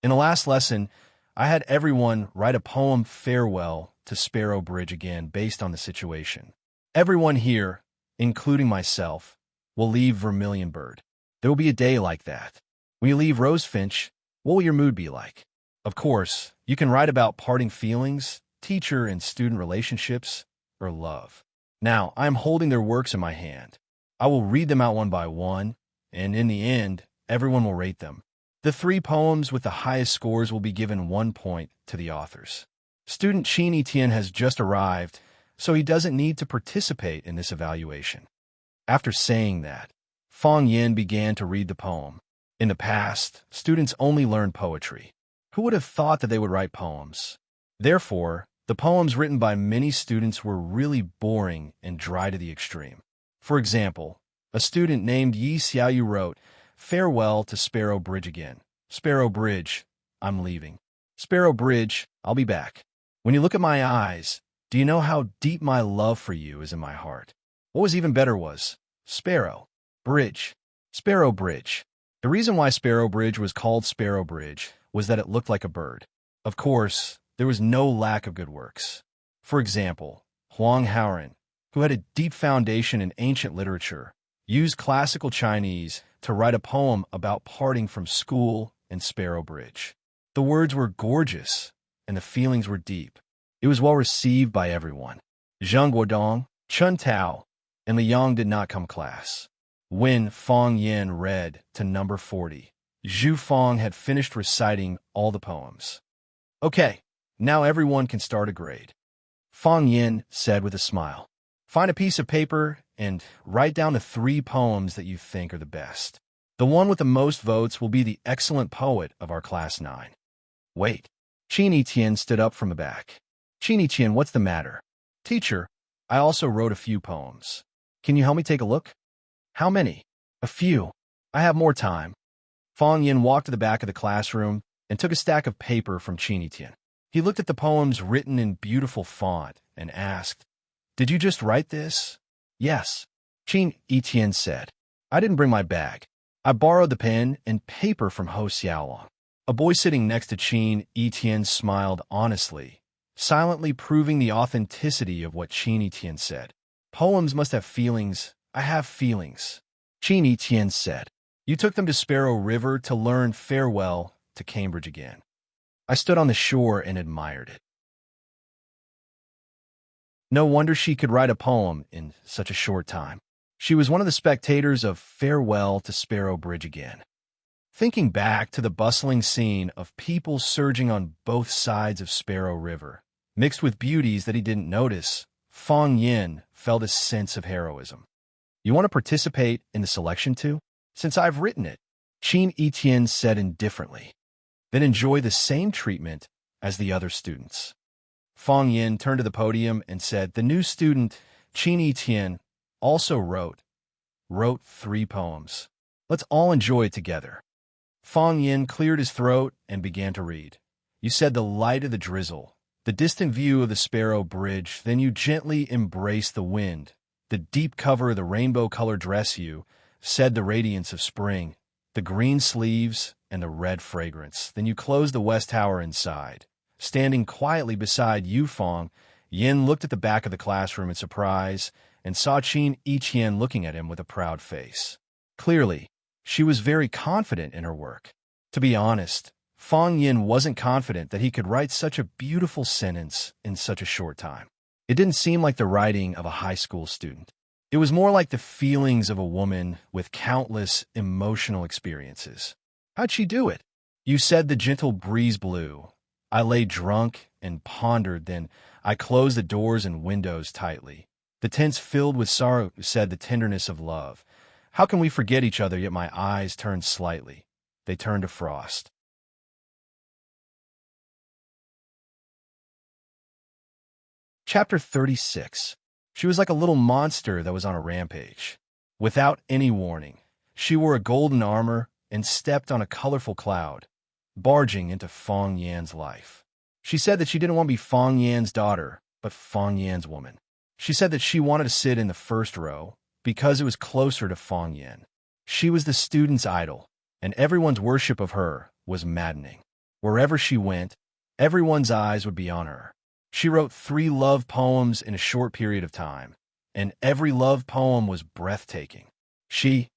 In the last lesson, I had everyone write a poem Farewell to Sparrow Bridge again based on the situation. Everyone here, including myself, will leave Vermilion Bird. There will be a day like that. When you leave Rosefinch, what will your mood be like? Of course, you can write about parting feelings, teacher and student relationships, or love. Now, I am holding their works in my hand. I will read them out one by one, and in the end, everyone will rate them. The 3 poems with the highest scores will be given 1 point to the authors. Student Qin Etienne has just arrived, so he doesn't need to participate in this evaluation. After saying that, Fang Yin began to read the poem. In the past, students only learned poetry. Who would have thought that they would write poems? Therefore, the poems written by many students were really boring and dry to the extreme. For example, a student named Yi Xiaoyu wrote, "Farewell to Sparrow Bridge again. Sparrow Bridge, I'm leaving. Sparrow Bridge, I'll be back. When you look at my eyes, do you know how deep my love for you is in my heart?" What was even better was, Sparrow Bridge. Sparrow Bridge. The reason why Sparrow Bridge was called Sparrow Bridge was that it looked like a bird. Of course, there was no lack of good works. For example, Huang Haoren, who had a deep foundation in ancient literature, used classical Chinese to write a poem about parting from school and Sparrow Bridge. The words were gorgeous, and the feelings were deep. It was well received by everyone. Zhang Guodong, Chun Tao, and Liang did not come class. When Fang Yin read to number 40, Zhu Fang had finished reciting all the poems. "Okay, now everyone can start a grade." Fang Yin said with a smile. "Find a piece of paper and write down the 3 poems that you think are the best. The one with the most votes will be the excellent poet of our class 9. Wait. Qin Etienne stood up from the back. "Qin Etienne, what's the matter?" "Teacher, I also wrote a few poems. Can you help me take a look?" "How many?" "A few. I have more time." Fang Yin walked to the back of the classroom and took a stack of paper from Qin Etienne. He looked at the poems written in beautiful font and asked, "Did you just write this?" "Yes," Qin Etienne said. "I didn't bring my bag. I borrowed the pen and paper from Ho Xiaolong." A boy sitting next to Qin Etienne smiled honestly, silently proving the authenticity of what Qin Etienne said. "Poems must have feelings. I have feelings," Qin Etienne said. "You took them to Sparrow River to learn farewell to Cambridge again. I stood on the shore and admired it." No wonder she could write a poem in such a short time. She was one of the spectators of Farewell to Sparrow Bridge Again. Thinking back to the bustling scene of people surging on both sides of Sparrow River, mixed with beauties that he didn't notice, Fang Yin felt a sense of heroism. "You want to participate in the selection too? Since I've written it," Qin Etienne said indifferently. "Then enjoy the same treatment as the other students." Fang Yin turned to the podium and said, "The new student, Qin Etienne, also wrote 3 poems. Let's all enjoy it together." Fang Yin cleared his throat and began to read. "You said the light of the drizzle, the distant view of the Sparrow Bridge, then you gently embraced the wind, the deep cover of the rainbow-colored dress you, said the radiance of spring, the green sleeves and the red fragrance, then you closed the West Tower inside." Standing quietly beside Yu Fang, Yin looked at the back of the classroom in surprise and saw Qin Etienne looking at him with a proud face. Clearly, she was very confident in her work. To be honest, Fang Yin wasn't confident that he could write such a beautiful sentence in such a short time. It didn't seem like the writing of a high school student. It was more like the feelings of a woman with countless emotional experiences. How'd she do it? "You said the gentle breeze blew. I lay drunk and pondered, then I closed the doors and windows tightly. The tents filled with sorrow, said the tenderness of love. How can we forget each other, yet my eyes turned slightly. They turned to frost." Chapter 36. She was like a little monster that was on a rampage. Without any warning, she wore a golden armor and stepped on a colorful cloud, barging into Fang Yan's life. She said that she didn't want to be Fang Yan's daughter, but Fang Yan's woman. She said that she wanted to sit in the first row because it was closer to Fang Yan. She was the student's idol, and everyone's worship of her was maddening. Wherever she went, everyone's eyes would be on her. She wrote 3 love poems in a short period of time, and every love poem was breathtaking. She's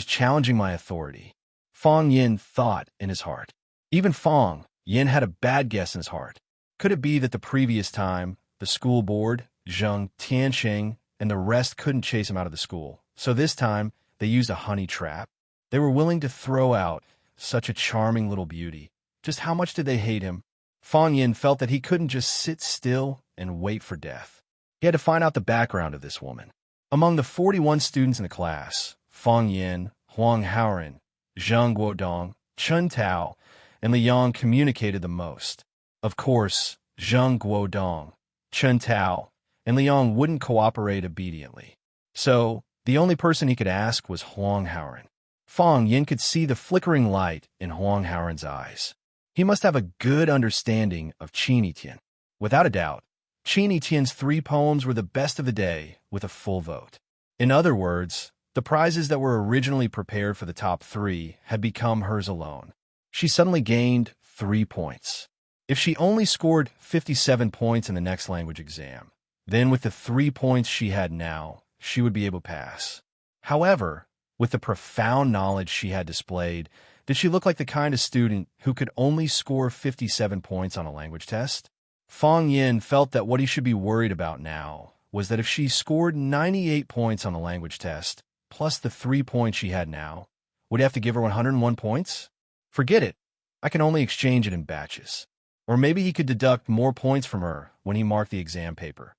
challenging my authority, Fang Yin thought in his heart. Even Fang Yin had a bad guess in his heart. Could it be that the previous time, the school board, Zheng Tiansheng, and the rest couldn't chase him out of the school, so this time they used a honey trap? They were willing to throw out such a charming little beauty. Just how much did they hate him? Fang Yin felt that he couldn't just sit still and wait for death. He had to find out the background of this woman. Among the 41 students in the class, Fang Yin, Huang Haoren, Zhang Guodong, Chun Tao, and Liang communicated the most. Of course, Zhang Guodong, Chun Tao, and Liang wouldn't cooperate obediently. So, the only person he could ask was Huang Haoren. Fang Yin could see the flickering light in Huang Haoren's eyes. He must have a good understanding of Qin Yitian. Without a doubt, Qin Yitian's 3 poems were the best of the day with a full vote. In other words, the prizes that were originally prepared for the top 3 had become hers alone. She suddenly gained 3 points. If she only scored 57 points in the next language exam, then with the 3 points she had now, she would be able to pass. However, with the profound knowledge she had displayed, did she look like the kind of student who could only score 57 points on a language test? Fang Yin felt that what he should be worried about now was that if she scored 98 points on the language test, plus the 3 points she had now, would he have to give her 101 points? Forget it. I can only exchange it in batches. Or maybe he could deduct more points from her when he marked the exam paper.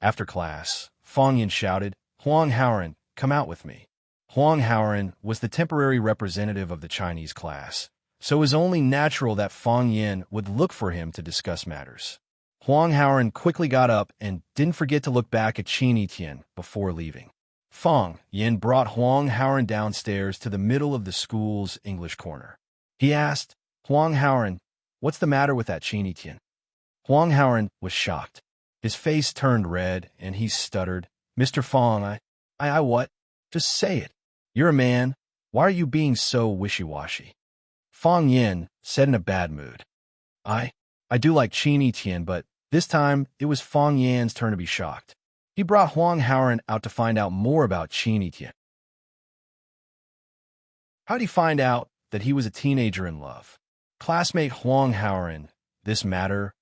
After class, Fang Yin shouted, "Huang Haoren, come out with me." Huang Haoren was the temporary representative of the Chinese class, so it was only natural that Fang Yin would look for him to discuss matters. Huang Haoren quickly got up and didn't forget to look back at Qin Yitian before leaving. Fang Yin brought Huang Haoren downstairs to the middle of the school's English corner. He asked, "Huang Haoren, what's the matter with that Qin Yitian?" Huang Haoren was shocked. His face turned red, and he stuttered, "Mr. Fang, I what? Just say it. You're a man. Why are you being so wishy-washy?" Fang Yin said in a bad mood, I do like Qin Yitian, but this time it was Fang Yin's turn to be shocked. He brought Huang Haoren out to find out more about Qin Yitian. How'd he find out that he was a teenager in love? Classmate Huang Haoren, this matter?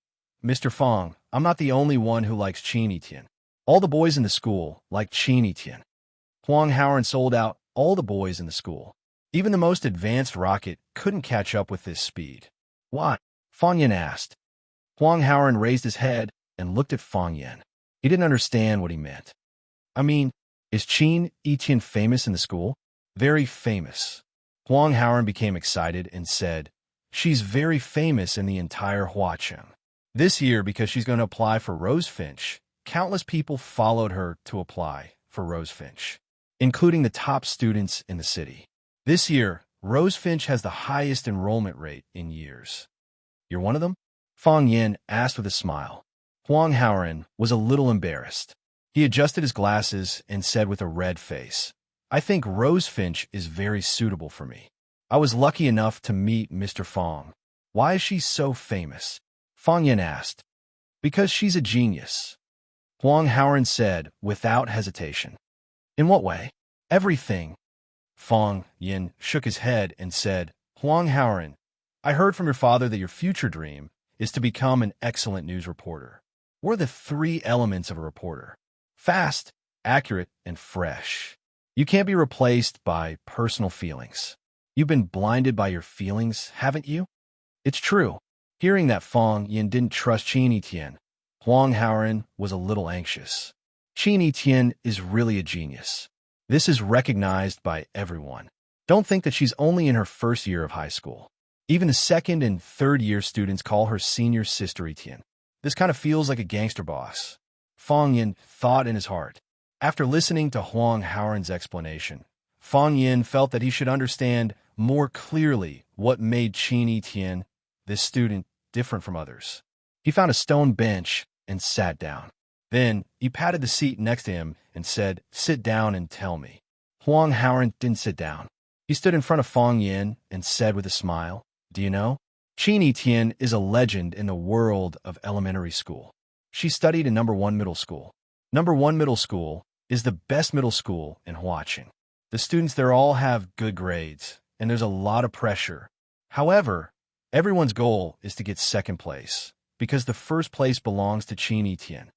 Mr. Fang, I'm not the only one who likes Qin Yitian. All the boys in the school like Qin Yitian. Huang Haoren sold out all the boys in the school. Even the most advanced rocket couldn't catch up with this speed. What? Fang Yin asked. Huang Haoren raised his head and looked at Fang Yin. He didn't understand what he meant. I mean, is Qin Yitian famous in the school? Very famous. Huang Haoren became excited and said, "She's very famous in the entire Huacheng. This year, because she's going to apply for Rosefinch, countless people followed her to apply for Rosefinch, including the top students in the city. This year, Rosefinch has the highest enrollment rate in years." "You're one of them?" Fang Yin asked with a smile. Huang Haoren was a little embarrassed. He adjusted his glasses and said with a red face, "I think Rosefinch is very suitable for me. I was lucky enough to meet Mr. Fang. Why is she so famous?" Fang Yin asked. "Because she's a genius," Huang Haoren said without hesitation. "In what way?" "Everything." Fang Yin shook his head and said, "Huang Haoren, I heard from your father that your future dream is to become an excellent news reporter. What are the 3 elements of a reporter? Fast, accurate, and fresh. You can't be replaced by personal feelings. You've been blinded by your feelings, haven't you?" It's true. Hearing that Fang Yin didn't trust Qin Yitian, Huang Haoren was a little anxious. Qin Yitian is really a genius. This is recognized by everyone. Don't think that she's only in her first year of high school. Even the second and third year students call her senior sister Yitian. This kind of feels like a gangster boss. Fang Yin thought in his heart. After listening to Huang Haoren's explanation, Fang Yin felt that he should understand more clearly what made Qin Yitian, this student, different from others. He found a stone bench and sat down. Then he patted the seat next to him and said, "Sit down and tell me." Huang Haoren didn't sit down. He stood in front of Fang Yin and said with a smile, "Do you know? Qin Yitian is a legend in the world of elementary school. She studied in No. 1 middle school. No. 1 middle school is the best middle school in Huacheng. The students there all have good grades, and there's a lot of pressure. However, everyone's goal is to get second place, because the first place belongs to Qin Yitian.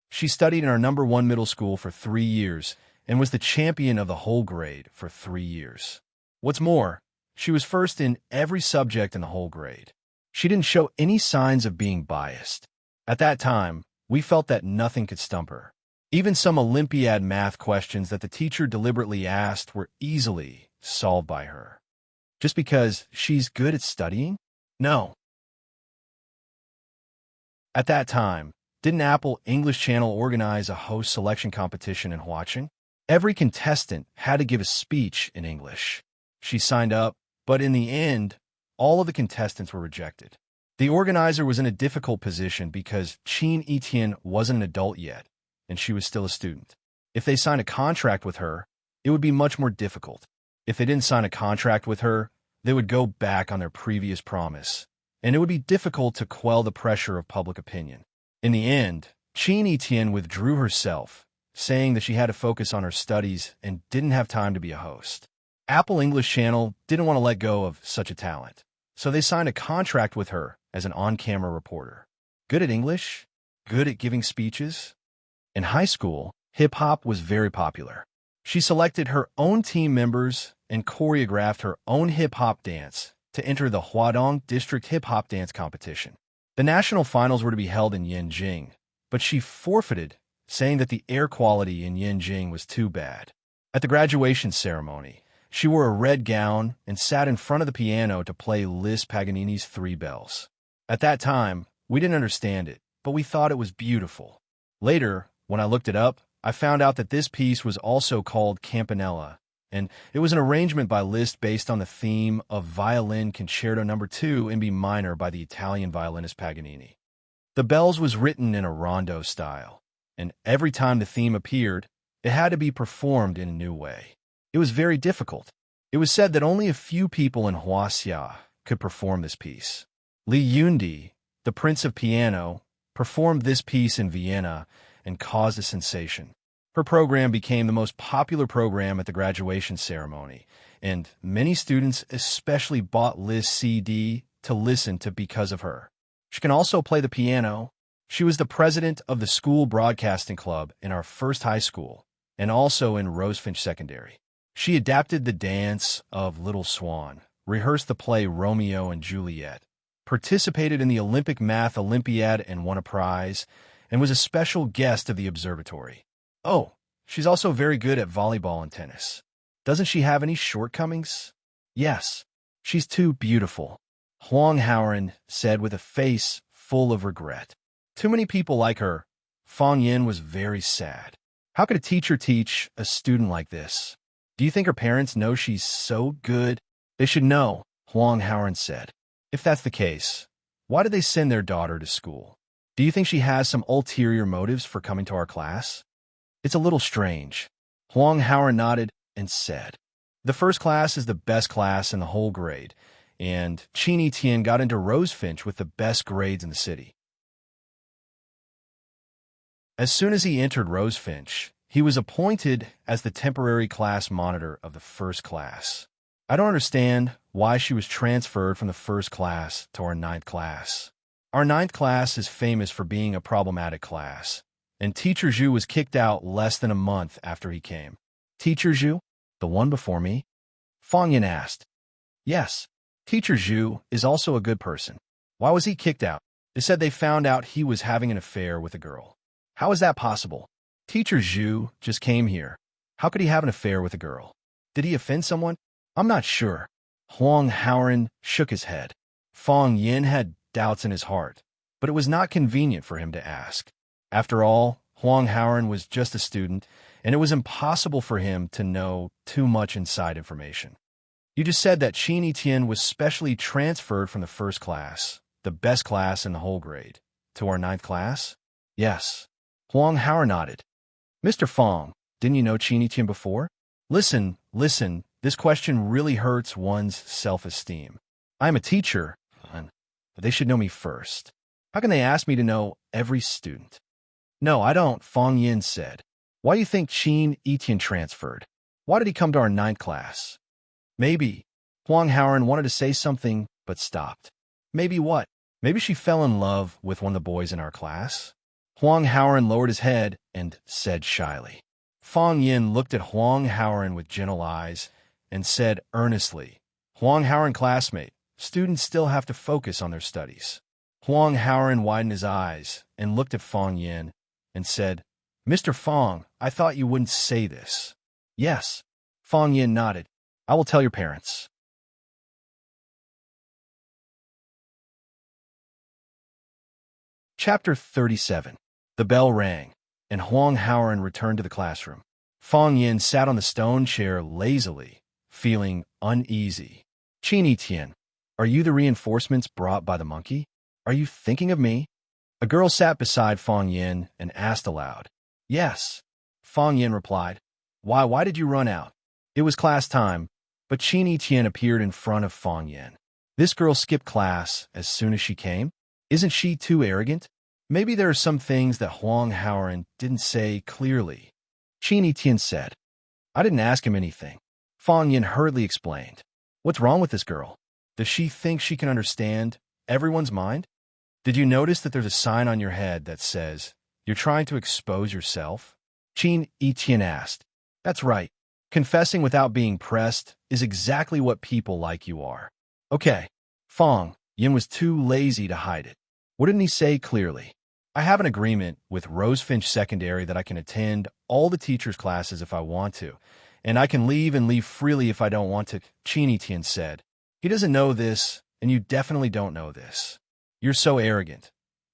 She studied in our No. 1 middle school for 3 years and was the champion of the whole grade for 3 years. What's more, she was first in every subject in the whole grade. She didn't show any signs of being biased. At that time, we felt that nothing could stump her. Even some Olympiad math questions that the teacher deliberately asked were easily solved by her. Just because she's good at studying? No. At that time, didn't Apple English Channel organize a host selection competition in Watching? Every contestant had to give a speech in English. She signed up, but in the end, all of the contestants were rejected. The organizer was in a difficult position because Chin Etienne wasn't an adult yet, and she was still a student. If they signed a contract with her, it would be much more difficult. If they didn't sign a contract with her, they would go back on their previous promise, and it would be difficult to quell the pressure of public opinion. In the end, Chin Etienne withdrew herself, saying that she had to focus on her studies and didn't have time to be a host. Apple English Channel didn't want to let go of such a talent, so they signed a contract with her as an on-camera reporter. Good at English, good at giving speeches. In high school, hip-hop was very popular. She selected her own team members and choreographed her own hip-hop dance to enter the Huadong District Hip-Hop Dance Competition. The national finals were to be held in Yanjing, but she forfeited, saying that the air quality in Yanjing was too bad. At the graduation ceremony, she wore a red gown and sat in front of the piano to play Liszt Paganini's Three Bells. At that time, we didn't understand it, but we thought it was beautiful. Later, when I looked it up, I found out that this piece was also called Campanella, and it was an arrangement by Liszt based on the theme of Violin Concerto No. 2 in B minor by the Italian violinist Paganini. The Bells was written in a rondo style, and every time the theme appeared, it had to be performed in a new way. It was very difficult. It was said that only a few people in Huaxia could perform this piece. Li Yundi, the Prince of Piano, performed this piece in Vienna and caused a sensation. Her program became the most popular program at the graduation ceremony, and many students especially bought Liszt's CD to listen to because of her. She can also play the piano. She was the president of the school broadcasting club in our first high school, and also in Rosefinch Secondary. She adapted the dance of Little Swan, rehearsed the play Romeo and Juliet, participated in the Olympic Math Olympiad and won a prize, and was a special guest of the observatory. Oh, she's also very good at volleyball and tennis. Doesn't she have any shortcomings? Yes, she's too beautiful, Huang Haoran said with a face full of regret. Too many people like her. Fang Yin was very sad. How could a teacher teach a student like this? Do you think her parents know she's so good? They should know, Huang Haoran said. If that's the case, why did they send their daughter to school? Do you think she has some ulterior motives for coming to our class? It's a little strange. Huang Haoran nodded and said, the first class is the best class in the whole grade, and Chin Etienne got into Rosefinch with the best grades in the city. As soon as he entered Rosefinch, he was appointed as the temporary class monitor of the first class. I don't understand why she was transferred from the first class to our 9th class. Our 9th class is famous for being a problematic class, and Teacher Zhu was kicked out less than a month after he came. Teacher Zhu? The one before me? Fang Yin asked. Yes, Teacher Zhu is also a good person. Why was he kicked out? They said they found out he was having an affair with a girl. How is that possible? Teacher Zhu just came here. How could he have an affair with a girl? Did he offend someone? I'm not sure. Huang Haoran shook his head. Fang Yin had doubts in his heart, but it was not convenient for him to ask. After all, Huang Haoran was just a student, and it was impossible for him to know too much inside information. You just said that Chin Etienne was specially transferred from the first class, the best class in the whole grade, to our 9th class? Yes. Huang Haoran nodded. Mr. Fang, didn't you know Chin Etienne before? Listen, this question really hurts one's self-esteem. I'm a teacher, but they should know me first. How can they ask me to know every student? No, I don't, Fang Yin said. Why do you think Chin Etienne transferred? Why did he come to our 9th class? Maybe. Huang Haoran wanted to say something, but stopped. Maybe what? Maybe she fell in love with one of the boys in our class? Huang Haoran lowered his head and said shyly. Fang Yin looked at Huang Haoran with gentle eyes and said earnestly, Huang Haoran classmate, students still have to focus on their studies. Huang Haoran widened his eyes and looked at Fang Yin and said, Mr. Fang, I thought you wouldn't say this. Yes. Fang Yin nodded. I will tell your parents. Chapter 37. The bell rang, and Huang Haoran returned to the classroom. Fang Yin sat on the stone chair lazily, feeling uneasy. Qin Tian, are you the reinforcements brought by the monkey? Are you thinking of me? A girl sat beside Fang Yin and asked aloud. Yes. Fang Yin replied. Why did you run out? It was class time, but Qin Tian appeared in front of Fang Yin. This girl skipped class as soon as she came? Isn't she too arrogant? Maybe there are some things that Huang Haoran didn't say clearly. Qin Tian said. I didn't ask him anything. Fang Yin hurriedly explained. What's wrong with this girl? Does she think she can understand everyone's mind? Did you notice that there's a sign on your head that says, you're trying to expose yourself? Qin Tian asked. That's right. Confessing without being pressed is exactly what people like you are. Okay. Fang Yin was too lazy to hide it. What didn't he say clearly? I have an agreement with Rosefinch Secondary that I can attend all the teachers' classes if I want to, and I can leave and leave freely if I don't want to, Qin Tian said. He doesn't know this, and you definitely don't know this. You're so arrogant.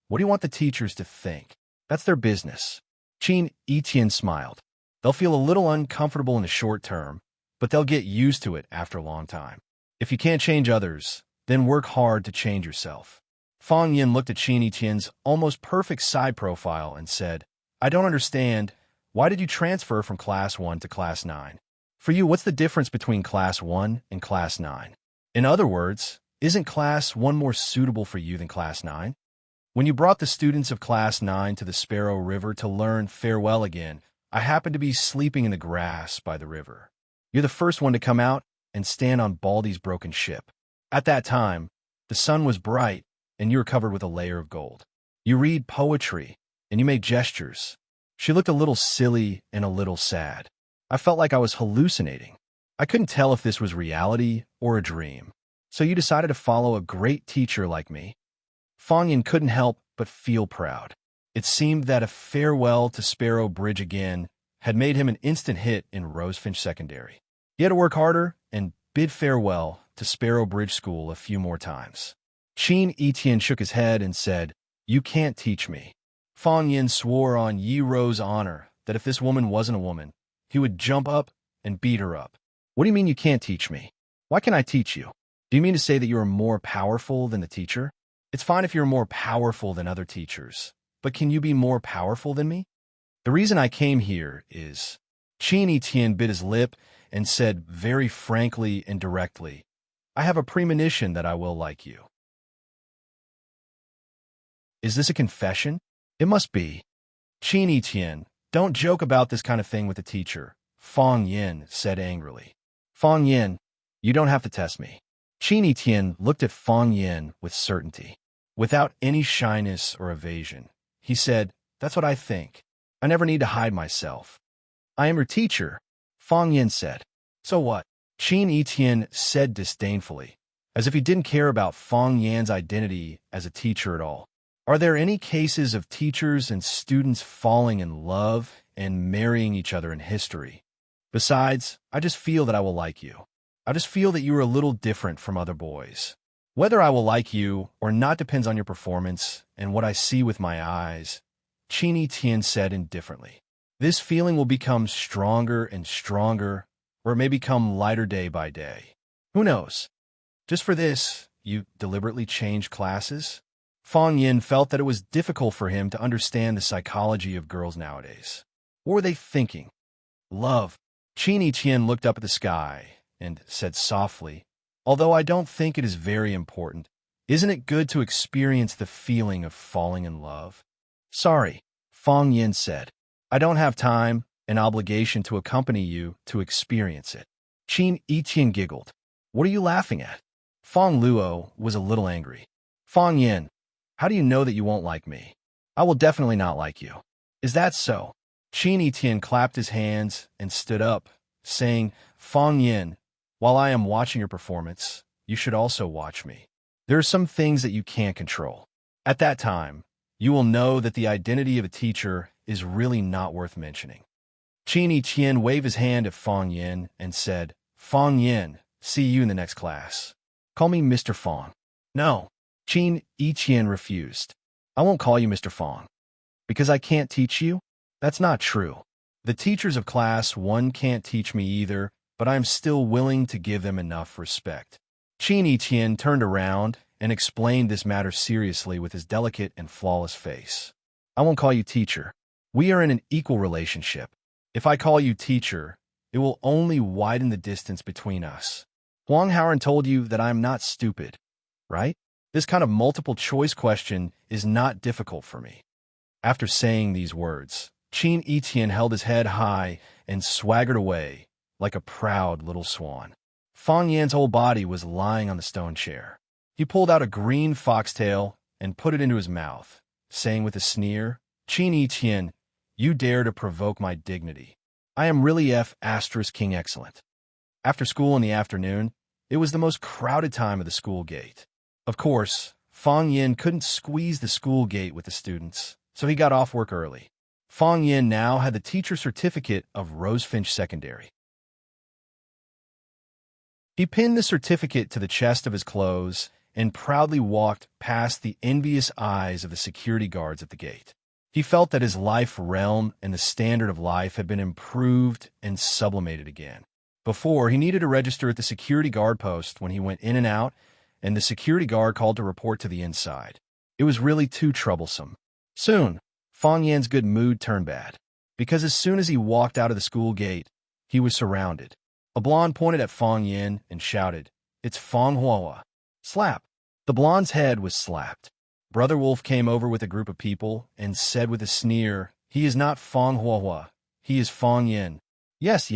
What do you want the teachers to think? That's their business. Qin Tian smiled. They'll feel a little uncomfortable in the short term, but they'll get used to it after a long time. If you can't change others, then work hard to change yourself. Fang Yin looked at Qin Tian's almost perfect side profile and said, I don't understand. Why did you transfer from Class 1 to Class 9? For you, what's the difference between Class 1 and Class 9? In other words, isn't Class 1 more suitable for you than Class 9? When you brought the students of Class 9 to the Sparrow River to learn farewell again, I happened to be sleeping in the grass by the river. You're the first one to come out and stand on Baldy's broken ship. At that time, the sun was bright, and you were covered with a layer of gold. You read poetry, and you make gestures. She looked a little silly and a little sad. I felt like I was hallucinating. I couldn't tell if this was reality or a dream. So you decided to follow a great teacher like me? Fang Yin couldn't help but feel proud. It seemed that a farewell to Sparrow Bridge again had made him an instant hit in Rosefinch Secondary. He had to work harder and bid farewell to Sparrow Bridge School a few more times. Qin Tian shook his head and said, You can't teach me. Fang Yin swore on Yi Ro's honor that if this woman wasn't a woman, he would jump up and beat her up. What do you mean you can't teach me? Why can't I teach you? Do you mean to say that you are more powerful than the teacher? It's fine if you're more powerful than other teachers, but can you be more powerful than me? The reason I came here is... Qin Tian bit his lip and said very frankly and directly, I have a premonition that I will like you. Is this a confession? It must be. Qin Tian, don't joke about this kind of thing with the teacher, Fang Yin said angrily. Fang Yin, you don't have to test me. Qin Tian looked at Fang Yin with certainty. Without any shyness or evasion, he said, That's what I think. I never need to hide myself. I am your teacher, Fang Yin said. So what? Qin Tian said disdainfully, as if he didn't care about Fang Yin's identity as a teacher at all. Are there any cases of teachers and students falling in love and marrying each other in history? Besides, I just feel that I will like you. I just feel that you are a little different from other boys. Whether I will like you or not depends on your performance and what I see with my eyes, Qin Tian said indifferently. This feeling will become stronger and stronger, or it may become lighter day by day. Who knows? Just for this, you deliberately changed classes? Fang Yin felt that it was difficult for him to understand the psychology of girls nowadays. What were they thinking? Love. Qin Tian looked up at the sky and said softly, Although I don't think it is very important, isn't it good to experience the feeling of falling in love? Sorry, Fang Yin said. I don't have time and obligation to accompany you to experience it. Qin Tian giggled. What are you laughing at? Fang Luo was a little angry. Fang Yin, how do you know that you won't like me? I will definitely not like you. Is that so? Qin Tian clapped his hands and stood up, saying, Fang Yin, While I am watching your performance, you should also watch me. There are some things that you can't control. At that time, you will know that the identity of a teacher is really not worth mentioning. Qin Yiqian waved his hand at Fang Yin and said, Fang Yin, see you in the next class. Call me Mr. Fang. No, Qin Yiqian refused. I won't call you Mr. Fang. Because I can't teach you? That's not true. The teachers of class 1 can't teach me either, but I am still willing to give them enough respect. Qin Yiqian turned around and explained this matter seriously with his delicate and flawless face. I won't call you teacher. We are in an equal relationship. If I call you teacher, it will only widen the distance between us. Huang Haoran told you that I am not stupid, right? This kind of multiple choice question is not difficult for me. After saying these words, Qin Yiqian held his head high and swaggered away like a proud little swan. Fang Yan's whole body was lying on the stone chair. He pulled out a green foxtail and put it into his mouth, saying with a sneer, Qin Yiqian, you dare to provoke my dignity. I am really King excellent. After school in the afternoon, it was the most crowded time of the school gate. Of course, Fang Yin couldn't squeeze the school gate with the students, so he got off work early. Fang Yin now had the teacher certificate of Rosefinch Secondary. He pinned the certificate to the chest of his clothes and proudly walked past the envious eyes of the security guards at the gate. He felt that his life realm and the standard of life had been improved and sublimated again. Before, he needed to register at the security guard post when he went in and out, and the security guard called to report to the inside. It was really too troublesome. Soon, Fang Yan's good mood turned bad, because as soon as he walked out of the school gate, he was surrounded. A blonde pointed at Fang Yin and shouted, It's Fang Huahua. Slap. The blonde's head was slapped. Brother Wolf came over with a group of people and said with a sneer, He is not Fang Huahua. He is Fang Yin. Yes,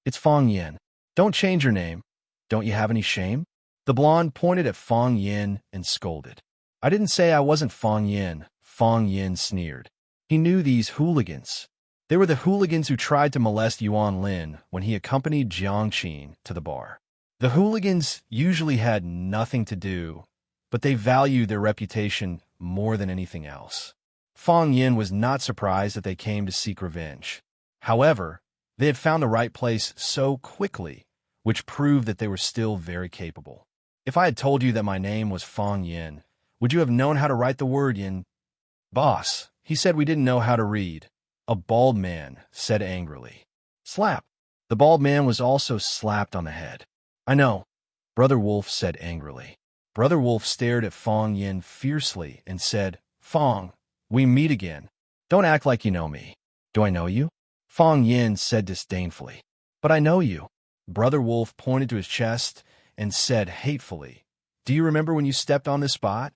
it's Fang Yin. Don't change your name. Don't you have any shame? The blonde pointed at Fang Yin and scolded. I didn't say I wasn't Fang Yin, Fang Yin sneered. He knew these hooligans. They were the hooligans who tried to molest Yuan Lin when he accompanied Jiang Qin to the bar. The hooligans usually had nothing to do, but they valued their reputation more than anything else. Fang Yin was not surprised that they came to seek revenge. However, they had found the right place so quickly, which proved that they were still very capable. If I had told you that my name was Fang Yin, would you have known how to write the word Yin? Boss, he said we didn't know how to read. A bald man said angrily. Slap. The bald man was also slapped on the head. I know, Brother Wolf said angrily. Brother Wolf stared at Fang Yin fiercely and said, Fang, we meet again. Don't act like you know me. Do I know you? Fang Yin said disdainfully. But I know you. Brother Wolf pointed to his chest and said hatefully, Do you remember when you stepped on this spot?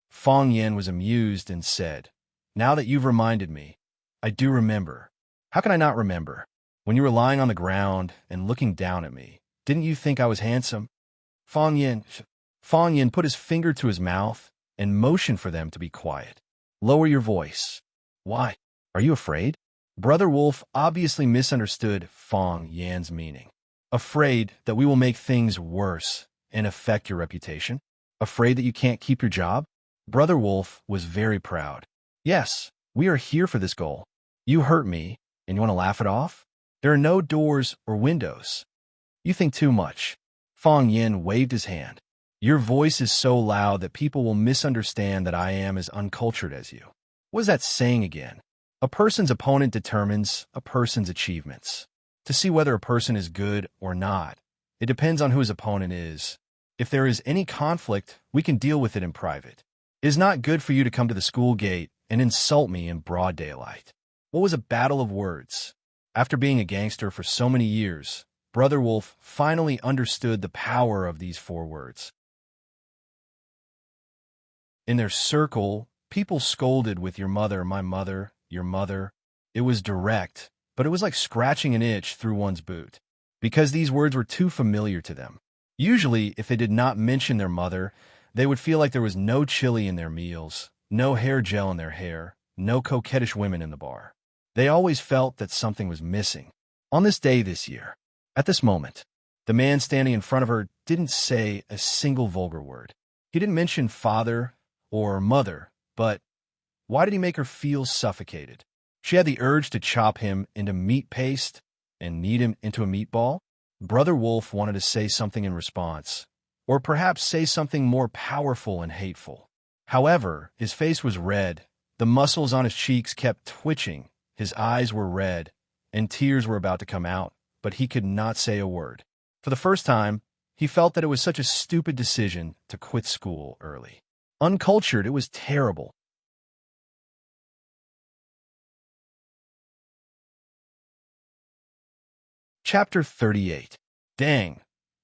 Fang Yin was amused and said, Now that you've reminded me, I do remember. How can I not remember? When you were lying on the ground and looking down at me, didn't you think I was handsome? Fang Yin put his finger to his mouth and motioned for them to be quiet. Lower your voice. Why? Are you afraid? Brother Wolf obviously misunderstood Fang Yan's meaning. Afraid that we will make things worse and affect your reputation? Afraid that you can't keep your job? Brother Wolf was very proud. Yes, we are here for this goal. You hurt me, and you want to laugh it off? There are no doors or windows. You think too much. Fang Yin waved his hand. Your voice is so loud that people will misunderstand that I am as uncultured as you. What is that saying again? A person's opponent determines a person's achievements. To see whether a person is good or not, it depends on who his opponent is. If there is any conflict, we can deal with it in private. It is not good for you to come to the school gate and insult me in broad daylight. What was a battle of words? After being a gangster for so many years, Brother Wolf finally understood the power of these 4 words. In their circle, people scolded with your mother, my mother, your mother. It was direct, but it was like scratching an itch through one's boot, because these words were too familiar to them. Usually, if they did not mention their mother, they would feel like there was no chili in their meals, no hair gel in their hair, no coquettish women in the bar. They always felt that something was missing. On this day this year, at this moment, The man standing in front of her didn't say a single vulgar word. He didn't mention father or mother, but why did he make her feel suffocated? She had the urge to chop him into meat paste and knead him into a meatball. Brother Wolf wanted to say something in response, or perhaps say something more powerful and hateful. However, his face was red, the muscles on his cheeks kept twitching, his eyes were red, and tears were about to come out, but he could not say a word. For the first time, he felt that it was such a stupid decision to quit school early. Uncultured, it was terrible. Chapter 38. Dang.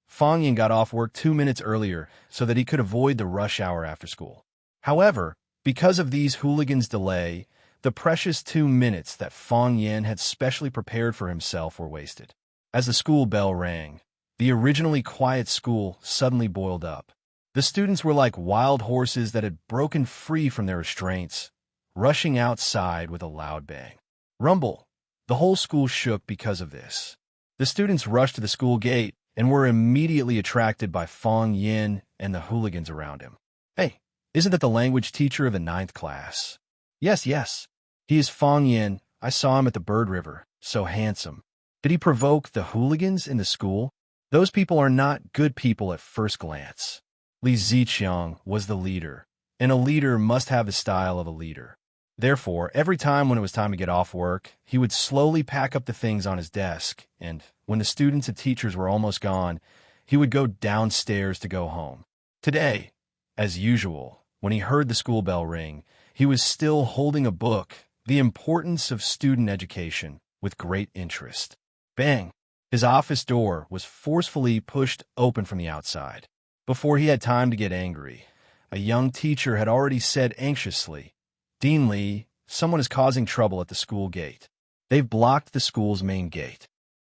Fang Yin got off work 2 minutes earlier so that he could avoid the rush hour after school. However, because of these hooligans' delay, the precious 2 minutes that Fang Yin had specially prepared for himself were wasted. As the school bell rang, the originally quiet school suddenly boiled up. The students were like wild horses that had broken free from their restraints, rushing outside with a loud bang. Rumble. The whole school shook because of this. The students rushed to the school gate and were immediately attracted by Fang Yin and the hooligans around him. Hey, isn't that the language teacher of the 9th class? Yes, yes. He is Fang Yin. I saw him at the Bird River. So handsome. Did he provoke the hooligans in the school? Those people are not good people at first glance. Li Ziqiang was the leader, and a leader must have the style of a leader. Therefore, every time when it was time to get off work, he would slowly pack up the things on his desk, and when the students and teachers were almost gone, he would go downstairs to go home. Today, as usual, when he heard the school bell ring, he was still holding a book, The Importance of Student Education, with great interest. Bang! His office door was forcefully pushed open from the outside. Before he had time to get angry, a young teacher had already said anxiously, "Dean Li, someone is causing trouble at the school gate. They've blocked the school's main gate."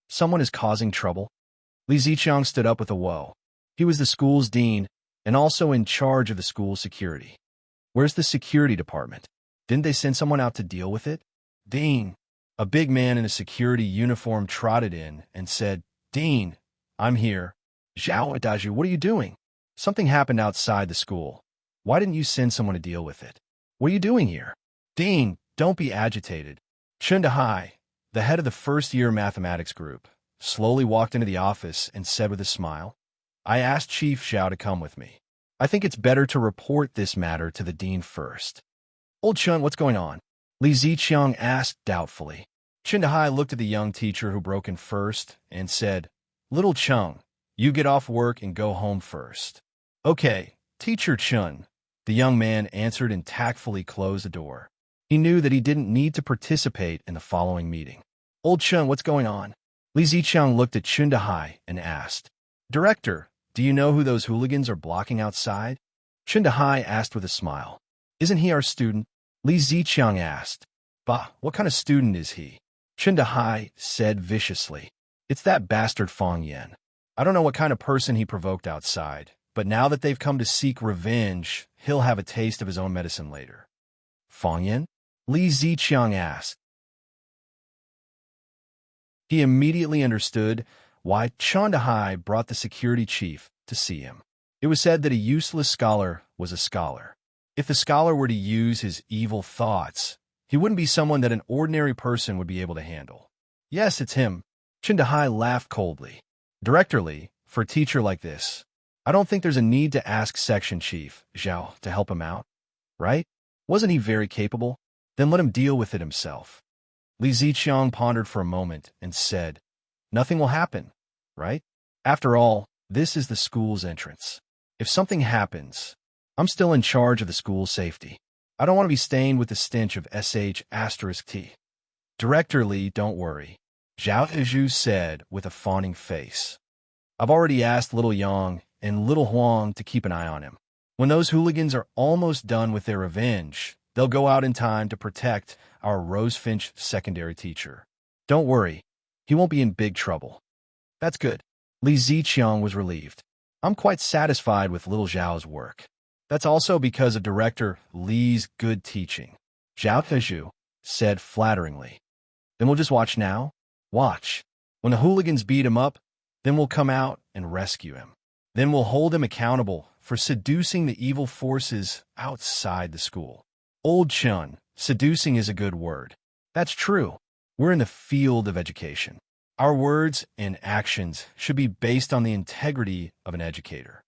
Someone is causing trouble? Li Ziqiang stood up with a whoa. He was the school's dean and also in charge of the school's security. Where's the security department? Didn't they send someone out to deal with it? Dean. A big man in a security uniform trotted in and said, "Dean, I'm here." "Zhao Adaju, what are you doing?" "Something happened outside the school. Why didn't you send someone to deal with it?" "What are you doing here?" "Dean, don't be agitated." Chun Dahai, the head of the first-year mathematics group, slowly walked into the office and said with a smile, "I asked Chief Zhao to come with me. I think it's better to report this matter to the dean first." "Old Chun, what's going on?" Li Ziqiang asked doubtfully. Chun Dahai looked at the young teacher who broke in first and said, "Little Chung, you get off work and go home first." "Okay, Teacher Chun," the young man answered and tactfully closed the door. He knew that he didn't need to participate in the following meeting. "Old Chun, what's going on?" Li Ziqiang looked at Chun Dahai and asked, "Director, do you know who those hooligans are blocking outside?" Chun Dahai asked with a smile. "Isn't he our student?" Li Ziqiang asked. "Bah, what kind of student is he?" Chun Dahai said viciously. "It's that bastard Fang Yin. I don't know what kind of person he provoked outside, but now that they've come to seek revenge, he'll have a taste of his own medicine later." "Fang Yin?" Li Ziqiang asked. He immediately understood why Chun Dahai brought the security chief to see him. It was said that a useless scholar was a scholar. If the scholar were to use his evil thoughts, he wouldn't be someone that an ordinary person would be able to handle. "Yes, it's him." Chun Dahai laughed coldly. "Director Li, for a teacher like this, I don't think there's a need to ask Section Chief Zhao to help him out, right? Wasn't he very capable? Then let him deal with it himself." Li Ziqiang pondered for a moment and said, "Nothing will happen, right? After all, this is the school's entrance. If something happens, I'm still in charge of the school's safety. I don't want to be stained with the stench of *T. "Director Li, don't worry," Zhao Zhu said with a fawning face. "I've already asked Little Yang and Little Huang to keep an eye on him. When those hooligans are almost done with their revenge, they'll go out in time to protect our Rosefinch secondary teacher. Don't worry, he won't be in big trouble." "That's good." Li Ziqiang was relieved. "I'm quite satisfied with Little Zhao's work. That's also because of Director Li's good teaching," Zhao Zhu said flatteringly. "Then we'll just watch now? Watch. When the hooligans beat him up, Then we'll come out and rescue him. Then we'll hold him accountable for seducing the evil forces outside the school. Old Chun, seducing is a good word. That's true. We're in the field of education. Our words and actions should be based on the integrity of an educator.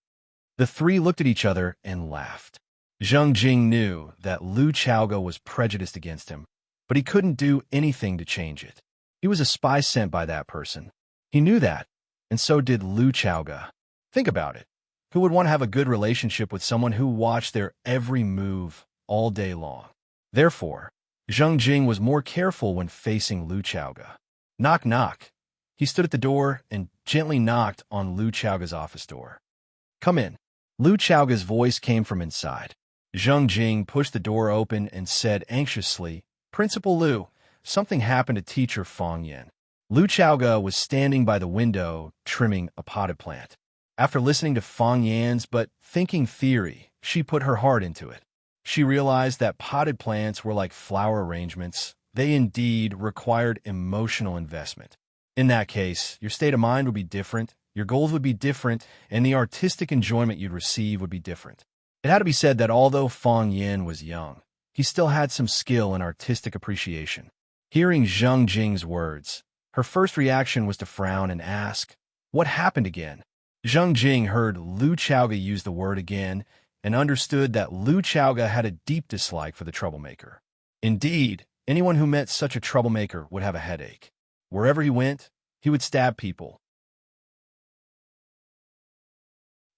The three looked at each other and laughed. Zheng Jing knew that Lu Chaoga was prejudiced against him, but he couldn't do anything to change it. He was a spy sent by that person. He knew that, and so did Lu Chaoga. Think about it. Who would want to have a good relationship with someone who watched their every move all day long? Therefore, Zheng Jing was more careful when facing Lu Chaoga. Knock, knock. He stood at the door and gently knocked on Lu Chaoga's office door. Come in. Lu Chaoga's voice came from inside. Zheng Jing pushed the door open and said anxiously, Principal Lu, something happened to teacher Fong Yin. Lu Chaoga was standing by the window, trimming a potted plant. After listening to Fong Yan's but thinking theory, she put her heart into it. She realized that potted plants were like flower arrangements. They indeed required emotional investment. In that case, your state of mind would be different, your goals would be different, and the artistic enjoyment you'd receive would be different. It had to be said that although Fong Yin was young, he still had some skill in artistic appreciation. Hearing Zheng Jing's words, her first reaction was to frown and ask, what happened again? Zheng Jing heard Lu Chaoga use the word again and understood that Lu Chaoga had a deep dislike for the troublemaker. Indeed, anyone who met such a troublemaker would have a headache. Wherever he went, he would stab people.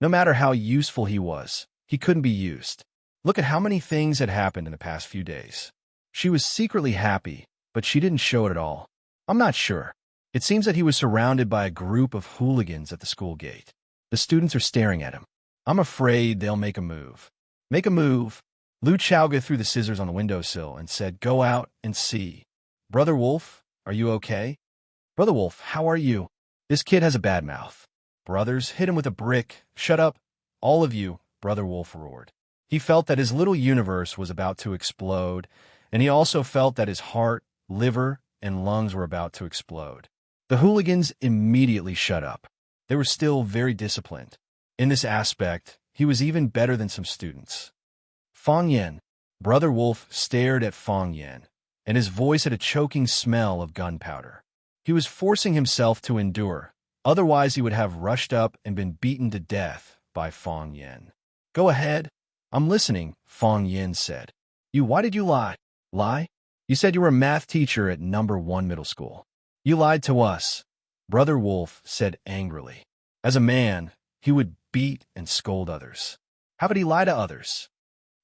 No matter how useful he was, he couldn't be used. Look at how many things had happened in the past few days. She was secretly happy, but she didn't show it at all. I'm not sure. It seems that he was surrounded by a group of hooligans at the school gate. The students are staring at him. I'm afraid they'll make a move. Make a move. Lu Chaoga threw the scissors on the windowsill and said, Go out and see. Brother Wolf, are you okay? Brother Wolf, how are you? This kid has a bad mouth. Brothers, hit him with a brick. Shut up. All of you, Brother Wolf roared. He felt that his little universe was about to explode, and he also felt that his heart, liver, and lungs were about to explode. The hooligans immediately shut up. They were still very disciplined. In this aspect, he was even better than some students. Fong Yin. Brother Wolf stared at Fong Yin, and his voice had a choking smell of gunpowder. He was forcing himself to endure, otherwise he would have rushed up and been beaten to death by Fong Yin. Go ahead. I'm listening, Fong Yin said. Why did you lie? Lie? You said you were a math teacher at No. 1 middle school. You lied to us, Brother Wolf said angrily. As a man, he would beat and scold others. How would he lie to others?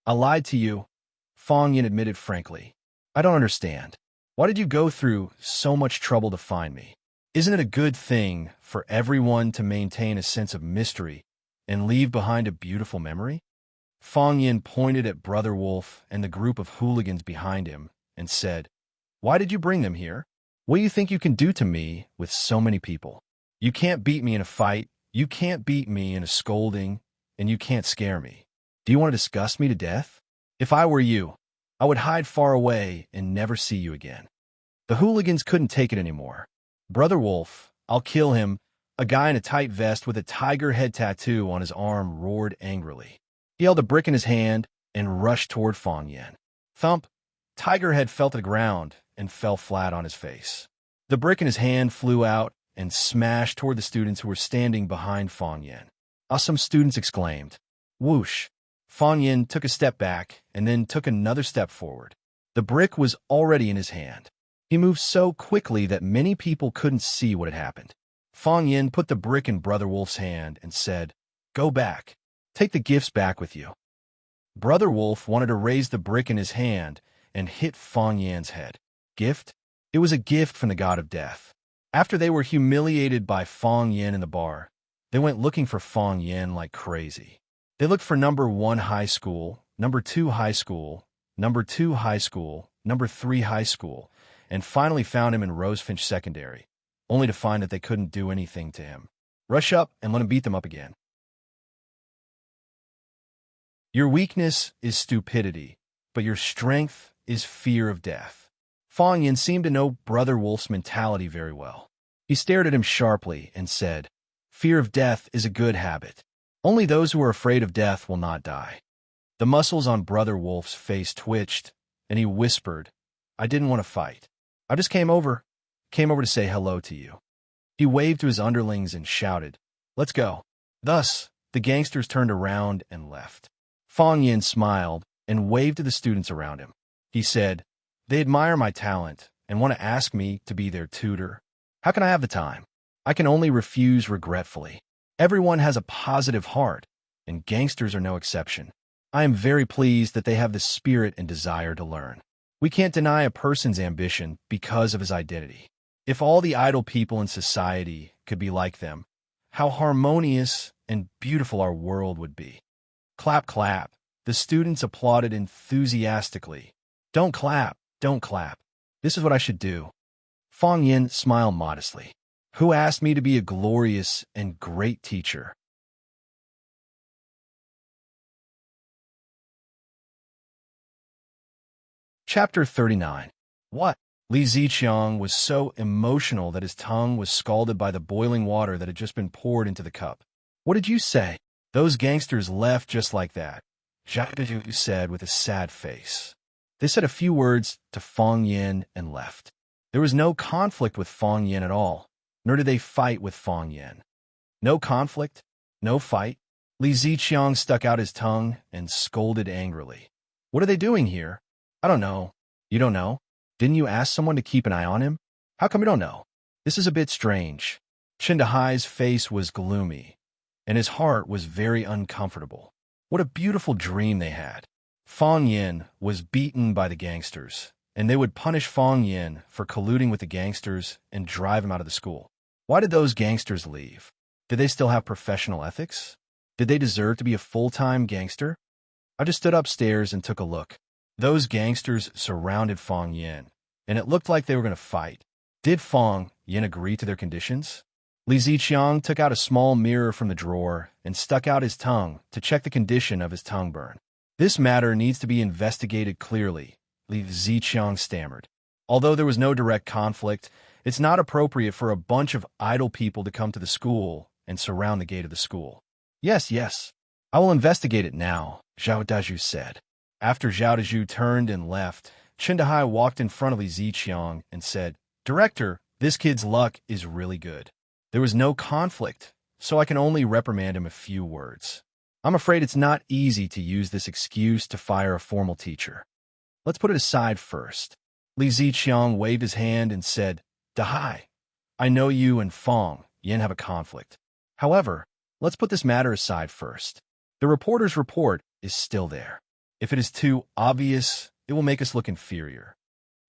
I lied to you, Fong Yin admitted frankly. I don't understand. Why did you go through so much trouble to find me? Isn't it a good thing for everyone to maintain a sense of mystery and leave behind a beautiful memory? Fong Yin pointed at Brother Wolf and the group of hooligans behind him and said, Why did you bring them here? What do you think you can do to me with so many people? You can't beat me in a fight, you can't beat me in a scolding, and you can't scare me. Do you want to disgust me to death? If I were you, I would hide far away and never see you again. The hooligans couldn't take it anymore. Brother Wolf, I'll kill him, a guy in a tight vest with a tiger head tattoo on his arm roared angrily. He held a brick in his hand and rushed toward Fong Yin. Thump! Tiger Head fell to the ground and fell flat on his face. The brick in his hand flew out and smashed toward the students who were standing behind Fong Yin. Some students exclaimed. Whoosh! Fong Yin took a step back and then took another step forward. The brick was already in his hand. He moved so quickly that many people couldn't see what had happened. Fong Yin put the brick in Brother Wolf's hand and said, Go back. Take the gifts back with you. Brother Wolf wanted to raise the brick in his hand and hit Fong Yin's head. Gift? It was a gift from the god of death. After they were humiliated by Fong Yin in the bar, they went looking for Fong Yin like crazy. They looked for No. 1 high school, No. 2 high school, No. 2 high school, No. 3 high school, and finally found him in Rosefinch Secondary, only to find that they couldn't do anything to him. Rush up and let him beat them up again. Your weakness is stupidity, but your strength is fear of death. Fong Yin seemed to know Brother Wolf's mentality very well. He stared at him sharply and said, Fear of death is a good habit. Only those who are afraid of death will not die. The muscles on Brother Wolf's face twitched, and he whispered, I didn't want to fight. I just came over to say hello to you. He waved to his underlings and shouted, Let's go. Thus, the gangsters turned around and left. Fong Yin smiled and waved to the students around him. He said, They admire my talent and want to ask me to be their tutor. How can I have the time? I can only refuse regretfully. Everyone has a positive heart, and gangsters are no exception. I am very pleased that they have the spirit and desire to learn. We can't deny a person's ambition because of his identity. If all the idle people in society could be like them, how harmonious and beautiful our world would be. Clap, clap. The students applauded enthusiastically. Don't clap, don't clap. This is what I should do. Fong Yin smiled modestly. Who asked me to be a glorious and great teacher? Chapter 39. What? Li Ziqiang was so emotional that his tongue was scalded by the boiling water that had just been poured into the cup. What did you say? Those gangsters left just like that, Zhao Dazhu said with a sad face. They said a few words to Fong Yin and left. There was no conflict with Fong Yin at all, nor did they fight with Fong Yin. No conflict, no fight. Li Ziqiang stuck out his tongue and scolded angrily. What are they doing here? I don't know. You don't know? Didn't you ask someone to keep an eye on him? How come you don't know? This is a bit strange. Chen Dehai's face was gloomy, and his heart was very uncomfortable. What a beautiful dream they had. Fong Yin was beaten by the gangsters, and they would punish Fong Yin for colluding with the gangsters and drive him out of the school. Why did those gangsters leave? Did they still have professional ethics? Did they deserve to be a full-time gangster? I just stood upstairs and took a look. Those gangsters surrounded Fong Yin, and it looked like they were going to fight. Did Fong Yin agree to their conditions? Li Ziqiang took out a small mirror from the drawer and stuck out his tongue to check the condition of his tongue burn. This matter needs to be investigated clearly, Li Ziqiang stammered. Although there was no direct conflict, it's not appropriate for a bunch of idle people to come to the school and surround the gate of the school. Yes, I will investigate it now, Zhao Dazhu said. After Zhao Dazhu turned and left, Chen Dehai walked in front of Li Ziqiang and said, Director, this kid's luck is really good. There was no conflict, so I can only reprimand him a few words. I'm afraid it's not easy to use this excuse to fire a formal teacher. Let's put it aside first. Li Ziqiang waved his hand and said, Dehai, I know you and Fong Yin have a conflict. However, let's put this matter aside first. The reporter's report is still there. If it is too obvious, it will make us look inferior.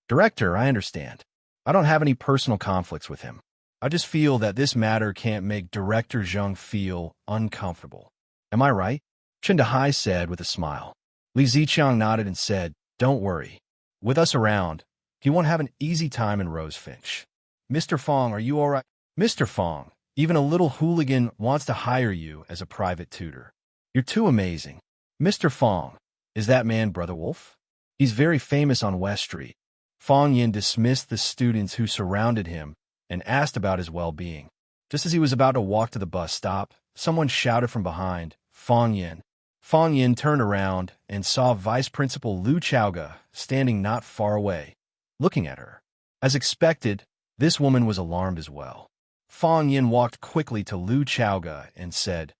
Director, I understand. I don't have any personal conflicts with him. I just feel that this matter can't make Director Zheng feel uncomfortable. Am I right? Chen Dehai said with a smile. Li Ziqiang nodded and said, Don't worry. With us around, he won't have an easy time in Rosefinch. Mr. Fong, are you all right? Mr. Fong, even a little hooligan wants to hire you as a private tutor. You're too amazing. Mr. Fong, is that man Brother Wolf? He's very famous on West Street. Fong Yin dismissed the students who surrounded him and asked about his well-being. Just as he was about to walk to the bus stop, someone shouted from behind, Fong Yin. Fong Yin turned around and saw Vice Principal Lu Chaoga standing not far away, looking at her. As expected, this woman was alarmed as well. Fong Yin walked quickly to Lu Chaoga and said,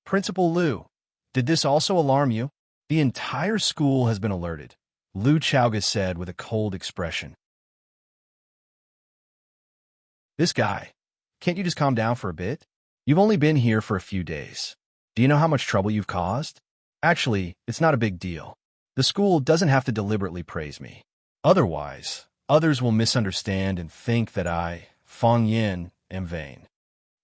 Principal Lu, did this also alarm you? The entire school has been alerted, Lu Chaoga said with a cold expression. This guy, can't you just calm down for a bit? You've only been here for a few days. Do you know how much trouble you've caused? Actually, it's not a big deal. The school doesn't have to deliberately praise me. Otherwise, others will misunderstand and think that I, Fong Yin, am vain.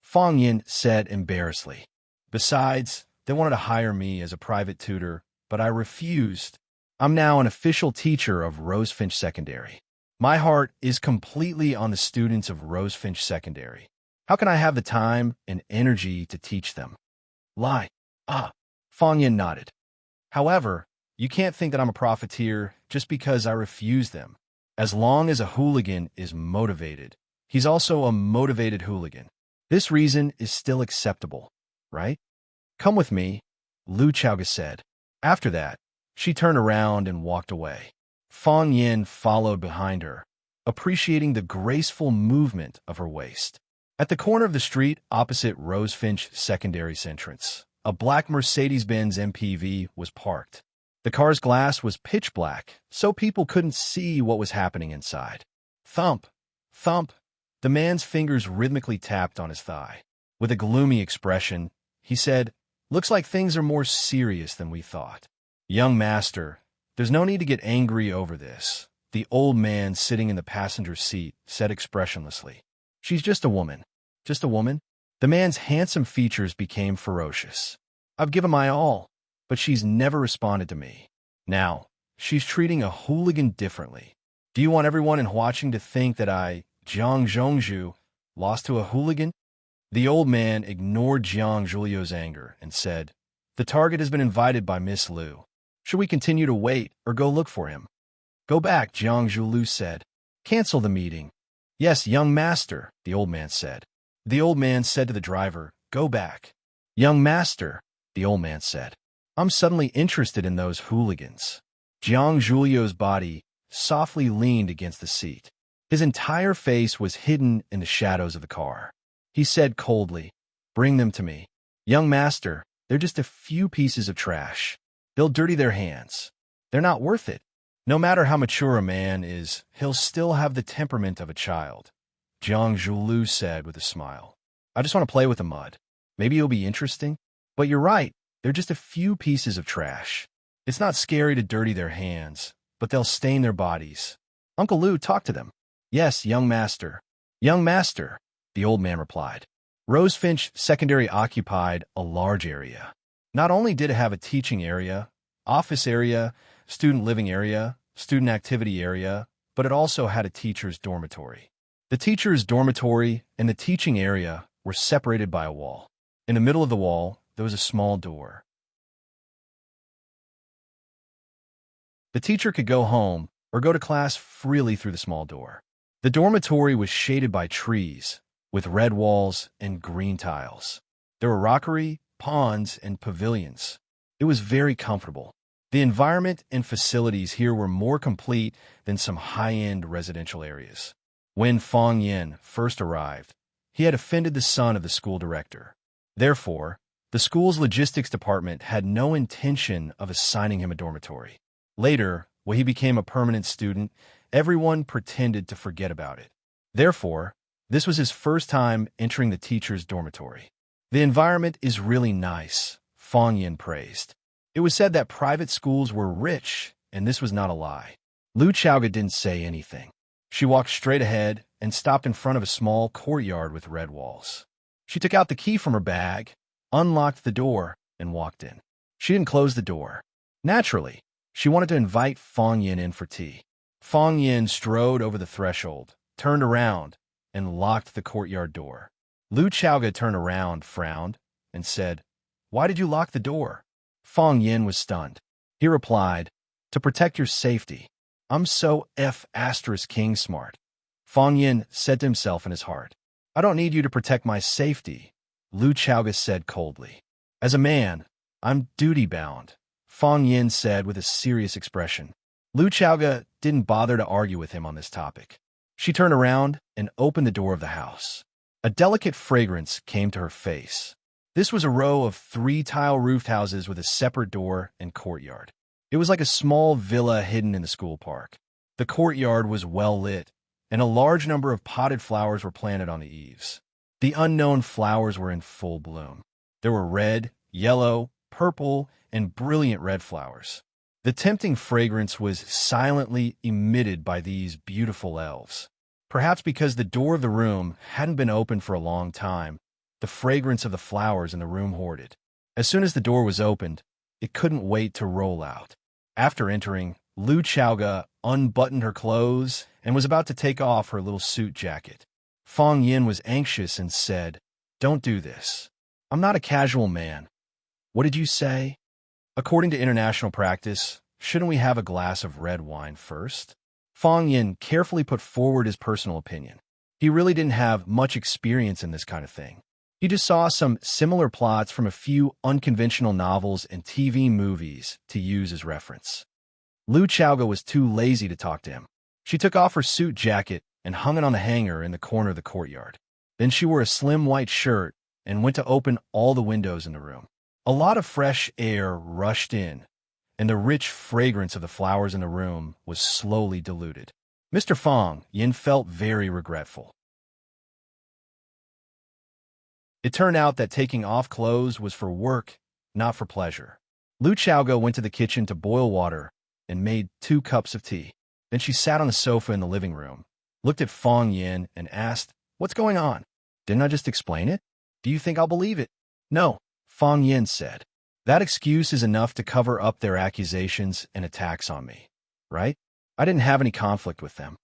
Fong Yin said embarrassedly. Besides, they wanted to hire me as a private tutor, but I refused. I'm now an official teacher of Rosefinch Secondary. My heart is completely on the students of Rosefinch Secondary. How can I have the time and energy to teach them? Lie. Fong Yin nodded. However, you can't think that I'm a profiteer just because I refuse them. As long as a hooligan is motivated, he's also a motivated hooligan. This reason is still acceptable, right? Come with me, Lu Chaoga said. After that, she turned around and walked away. Fang Yin followed behind her, appreciating the graceful movement of her waist. At the corner of the street opposite Rosefinch Secondary's entrance, a black Mercedes-Benz MPV was parked. The car's glass was pitch black, so people couldn't see what was happening inside. Thump, thump. The man's fingers rhythmically tapped on his thigh. With a gloomy expression, he said, "Looks like things are more serious than we thought." "Young master, there's no need to get angry over this," the old man sitting in the passenger seat said expressionlessly. "She's just a woman." "Just a woman?" The man's handsome features became ferocious. "I've given my all, but she's never responded to me. Now, she's treating a hooligan differently. Do you want everyone in watching to think that I, Jiang Zhongzhu, lost to a hooligan?" The old man ignored Jiang Zhuliu's anger and said, "The target has been invited by Miss Liu. Should we continue to wait or go look for him?" "Go back," Jiang Zhuliu said. "Cancel the meeting." "Yes, young master," the old man said. The old man said to the driver, "Go back." "Young master," the old man said. "I'm suddenly interested in those hooligans." Jiang Zhuliu's body softly leaned against the seat. His entire face was hidden in the shadows of the car. He said coldly, "Bring them to me." "Young master, they're just a few pieces of trash. They'll dirty their hands. They're not worth it. No matter how mature a man is, he'll still have the temperament of a child," Jiang Zhuliu said with a smile. "I just want to play with the mud. Maybe it'll be interesting. But you're right, they're just a few pieces of trash. It's not scary to dirty their hands, but they'll stain their bodies. Uncle Liu, talk to them." "Yes, young master." "Young master," the old man replied. Rosefinch Secondary occupied a large area. Not only did it have a teaching area, office area, student living area, student activity area, but it also had a teacher's dormitory. The teacher's dormitory and the teaching area were separated by a wall. In the middle of the wall, there was a small door. The teacher could go home or go to class freely through the small door. The dormitory was shaded by trees, with red walls and green tiles. There were rockery, ponds, and pavilions. It was very comfortable. The environment and facilities here were more complete than some high-end residential areas. When Fang Yin first arrived, he had offended the son of the school director. Therefore, the school's logistics department had no intention of assigning him a dormitory. Later, when he became a permanent student, everyone pretended to forget about it. Therefore, this was his first time entering the teacher's dormitory. "The environment is really nice," Fang Yin praised. It was said that private schools were rich, and this was not a lie. Lu Chaoga didn't say anything. She walked straight ahead and stopped in front of a small courtyard with red walls. She took out the key from her bag, unlocked the door, and walked in. She didn't close the door. Naturally, she wanted to invite Fang Yin in for tea. Fang Yin strode over the threshold, turned around, and locked the courtyard door. Lu Chaoga turned around, frowned, and said, "Why did you lock the door?" Fang Yin was stunned. He replied, "To protect your safety. I'm so king smart." Fang Yin said to himself in his heart, "I don't need you to protect my safety," Lu Chaoga said coldly. "As a man, I'm duty-bound," Fang Yin said with a serious expression. Lu Chaoga didn't bother to argue with him on this topic. She turned around and opened the door of the house. A delicate fragrance came to her face. This was a row of 3-tile roofed houses with a separate door and courtyard. It was like a small villa hidden in the school park. The courtyard was well lit, and a large number of potted flowers were planted on the eaves. The unknown flowers were in full bloom. There were red, yellow, purple, and brilliant red flowers. The tempting fragrance was silently emitted by these beautiful elves. Perhaps because the door of the room hadn't been opened for a long time, the fragrance of the flowers in the room hoarded. As soon as the door was opened, it couldn't wait to roll out. After entering, Lu Chaoga unbuttoned her clothes and was about to take off her little suit jacket. Fang Yin was anxious and said, "Don't do this. I'm not a casual man." "What did you say?" "According to international practice, shouldn't we have a glass of red wine first?" Fang Yin carefully put forward his personal opinion. He really didn't have much experience in this kind of thing. He just saw some similar plots from a few unconventional novels and TV movies to use as reference. Lu Chaoga was too lazy to talk to him. She took off her suit jacket and hung it on the hanger in the corner of the courtyard. Then she wore a slim white shirt and went to open all the windows in the room. A lot of fresh air rushed in, and the rich fragrance of the flowers in the room was slowly diluted. Mr. Fong Yin felt very regretful. It turned out that taking off clothes was for work, not for pleasure. Lu Chaoga went to the kitchen to boil water and made 2 cups of tea. Then she sat on the sofa in the living room, looked at Fong Yin, and asked, "What's going on? Didn't I just explain it? Do you think I'll believe it?" "No," Fong Yin said. "That excuse is enough to cover up their accusations and attacks on me, right? I didn't have any conflict with them.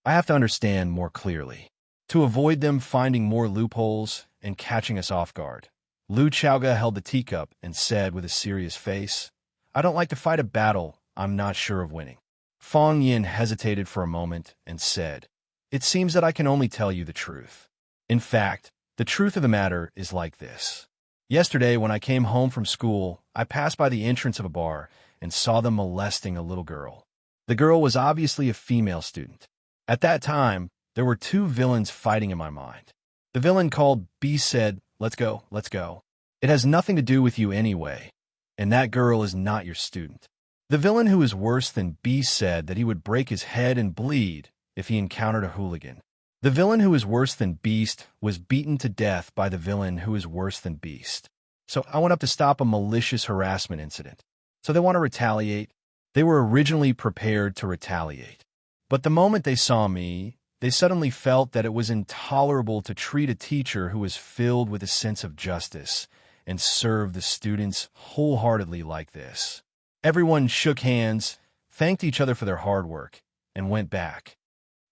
I have to understand more clearly. To avoid them finding more loopholes and catching us off guard." Lu Chaoga held the teacup and said with a serious face, "I don't like to fight a battle I'm not sure of winning." Fong Yin hesitated for a moment and said, "It seems that I can only tell you the truth. In fact, the truth of the matter is like this. Yesterday, when I came home from school, I passed by the entrance of a bar and saw them molesting a little girl. The girl was obviously a female student. At that time, there were 2 villains fighting in my mind. The villain called B said, 'Let's go, let's go. It has nothing to do with you anyway, and that girl is not your student.' The villain who is worse than B said that he would break his head and bleed if he encountered a hooligan. The villain who is worse than Beast was beaten to death by the villain who is worse than Beast. So I went up to stop a malicious harassment incident. So they want to retaliate. They were originally prepared to retaliate. But the moment they saw me, they suddenly felt that it was intolerable to treat a teacher who was filled with a sense of justice and serve the students wholeheartedly like this. Everyone shook hands, thanked each other for their hard work, and went back.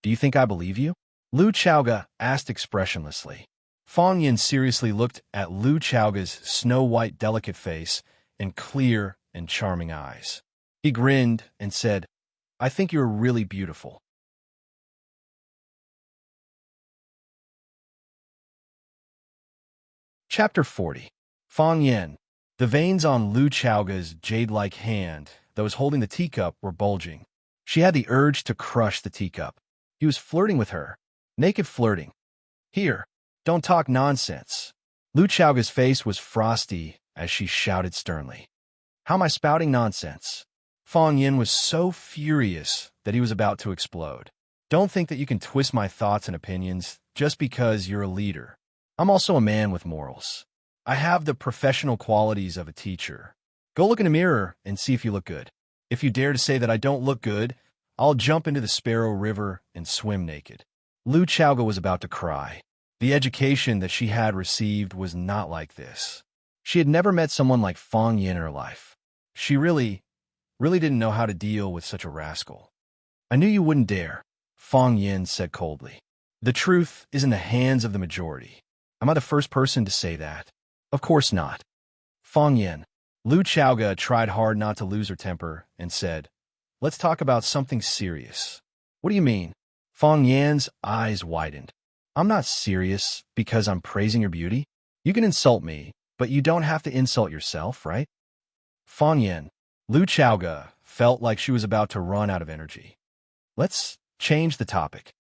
Do you think I believe you?" Lu Chaoga asked expressionlessly. Fong Yin seriously looked at Lu Chaoga's snow-white delicate face and clear and charming eyes. He grinned and said, "I think you're really beautiful." Chapter 40. Fong Yin. The veins on Lu Chaoga's jade-like hand that was holding the teacup were bulging. She had the urge to crush the teacup. He was flirting with her. Naked flirting. "Here, don't talk nonsense." Lu Chaoga's face was frosty as she shouted sternly. "How am I spouting nonsense?" Fong Yin was so furious that he was about to explode. "Don't think that you can twist my thoughts and opinions just because you're a leader. I'm also a man with morals. I have the professional qualities of a teacher. Go look in a mirror and see if you look good. If you dare to say that I don't look good, I'll jump into the Sparrow River and swim naked." Lu Chaoga was about to cry. The education that she had received was not like this. She had never met someone like Fong Yin in her life. She really didn't know how to deal with such a rascal. "I knew you wouldn't dare," Fong Yin said coldly. "The truth is in the hands of the majority. Am I the first person to say that?" "Of course not." Fong Yin. Lu Chaoga tried hard not to lose her temper and said, "Let's talk about something serious." "What do you mean?" Fong Yin's eyes widened. "I'm not serious because I'm praising your beauty. You can insult me, but you don't have to insult yourself, right?" Fong Yin. Lu Chaoga felt like she was about to run out of energy. "Let's change the topic."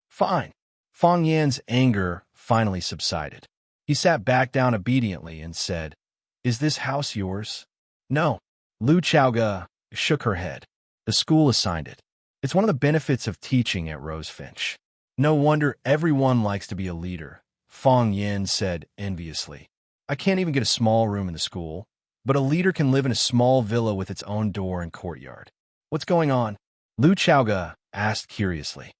"Fine." Fong Yin's anger finally subsided. He sat back down obediently and said, "Is this house yours?" "No." Lu Chaoga shook her head. "The school assigned it. It's one of the benefits of teaching at Rosefinch." "No wonder everyone likes to be a leader," Fong Yin said enviously. "I can't even get a small room in the school, but a leader can live in a small villa with its own door and courtyard." "What's going on?" Lu Chaoga asked curiously.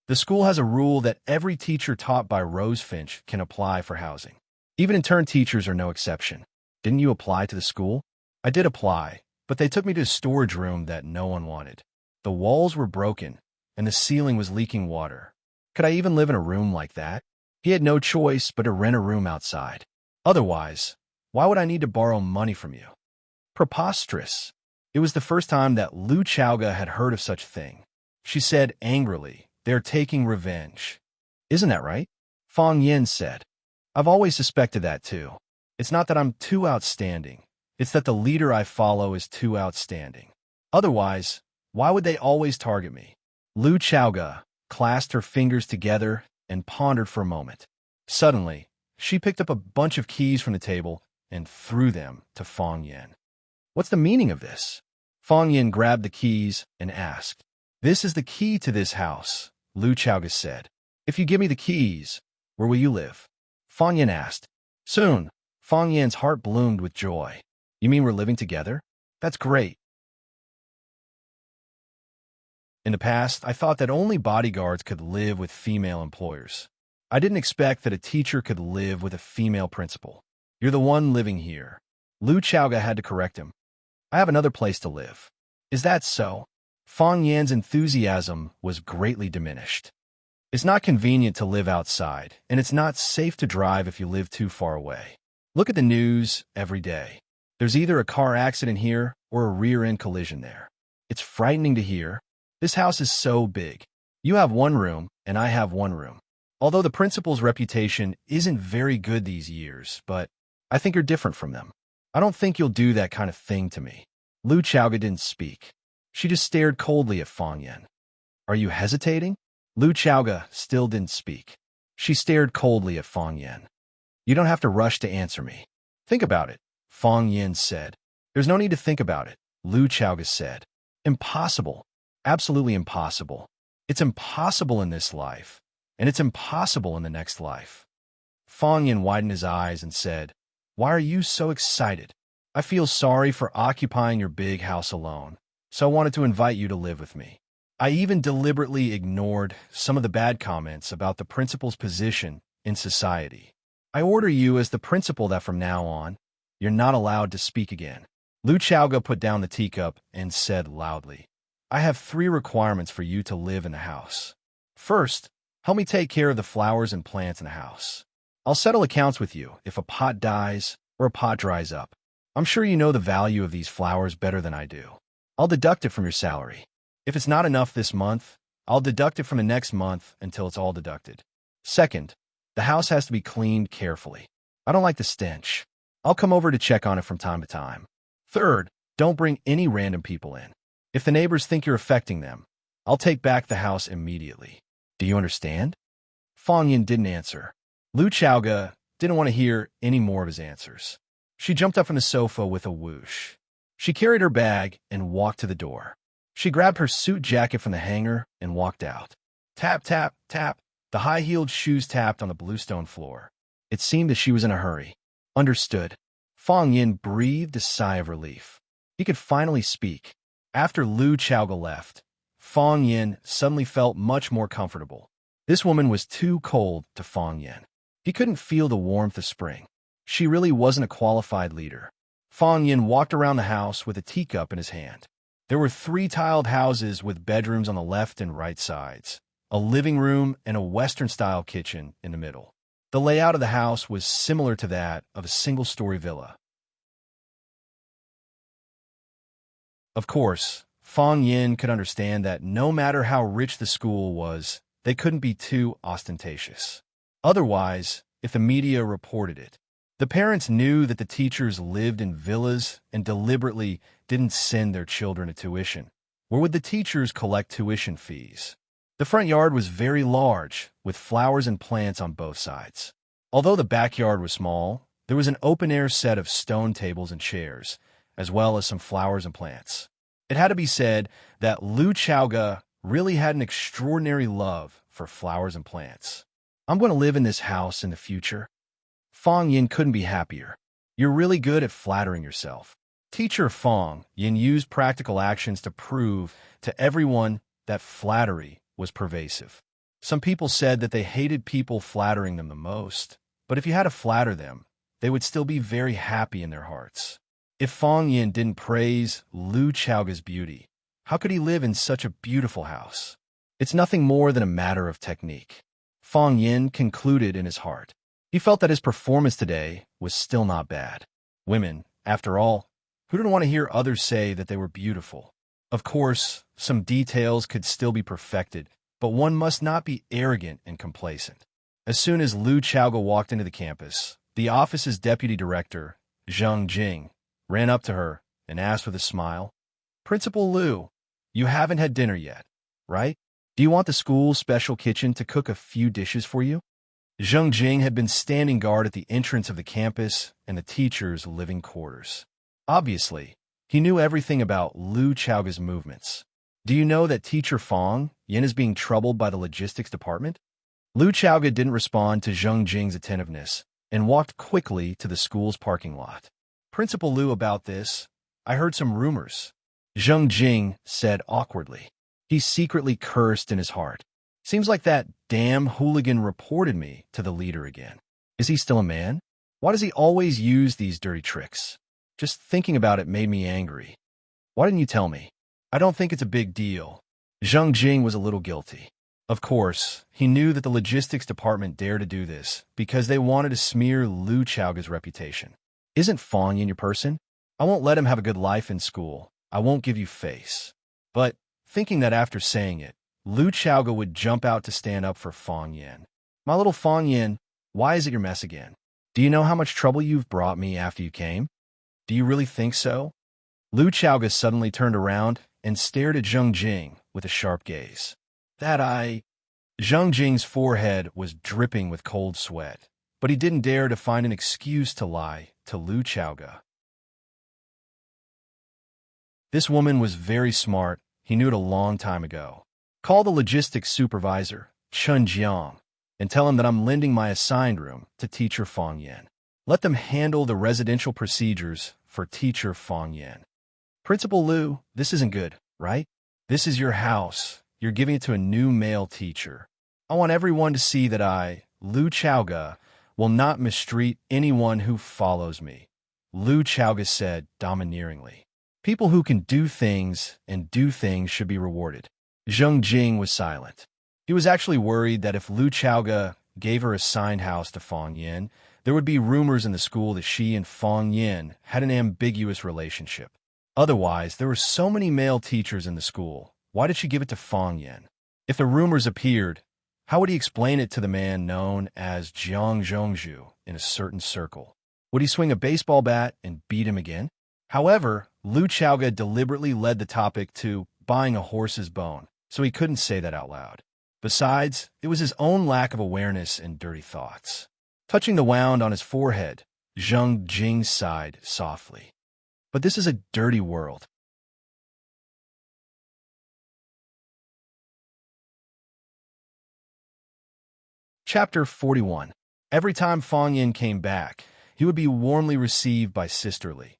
"The school has a rule that every teacher taught by Rosefinch can apply for housing. Even intern teachers are no exception. Didn't you apply to the school?" "I did apply, but they took me to a storage room that no one wanted. The walls were broken, and the ceiling was leaking water. Could I even live in a room like that?" He had no choice but to rent a room outside. "Otherwise, why would I need to borrow money from you?" Preposterous. It was the first time that Lu Chaoga had heard of such a thing. She said angrily, "They're taking revenge." Isn't that right? Fong Yin said. I've always suspected that too. It's not that I'm too outstanding. It's that the leader I follow is too outstanding. Otherwise, why would they always target me? Lu Chaoga clasped her fingers together and pondered for a moment. Suddenly, she picked up a bunch of keys from the table and threw them to Fong Yin. What's the meaning of this? Fong Yin grabbed the keys and asked. This is the key to this house, Lu Chaoga said. If you give me the keys, where will you live? Fong Yin asked. Soon, Fong Yin's heart bloomed with joy. You mean we're living together? That's great. In the past, I thought that only bodyguards could live with female employers. I didn't expect that a teacher could live with a female principal. You're the one living here. Lu Chaoga had to correct him. I have another place to live. Is that so? Fong Yan's enthusiasm was greatly diminished. It's not convenient to live outside, and it's not safe to drive if you live too far away. Look at the news every day. There's either a car accident here or a rear-end collision there. It's frightening to hear. This house is so big. You have one room, and I have one room. Although the principal's reputation isn't very good these years, but I think you're different from them. I don't think you'll do that kind of thing to me. Lu Chaoga didn't speak. She just stared coldly at Fong Yin. Are you hesitating? Lu Chaoga still didn't speak. She stared coldly at Fong Yin. You don't have to rush to answer me. Think about it, Fong Yin said. There's no need to think about it, Lu Chaoga said. Impossible. Absolutely impossible. It's impossible in this life, and it's impossible in the next life. Fong Yin widened his eyes and said, Why are you so excited? I feel sorry for occupying your big house alone, so I wanted to invite you to live with me. I even deliberately ignored some of the bad comments about the principal's position in society. I order you as the principal that from now on, you're not allowed to speak again. Lu Chaoga put down the teacup and said loudly, I have 3 requirements for you to live in the house. First, help me take care of the flowers and plants in the house. I'll settle accounts with you if a pot dies or a pot dries up. I'm sure you know the value of these flowers better than I do. I'll deduct it from your salary. If it's not enough this month, I'll deduct it from the next month until it's all deducted. Second, the house has to be cleaned carefully. I don't like the stench. I'll come over to check on it from time to time. Third, don't bring any random people in. If the neighbors think you're affecting them, I'll take back the house immediately. Do you understand? Fong Yin didn't answer. Lu Chaoga didn't want to hear any more of his answers. She jumped up from the sofa with a whoosh. She carried her bag and walked to the door. She grabbed her suit jacket from the hanger and walked out. Tap, tap, tap. The high-heeled shoes tapped on the bluestone floor. It seemed that she was in a hurry. Understood. Fong Yin breathed a sigh of relief. He could finally speak. After Lu Chaoga left, Fong Yin suddenly felt much more comfortable. This woman was too cold to Fong Yin. He couldn't feel the warmth of spring. She really wasn't a qualified leader. Fong Yin walked around the house with a teacup in his hand. There were 3 tiled houses with bedrooms on the left and right sides, a living room and a Western-style kitchen in the middle. The layout of the house was similar to that of a single-story villa. Of course, Fong Yin could understand that no matter how rich the school was, they couldn't be too ostentatious. Otherwise, if the media reported it, the parents knew that the teachers lived in villas and deliberately didn't send their children to tuition. Where would the teachers collect tuition fees? The front yard was very large, with flowers and plants on both sides. Although the backyard was small, there was an open-air set of stone tables and chairs, as well as some flowers and plants. It had to be said that Lu Chaoga really had an extraordinary love for flowers and plants. I'm going to live in this house in the future. Fong Yin couldn't be happier. You're really good at flattering yourself. Teacher Fong Yin used practical actions to prove to everyone that flattery was pervasive. Some people said that they hated people flattering them the most, but if you had to flatter them, they would still be very happy in their hearts. If Fong Yin didn't praise Lu Chaoga's beauty, how could he live in such a beautiful house? It's nothing more than a matter of technique. Fong Yin concluded in his heart. He felt that his performance today was still not bad. Women, after all, who didn't want to hear others say that they were beautiful? Of course, some details could still be perfected, but one must not be arrogant and complacent. As soon as Lu Chaoga walked into the campus, the office's deputy director, Zheng Jing, ran up to her and asked with a smile, "Principal Lu, you haven't had dinner yet, right? Do you want the school's special kitchen to cook a few dishes for you?" Zheng Jing had been standing guard at the entrance of the campus and the teachers' living quarters. Obviously, he knew everything about Lu Chaoga's movements. "Do you know that Teacher Fong Yin is being troubled by the logistics department?" Lu Chaoga didn't respond to Zheng Jing's attentiveness and walked quickly to the school's parking lot. "Principal Lu, about this, I heard some rumors," Zheng Jing said awkwardly. He secretly cursed in his heart. "Seems like that damn hooligan reported me to the leader again. Is he still a man? Why does he always use these dirty tricks? Just thinking about it made me angry. Why didn't you tell me? I don't think it's a big deal." Zheng Jing was a little guilty. Of course, he knew that the logistics department dared to do this because they wanted to smear Lu Chaoga's reputation. "Isn't Fong Yin your person? I won't let him have a good life in school. I won't give you face." But, thinking that after saying it, Lu Chaoga would jump out to stand up for Fong Yin. "My little Fong Yin, why is it your mess again? Do you know how much trouble you've brought me after you came? Do you really think so?" Lu Chaoga suddenly turned around and stared at Zheng Jing with a sharp gaze. Zheng Jing's forehead was dripping with cold sweat, but he didn't dare to find an excuse to lie to Lu Chaoga. This woman was very smart. He knew it a long time ago. "Call the logistics supervisor, Chun Jiang, and tell him that I'm lending my assigned room to Teacher Fong Yin. Let them handle the residential procedures for Teacher Fong Yin." "Principal Lu, this isn't good, right? This is your house. You're giving it to a new male teacher. I want everyone to see that I, Lu Chaoga, will not mistreat anyone who follows me," Lu Chaoga said domineeringly. "People who can do things and do things should be rewarded." Zheng Jing was silent. He was actually worried that if Lu Chaoga gave her assigned house to Fong Yin, there would be rumors in the school that she and Fong Yin had an ambiguous relationship. Otherwise, there were so many male teachers in the school. Why did she give it to Fong Yin? If the rumors appeared, how would he explain it to the man known as Jiang Zhongzhu in a certain circle? Would he swing a baseball bat and beat him again? However, Lu Chaoga deliberately led the topic to buying a horse's bone, so he couldn't say that out loud. Besides, it was his own lack of awareness and dirty thoughts. Touching the wound on his forehead, Zheng Jing sighed softly. "But this is a dirty world. Chapter 41. Every time Fong Yin came back, he would be warmly received by Sister Li.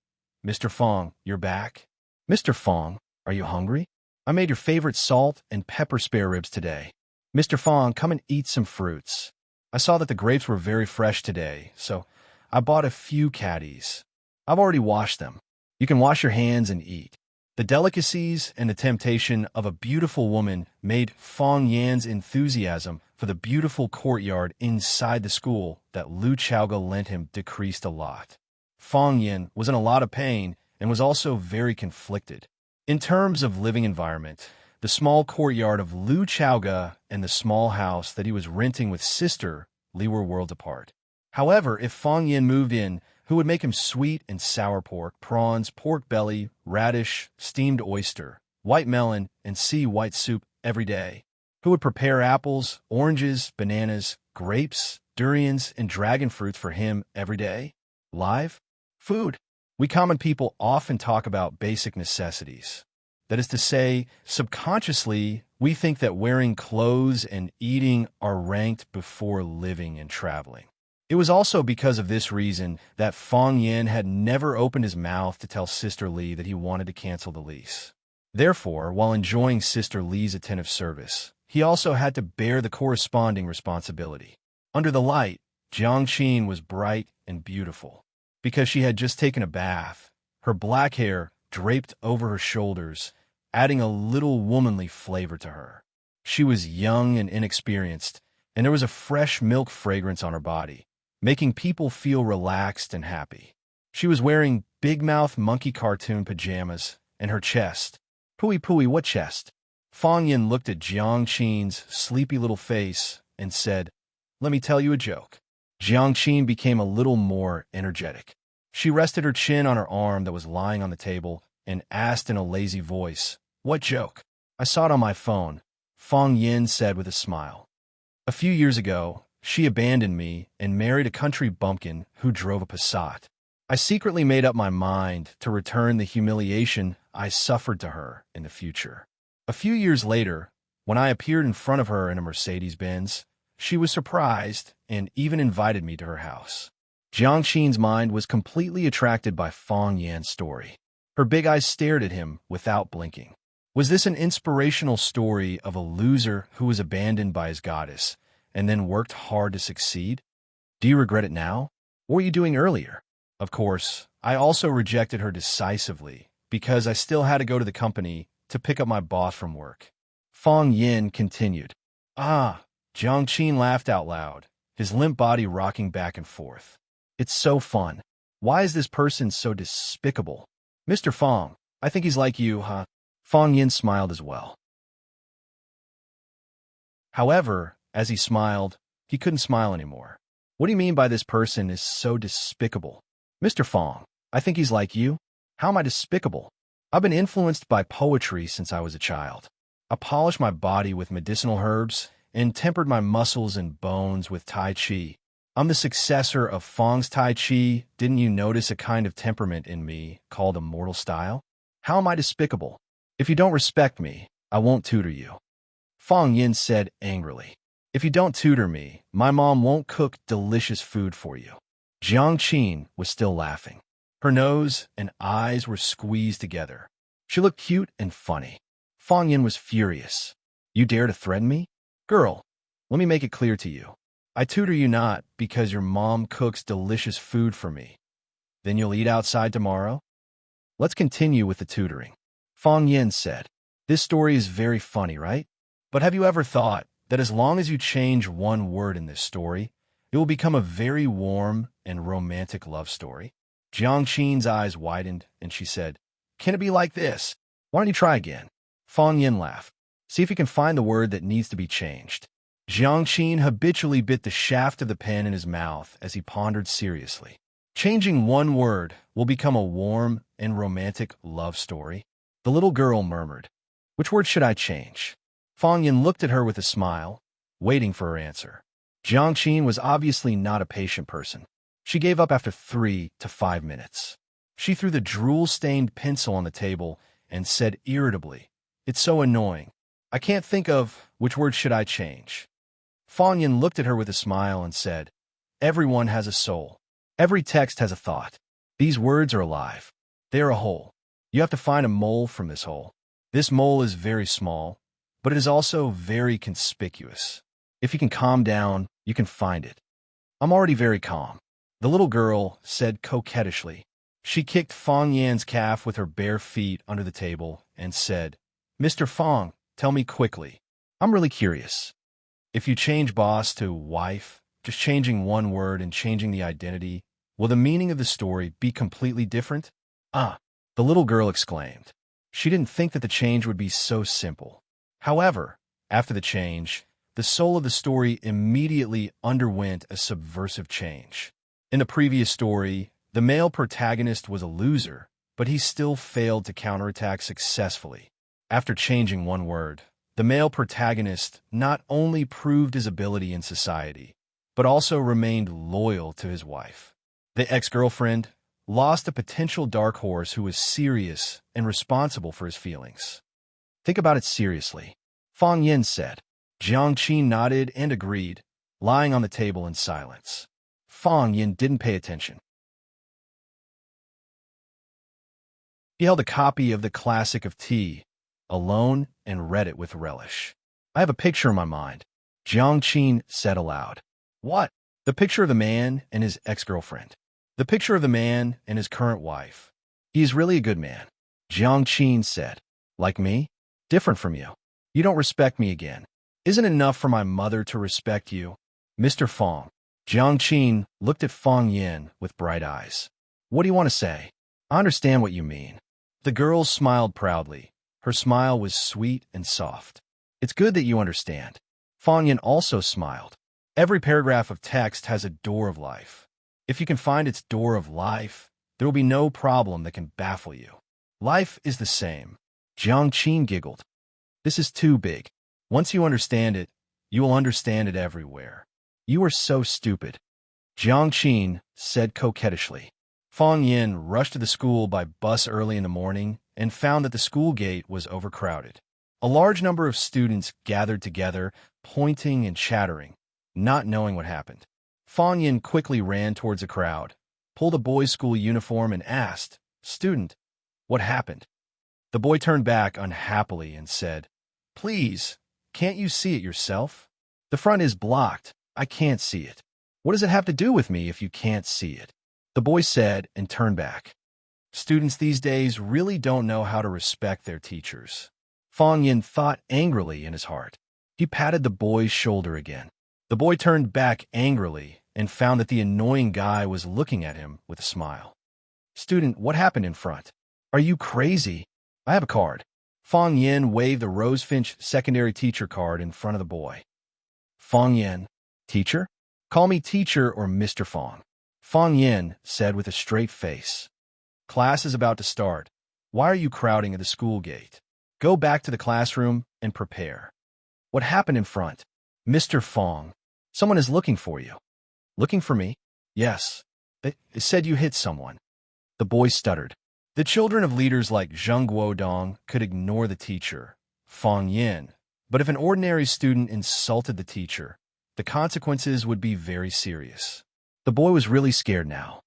"Mr. Fong, you're back? Mr. Fong, are you hungry? I made your favorite salt and pepper spare ribs today. Mr. Fong, come and eat some fruits. I saw that the grapes were very fresh today, so I bought a few caddies. I've already washed them. You can wash your hands and eat." The delicacies and the temptation of a beautiful woman made Fong Yan's enthusiasm for the beautiful courtyard inside the school that Lu Chaoga lent him decreased a lot. Fong Yan was in a lot of pain and was also very conflicted. In terms of living environment, the small courtyard of Lu Chaoga and the small house that he was renting with Sister Li were worlds apart. However, if Fong Yan moved in, who would make him sweet and sour pork, prawns, pork belly, radish, steamed oyster, white melon, and sea white soup every day? Who would prepare apples, oranges, bananas, grapes, durians, and dragon fruits for him every day? Live? Food. We common people often talk about basic necessities. That is to say, subconsciously, we think that wearing clothes and eating are ranked before living and traveling. It was also because of this reason that Fong Yin had never opened his mouth to tell Sister Li that he wanted to cancel the lease. Therefore, while enjoying Sister Li's attentive service, he also had to bear the corresponding responsibility. Under the light, Jiang Qin was bright and beautiful. Because she had just taken a bath, her black hair draped over her shoulders, adding a little womanly flavor to her. She was young and inexperienced, and there was a fresh milk fragrance on her body, making people feel relaxed and happy. She was wearing big-mouth monkey cartoon pajamas, and her chest. Pooey, what chest? Fong Yin looked at Jiang Qin's sleepy little face and said, "Let me tell you a joke." Jiang Qin became a little more energetic. She rested her chin on her arm that was lying on the table and asked in a lazy voice, "What joke?" "I saw it on my phone," Fong Yin said with a smile. "A few years ago, she abandoned me and married a country bumpkin who drove a Passat. I secretly made up my mind to return the humiliation I suffered to her in the future. A few years later, when I appeared in front of her in a Mercedes-Benz, she was surprised and even invited me to her house." Jiang Qin's mind was completely attracted by Fong Yan's story. Her big eyes stared at him without blinking. Was this an inspirational story of a loser who was abandoned by his goddess and then worked hard to succeed? Do you regret it now? What were you doing earlier? Of course, I also rejected her decisively because I still had to go to the company to pick up my boss from work. Fong Yin continued. "Ah," Jiang Qin laughed out loud, his limp body rocking back and forth. "It's so fun. Why is this person so despicable? Mr. Fong, I think he's like you, huh?" Fong Yin smiled as well. However, as he smiled, he couldn't smile anymore. "What do you mean by this person is so despicable? Mr. Fong, I think he's like you. How am I despicable? I've been influenced by poetry since I was a child. I polished my body with medicinal herbs and tempered my muscles and bones with Tai Chi. I'm the successor of Fong's Tai Chi. Didn't you notice a kind of temperament in me called immortal style? How am I despicable? If you don't respect me, I won't tutor you," Fong Yin said angrily. "If you don't tutor me, my mom won't cook delicious food for you." Jiang Qin was still laughing. Her nose and eyes were squeezed together. She looked cute and funny. Fong Yin was furious. "You dare to threaten me? Girl, let me make it clear to you. I tutor you not because your mom cooks delicious food for me. Then you'll eat outside tomorrow? Let's continue with the tutoring," Fong Yin said. "This story is very funny, right? But have you ever thought that as long as you change one word in this story, it will become a very warm and romantic love story?" Jiang Qin's eyes widened, and she said, "Can it be like this? Why don't you try again?" Fong Yin laughed. "See if you can find the word that needs to be changed." Jiang Qin habitually bit the shaft of the pen in his mouth as he pondered seriously. "Changing one word will become a warm and romantic love story," the little girl murmured. "Which word should I change?" Fong Yin looked at her with a smile, waiting for her answer. Jiang Qin was obviously not a patient person. She gave up after 3 to 5 minutes. She threw the drool-stained pencil on the table and said irritably, "It's so annoying. I can't think of which word should I change." Fong Yin looked at her with a smile and said, "Everyone has a soul. Every text has a thought. These words are alive. They are a hole. You have to find a mole from this hole. This mole is very small, but it is also very conspicuous. If you can calm down, you can find it." "I'm already very calm," the little girl said coquettishly. She kicked Fong Yan's calf with her bare feet under the table and said, "Mr. Fong, tell me quickly. I'm really curious. If you change boss to wife, just changing one word and changing the identity, will the meaning of the story be completely different?" "Ah," the little girl exclaimed. She didn't think that the change would be so simple. However, after the change, the soul of the story immediately underwent a subversive change. In the previous story, the male protagonist was a loser, but he still failed to counterattack successfully. After changing one word, the male protagonist not only proved his ability in society, but also remained loyal to his wife. The ex-girlfriend lost a potential dark horse who was serious and responsible for his feelings. "Think about it seriously," Fong Yin said. Jiang Qin nodded and agreed, lying on the table in silence. Fong Yin didn't pay attention. He held a copy of the classic of tea, alone, and read it with relish. "I have a picture in my mind," Jiang Qin said aloud. "What?" "The picture of the man and his ex-girlfriend. The picture of the man and his current wife. He is really a good man," Jiang Qin said. "Like me? Different from you. You don't respect me again. Isn't it enough for my mother to respect you? Mr. Fong." Jiang Qin looked at Fong Yin with bright eyes. "What do you want to say? I understand what you mean." The girl smiled proudly, Her smile was sweet and soft. It's good that you understand. Fong Yin also smiled. Every paragraph of text has a door of life. If you can find its door of life, there will be no problem that can baffle you. Life is the same. Jiang Qin giggled. This is too big. Once you understand it, you will understand it everywhere. You are so stupid. Jiang Qin said coquettishly. Fong Yin rushed to the school by bus early in the morning and found that the school gate was overcrowded. A large number of students gathered together, pointing and chattering, not knowing what happened. Fong Yin quickly ran towards the crowd, pulled a boy's school uniform, and asked, "Student, what happened?" The boy turned back unhappily and said, "Please, can't you see it yourself? The front is blocked. I can't see it." "What does it have to do with me if you can't see it?" the boy said and turned back. Students these days really don't know how to respect their teachers. Fong Yin thought angrily in his heart. He patted the boy's shoulder again. The boy turned back angrily and found that the annoying guy was looking at him with a smile. "Student, what happened in front? Are you crazy? I have a card." Fong Yin waved the Rosefinch secondary teacher card in front of the boy. Fong Yin, teacher? Call me teacher or Mr. Fong. Fong Yin said with a straight face. Class is about to start. Why are you crowding at the school gate? Go back to the classroom and prepare. What happened in front? Mr. Fong, someone is looking for you. Looking for me? Yes. They said you hit someone. The boy stuttered. The children of leaders like Zheng Guodong could ignore the teacher, Fong Yin, but if an ordinary student insulted the teacher, the consequences would be very serious. The boy was really scared now.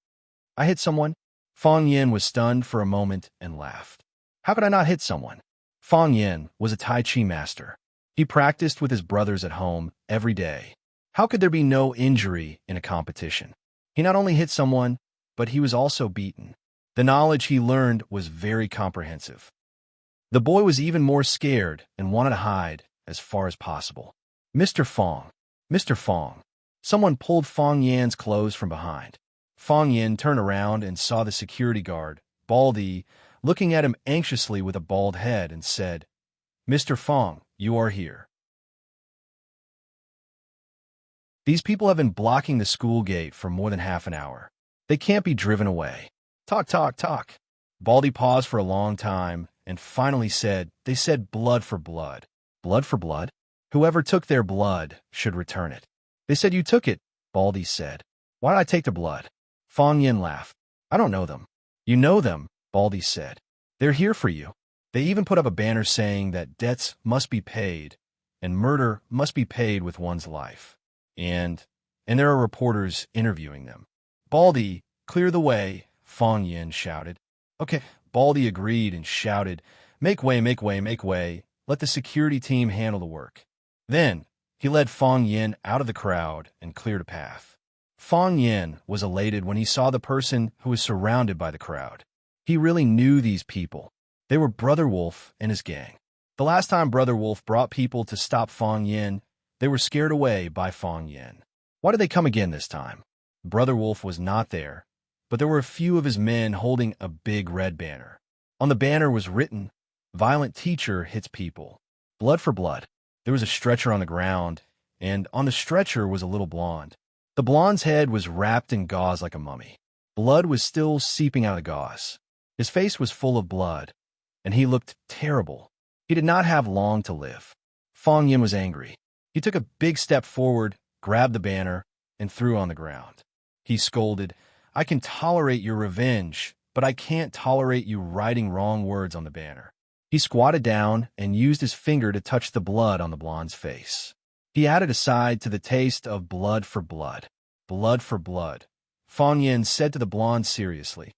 I hit someone? Fong Yin was stunned for a moment and laughed. How could I not hit someone? Fong Yin was a Tai Chi master. He practiced with his brothers at home every day. How could there be no injury in a competition? He not only hit someone, but he was also beaten. The knowledge he learned was very comprehensive. The boy was even more scared and wanted to hide as far as possible. Mr. Fong, Mr. Fong. Someone pulled Fong Yin's clothes from behind. Fong Yin turned around and saw the security guard, Baldy, looking at him anxiously with a bald head and said, Mr. Fong, you are here. These people have been blocking the school gate for more than half an hour. They can't be driven away. Talk, talk, talk. Baldy paused for a long time and finally said, they said blood for blood. Blood for blood? Whoever took their blood should return it. They said you took it, Baldy said. Why did I take the blood? Fong Yin laughed. I don't know them. You know them, Baldy said. They're here for you. They even put up a banner saying that debts must be paid and murder must be paid with one's life. And there are reporters interviewing them. Baldy, clear the way, Fong Yin shouted. Okay, Baldy agreed and shouted, make way, make way, make way. Let the security team handle the work. Then he led Fong Yin out of the crowd and cleared a path. Fong Yin was elated when he saw the person who was surrounded by the crowd. He really knew these people. They were Brother Wolf and his gang. The last time Brother Wolf brought people to stop Fong Yin, they were scared away by Fong Yin. Why did they come again this time? Brother Wolf was not there, but there were a few of his men holding a big red banner. On the banner was written, Violent teacher hits people. Blood for blood. There was a stretcher on the ground, and on the stretcher was a little blonde. The blonde's head was wrapped in gauze like a mummy. Blood was still seeping out of the gauze. His face was full of blood, and he looked terrible. He did not have long to live. Fong Yin was angry. He took a big step forward, grabbed the banner, and threw it on the ground. He scolded, I can tolerate your revenge, but I can't tolerate you writing wrong words on the banner. He squatted down and used his finger to touch the blood on the blonde's face. He added a side to the taste of blood for blood. Blood for blood. Fong Yin said to the blonde seriously.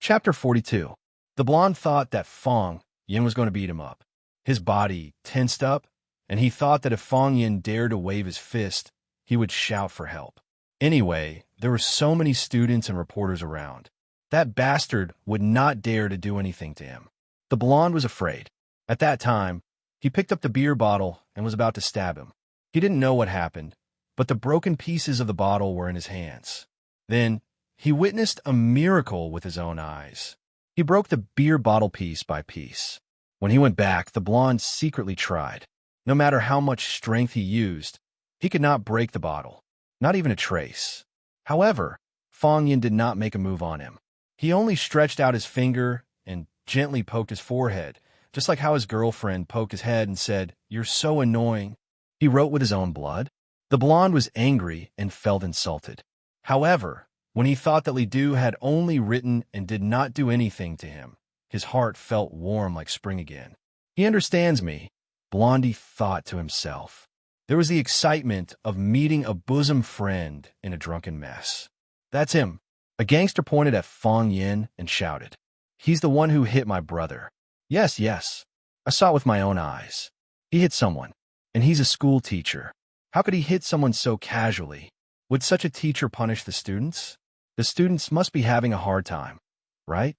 Chapter 42. The blonde thought that Fong Yin was going to beat him up. His body tensed up, and he thought that if Fong Yin dared to wave his fist, he would shout for help. Anyway, there were so many students and reporters around. That bastard would not dare to do anything to him. The blonde was afraid. At that time, he picked up the beer bottle and was about to stab him. He didn't know what happened, but the broken pieces of the bottle were in his hands. Then, He witnessed a miracle with his own eyes. He broke the beer bottle piece by piece. When he went back, the blonde secretly tried. No matter how much strength he used, he could not break the bottle, not even a trace. However, Fong Yin did not make a move on him. He only stretched out his finger and gently poked his forehead, just like how his girlfriend poked his head and said, "You're so annoying." He wrote with his own blood. The blonde was angry and felt insulted. However, when he thought that Li Du had only written and did not do anything to him, his heart felt warm like spring again. He understands me, Blondie thought to himself. There was the excitement of meeting a bosom friend in a drunken mess. That's him. A gangster pointed at Fong Yin and shouted, "He's the one who hit my brother." Yes, yes. I saw it with my own eyes. He hit someone, and he's a school teacher. How could he hit someone so casually? Would such a teacher punish the students? The students must be having a hard time, right?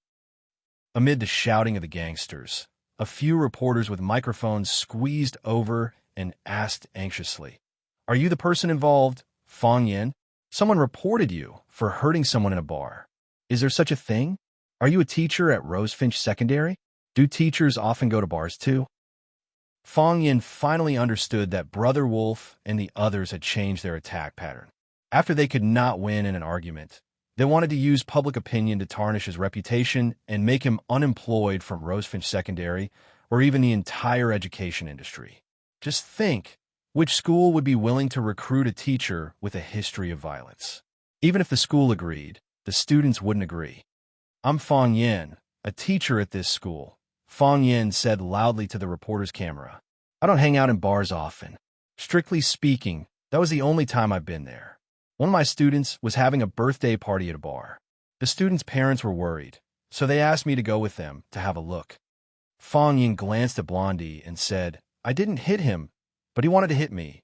Amid the shouting of the gangsters, a few reporters with microphones squeezed over and asked anxiously, "Are you the person involved, Fong Yin? Someone reported you for hurting someone in a bar. Is there such a thing? Are you a teacher at Rosefinch Secondary? Do teachers often go to bars too?" Fong Yin finally understood that Brother Wolf and the others had changed their attack pattern. After they could not win in an argument, they wanted to use public opinion to tarnish his reputation and make him unemployed from Rosefinch Secondary or even the entire education industry. Just think, which school would be willing to recruit a teacher with a history of violence? Even if the school agreed, the students wouldn't agree. "I'm Fong Yin, a teacher at this school," Fong Yin said loudly to the reporter's camera. "I don't hang out in bars often. Strictly speaking, that was the only time I've been there. One of my students was having a birthday party at a bar. The students' parents were worried, so they asked me to go with them to have a look." Fong Yin glanced at Blondie and said, "I didn't hit him, but he wanted to hit me.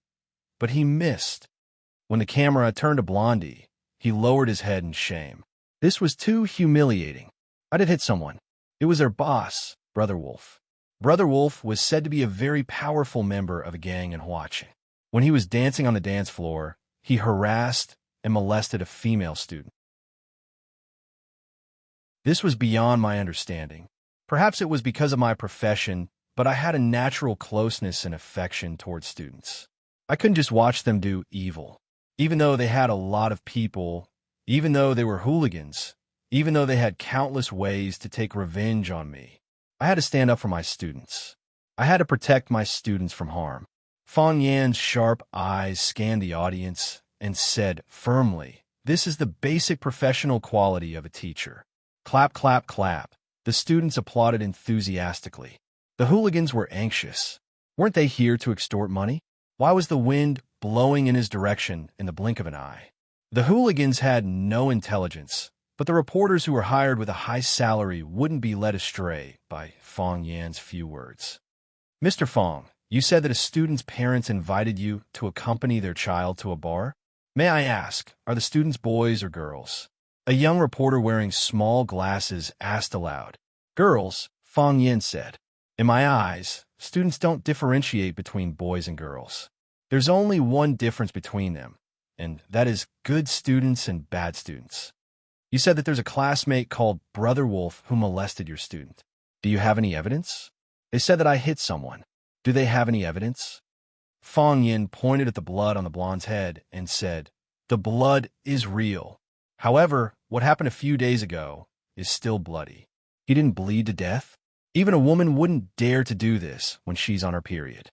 But he missed." When the camera turned to Blondie, he lowered his head in shame. This was too humiliating. I did hit someone. It was their boss, Brother Wolf. Brother Wolf was said to be a very powerful member of a gang in Huaqing. When he was dancing on the dance floor, he harassed and molested a female student. This was beyond my understanding. Perhaps it was because of my profession, but I had a natural closeness and affection towards students. I couldn't just watch them do evil. Even though they had a lot of people, even though they were hooligans, even though they had countless ways to take revenge on me, I had to stand up for my students. I had to protect my students from harm. Fong Yan's sharp eyes scanned the audience and said firmly, "This is the basic professional quality of a teacher." Clap, clap, clap. The students applauded enthusiastically. The hooligans were anxious. Weren't they here to extort money? Why was the wind blowing in his direction in the blink of an eye? The hooligans had no intelligence, but the reporters who were hired with a high salary wouldn't be led astray by Fong Yan's few words. "Mr. Fong, you said that a student's parents invited you to accompany their child to a bar. May I ask, are the students boys or girls?" A young reporter wearing small glasses asked aloud. "Girls," Fong Yin said. "In my eyes, students don't differentiate between boys and girls. There's only one difference between them, and that is good students and bad students. You said that there's a classmate called Brother Wolf who molested your student. Do you have any evidence? They said that I hit someone. Do they have any evidence?" Fong Yin pointed at the blood on the blonde's head and said, "The blood is real. However, what happened a few days ago is still bloody. He didn't bleed to death. Even a woman wouldn't dare to do this when she's on her period."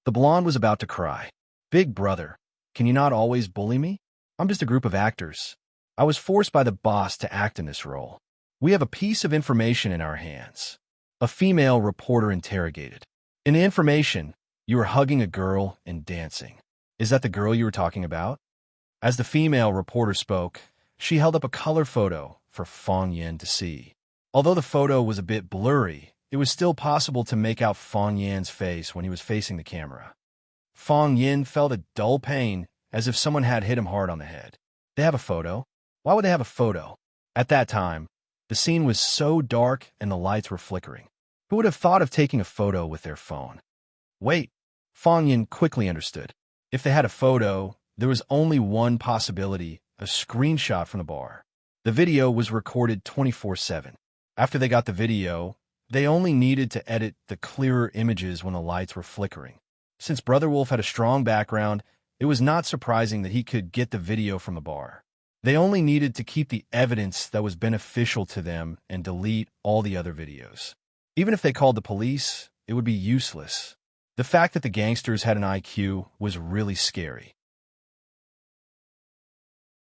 The blonde was about to cry. "Big brother, can you not always bully me? I'm just a group of actors. I was forced by the boss to act in this role. We have a piece of information in our hands." A female reporter interrogated. "In the information, you were hugging a girl and dancing. Is that the girl you were talking about?" As the female reporter spoke, she held up a color photo for Fong Yin to see. Although the photo was a bit blurry, it was still possible to make out Fong Yan's face when he was facing the camera. Fong Yin felt a dull pain, as if someone had hit him hard on the head. They have a photo? Why would they have a photo? At that time, the scene was so dark and the lights were flickering. Who would have thought of taking a photo with their phone? Wait, Fong Yin quickly understood. If they had a photo, there was only one possibility, a screenshot from the bar. The video was recorded 24/7. After they got the video, they only needed to edit the clearer images when the lights were flickering. Since Brother Wolf had a strong background, it was not surprising that he could get the video from the bar. They only needed to keep the evidence that was beneficial to them and delete all the other videos. Even if they called the police, it would be useless. The fact that the gangsters had an IQ was really scary.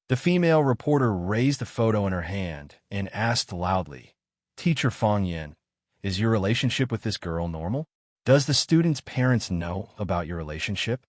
The female reporter raised the photo in her hand and asked loudly, "Teacher Fong Yin, is your relationship with this girl normal? Does the student's parents know about your relationship?"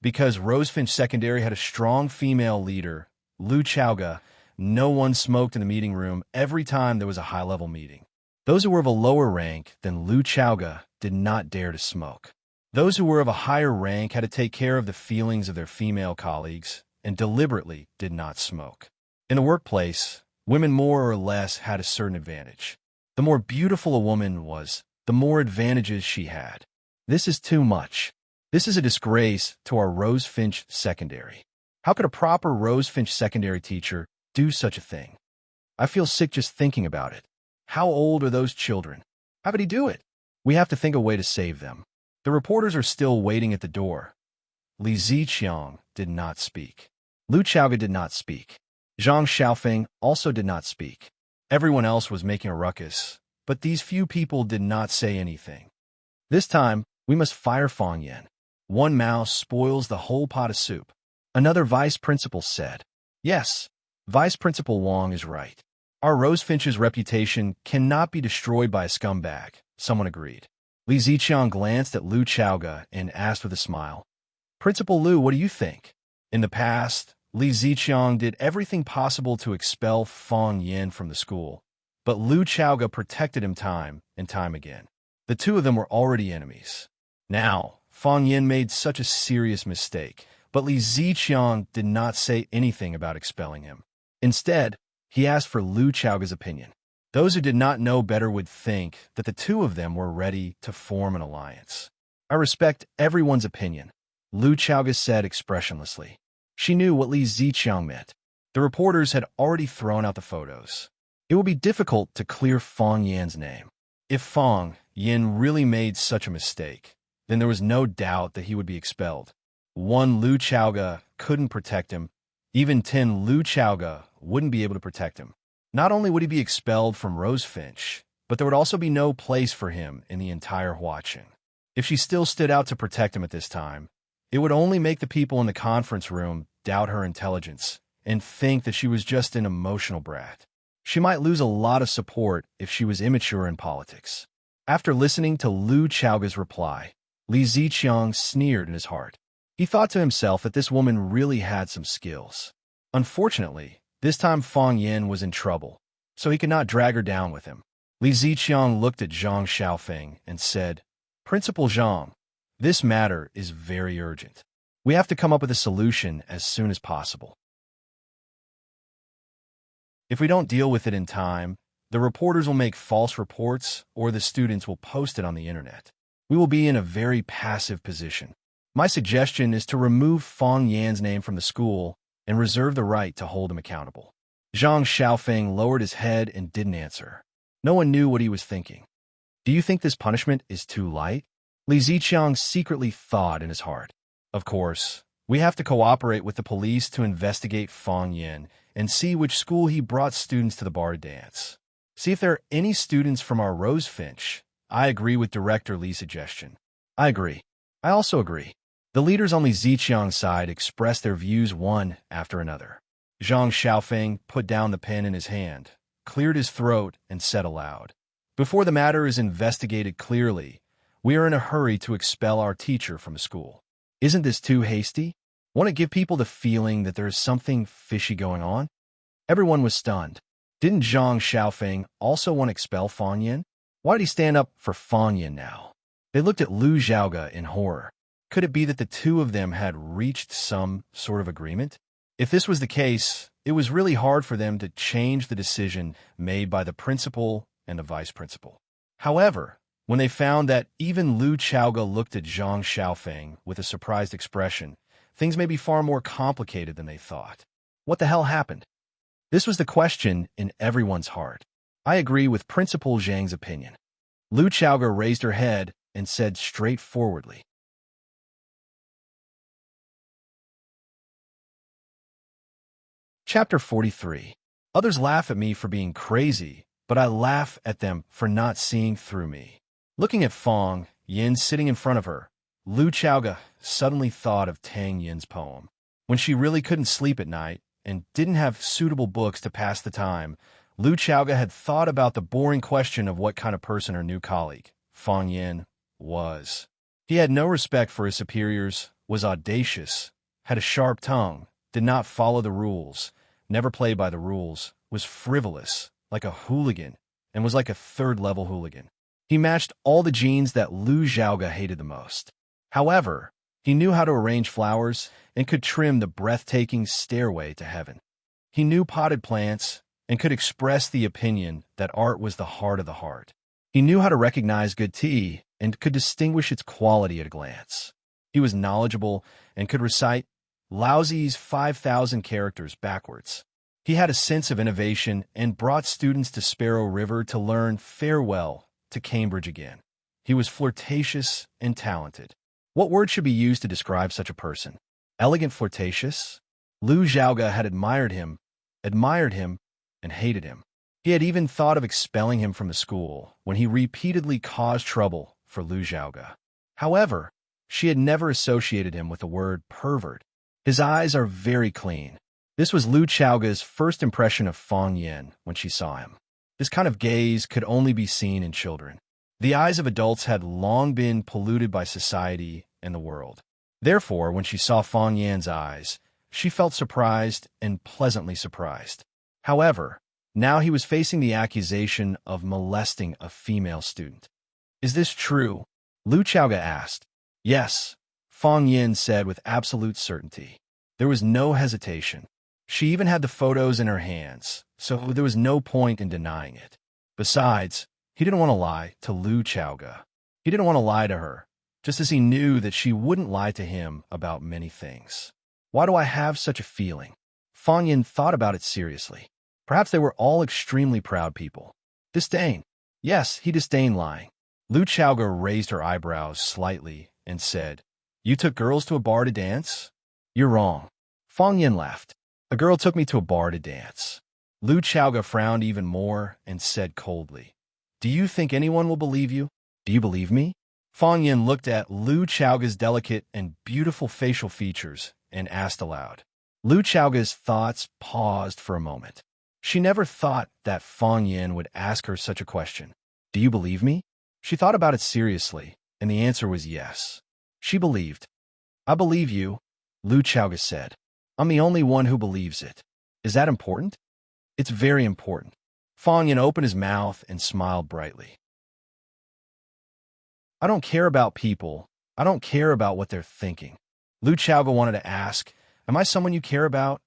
Because Rosefinch Secondary had a strong female leader, Lu Chaoga, no one smoked in the meeting room every time there was a high-level meeting. Those who were of a lower rank than Lu Chaoga did not dare to smoke. Those who were of a higher rank had to take care of the feelings of their female colleagues and deliberately did not smoke. In the workplace, women more or less had a certain advantage. The more beautiful a woman was, the more advantages she had. This is too much. This is a disgrace to our Rosefinch Secondary. How could a proper Rosefinch Secondary teacher do such a thing? I feel sick just thinking about it. How old are those children? How could he do it? We have to think a way to save them. The reporters are still waiting at the door. Li Ziqiang did not speak. Lu Chaoga did not speak. Zhang Xiaofeng also did not speak. Everyone else was making a ruckus, but these few people did not say anything. This time, we must fire Fong Yin. One mouse spoils the whole pot of soup. Another vice principal said. Yes, Vice Principal Wang is right. Our Rosefinch's reputation cannot be destroyed by a scumbag, someone agreed. Li Ziqiang glanced at Lu Chaoga and asked with a smile, "Principal Lu, what do you think?" In the past, Li Ziqiang did everything possible to expel Fong Yin from the school, but Lu Chaoga protected him time and time again. The two of them were already enemies. Now, Fong Yin made such a serious mistake, but Li Ziqiang did not say anything about expelling him. Instead, he asked for Lu Chaoga's opinion. Those who did not know better would think that the two of them were ready to form an alliance. "I respect everyone's opinion," Lu Chaoga said expressionlessly. She knew what Li Ziqiang meant. The reporters had already thrown out the photos. It would be difficult to clear Fong Yin's name. If Fong Yin really made such a mistake, then there was no doubt that he would be expelled. One Lu Chaoga couldn't protect him. Even 10 Lu Chaoga wouldn't be able to protect him. Not only would he be expelled from Rosefinch, but there would also be no place for him in the entire Huaqing. If she still stood out to protect him at this time, it would only make the people in the conference room doubt her intelligence and think that she was just an emotional brat. She might lose a lot of support if she was immature in politics. After listening to Lu Chaoga's reply, Li Ziqiang sneered in his heart. He thought to himself that this woman really had some skills. Unfortunately, this time Fong Yin was in trouble, so he could not drag her down with him. Li Ziqiang looked at Zhang Xiaofeng and said, "Principal Zhang, this matter is very urgent. We have to come up with a solution as soon as possible. If we don't deal with it in time, the reporters will make false reports or the students will post it on the internet. We will be in a very passive position. My suggestion is to remove Fong Yan's name from the school and reserve the right to hold him accountable." Zhang Xiaofeng lowered his head and didn't answer. No one knew what he was thinking. "Do you think this punishment is too light?" Li Ziqiang secretly thought in his heart. "Of course, we have to cooperate with the police to investigate Fong Yin and see which school he brought students to the bar to dance. See if there are any students from our Rosefinch." I agree with Director Li's suggestion. I agree. I also agree. The leaders on Li Ziqiang's side expressed their views one after another. Zhang Xiaofeng put down the pen in his hand, cleared his throat, and said aloud, "Before the matter is investigated clearly, we are in a hurry to expel our teacher from the school. Isn't this too hasty? Want to give people the feeling that there is something fishy going on?" Everyone was stunned. Didn't Zhang Xiaofeng also want to expel Fong Yin? Why did he stand up for Fong Yin now? They looked at Lu Zhaoga in horror. Could it be that the two of them had reached some sort of agreement? If this was the case, it was really hard for them to change the decision made by the principal and the vice principal. However, when they found that even Lu Chaoga looked at Zhang Xiaofeng with a surprised expression, things may be far more complicated than they thought. What the hell happened? This was the question in everyone's heart. I agree with Principal Zhang's opinion. Lu Chaoga raised her head and said straightforwardly. Chapter 43. Others laugh at me for being crazy, but I laugh at them for not seeing through me. Looking at Fong Yin sitting in front of her, Lu Chaoga suddenly thought of Tang Yin's poem. When she really couldn't sleep at night and didn't have suitable books to pass the time, Lu Chaoga had thought about the boring question of what kind of person her new colleague, Fong Yin, was. He had no respect for his superiors, was audacious, had a sharp tongue, did not follow the rules, never played by the rules, was frivolous, like a hooligan, and was like a third-level hooligan. He matched all the genes that Lu Xiaoga hated the most. However, he knew how to arrange flowers and could trim the breathtaking stairway to heaven. He knew potted plants and could express the opinion that art was the heart of the heart. He knew how to recognize good tea and could distinguish its quality at a glance. He was knowledgeable and could recite Laozi's 5,000 characters backwards. He had a sense of innovation and brought students to Sparrow River to learn farewell to Cambridge again. He was flirtatious and talented. What word should be used to describe such a person? Elegant flirtatious? Lu Xiaoga had admired him, and hated him. He had even thought of expelling him from the school when he repeatedly caused trouble for Lu Xiaoga. However, she had never associated him with the word pervert. His eyes are very clean. This was Lu Xiaoga's first impression of Fong Yin when she saw him. This kind of gaze could only be seen in children. The eyes of adults had long been polluted by society and the world. Therefore, when she saw Fong Yin's eyes, she felt surprised and pleasantly surprised. However, now he was facing the accusation of molesting a female student. Is this true? Lu Xiaoga asked. Yes, Fong Yin said with absolute certainty. There was no hesitation. She even had the photos in her hands, so there was no point in denying it. Besides, he didn't want to lie to Lu Xiaoga. He didn't want to lie to her, just as he knew that she wouldn't lie to him about many things. Why do I have such a feeling? Fong Yin thought about it seriously. Perhaps they were all extremely proud people. Disdain. Yes, he disdained lying. Lu Xiaoga raised her eyebrows slightly and said, You took girls to a bar to dance? You're wrong. Fong Yin laughed. A girl took me to a bar to dance. Lu Xiaoga frowned even more and said coldly, Do you think anyone will believe you? Do you believe me? Fong Yin looked at Lu Xiaoga's delicate and beautiful facial features and asked aloud. Lu Xiaoga's thoughts paused for a moment. She never thought that Fong Yin would ask her such a question. Do you believe me? She thought about it seriously, and the answer was yes. She believed. I believe you, Lu Xiaoga said. I'm the only one who believes it. Is that important? It's very important. Fong Yin opened his mouth and smiled brightly. I don't care about people. I don't care about what they're thinking. Lu Xiaoga wanted to ask, Am I someone you care about?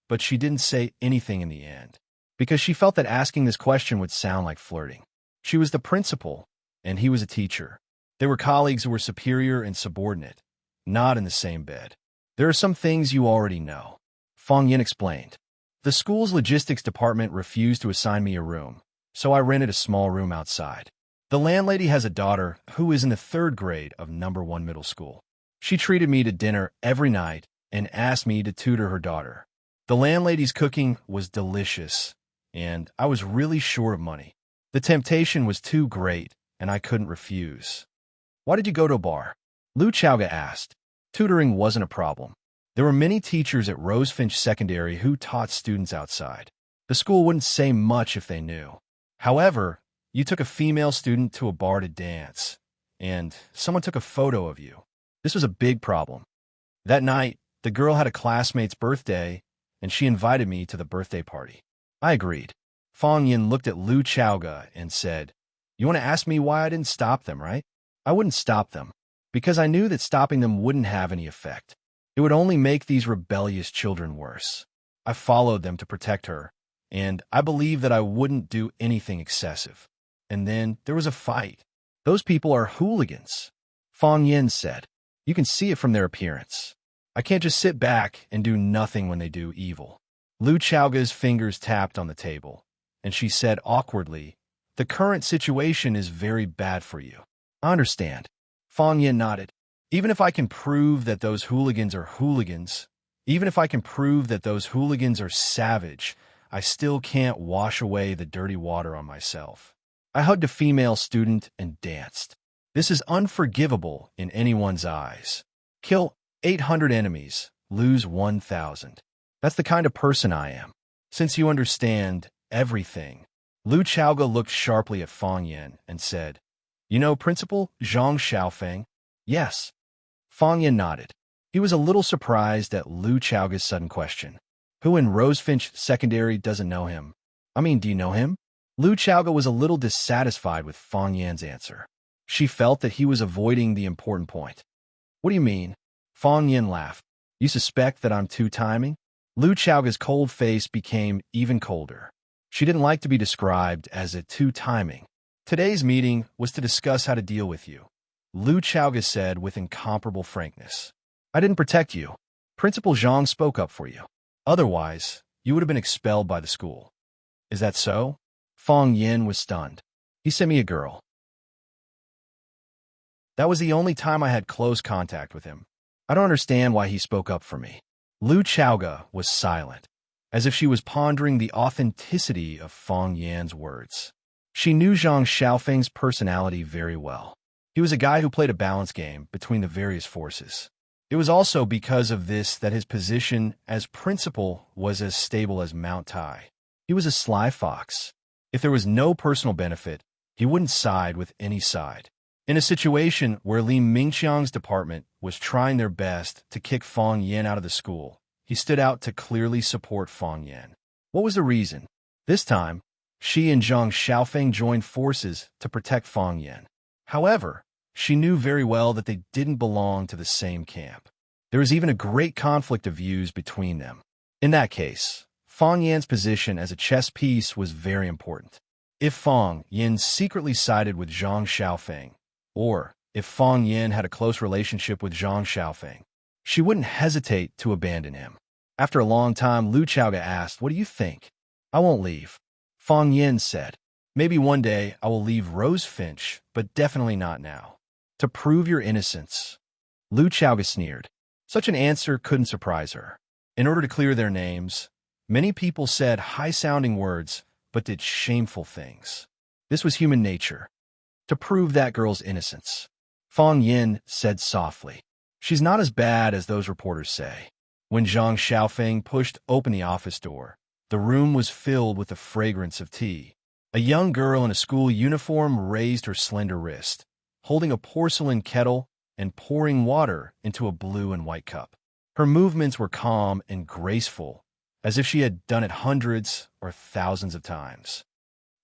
But she didn't say anything in the end, because she felt that asking this question would sound like flirting. She was the principal, and he was a teacher. They were colleagues who were superior and subordinate, not in the same bed. There are some things you already know, Fong Yin explained. The school's logistics department refused to assign me a room, so I rented a small room outside. The landlady has a daughter who is in the 3rd grade of No. 1 middle school. She treated me to dinner every night and asked me to tutor her daughter. The landlady's cooking was delicious, and I was really short of money. The temptation was too great, and I couldn't refuse. Why did you go to a bar? Lu Xiaoga asked. Tutoring wasn't a problem. There were many teachers at Rosefinch Secondary who taught students outside. The school wouldn't say much if they knew. However, you took a female student to a bar to dance, and someone took a photo of you. This was a big problem. That night, the girl had a classmate's birthday, and she invited me to the birthday party. I agreed. Fong Yin looked at Lu Xiaoga and said, You want to ask me why I didn't stop them, right? I wouldn't stop them, because I knew that stopping them wouldn't have any effect. It would only make these rebellious children worse. I followed them to protect her, and I believed that I wouldn't do anything excessive. And then there was a fight. Those people are hooligans, Fong Yin said. You can see it from their appearance. I can't just sit back and do nothing when they do evil. Lu Chaoga's fingers tapped on the table, and she said awkwardly, "The current situation is very bad for you." "I understand." Fang Yin nodded. "Even if I can prove that those hooligans are hooligans, even if I can prove that those hooligans are savage, I still can't wash away the dirty water on myself." I hugged a female student and danced. "This is unforgivable in anyone's eyes. Kill 800 enemies, lose 1,000. That's the kind of person I am. Since you understand everything." Lu Chaoga looked sharply at Fang Yin and said, "You know Principal Zhang Xiaofeng?" "Yes." Fang Yin nodded. He was a little surprised at Lu Chaoga's sudden question. "Who in Rosefinch Secondary doesn't know him? I mean, do you know him?" Lu Chaoga was a little dissatisfied with Fang Yin's answer. She felt that he was avoiding the important point. "What do you mean?" Fang Yin laughed. "You suspect that I'm two-timing?" Lu Chaoga's cold face became even colder. She didn't like to be described as a two-timing. "Today's meeting was to discuss how to deal with you," Lu Chaoga said with incomparable frankness. "I didn't protect you. Principal Zhang spoke up for you. Otherwise, you would have been expelled by the school." "Is that so?" Fang Yin was stunned. "He sent me a girl. That was the only time I had close contact with him. I don't understand why he spoke up for me." Lu Chaoga was silent, as if she was pondering the authenticity of Fang Yin's words. She knew Zhang Xiaofeng's personality very well. He was a guy who played a balance game between the various forces. It was also because of this that his position as principal was as stable as Mount Tai. He was a sly fox. If there was no personal benefit, he wouldn't side with any side. In a situation where Li Mingqiang's department was trying their best to kick Fang Yin out of the school, he stood out to clearly support Fang Yin. What was the reason? This time, she and Zhang Xiaofeng joined forces to protect Fang Yin. However, she knew very well that they didn't belong to the same camp. There was even a great conflict of views between them. In that case, Fang Yin's position as a chess piece was very important. If Fang Yin secretly sided with Zhang Xiaofeng, or if Fang Yin had a close relationship with Zhang Xiaofeng, she wouldn't hesitate to abandon him. After a long time, Lu Chaoga asked, "What do you think?" "I won't leave." Fang Yin said, "Maybe one day I will leave Rosefinch, but definitely not now." "To prove your innocence." Lu Chaoga sneered. Such an answer couldn't surprise her. In order to clear their names, many people said high-sounding words, but did shameful things. This was human nature. To prove that girl's innocence. Fang Yin said softly, "She's not as bad as those reporters say." When Zhang Xiaofeng pushed open the office door, the room was filled with the fragrance of tea. A young girl in a school uniform raised her slender wrist, holding a porcelain kettle and pouring water into a blue and white cup. Her movements were calm and graceful, as if she had done it hundreds or thousands of times.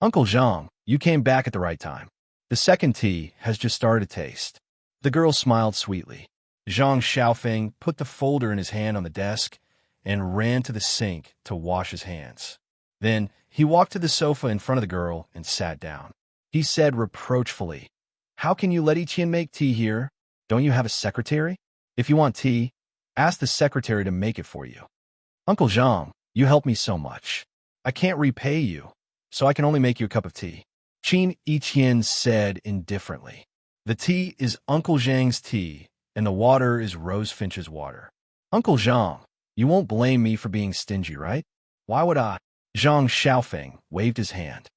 "Uncle Zhang, you came back at the right time. The second tea has just started to taste." The girl smiled sweetly. Zhang Xiaofeng put the folder in his hand on the desk and ran to the sink to wash his hands. Then he walked to the sofa in front of the girl and sat down. He said reproachfully, "How can you let Iqian make tea here? Don't you have a secretary? If you want tea, ask the secretary to make it for you." "Uncle Zhang, you helped me so much. I can't repay you, so I can only make you a cup of tea." Qin Iqian said indifferently. "The tea is Uncle Zhang's tea, and the water is Rosefinch's water." "Uncle Zhang, you won't blame me for being stingy, right?" "Why would I?" Zhang Xiaofeng waved his hand.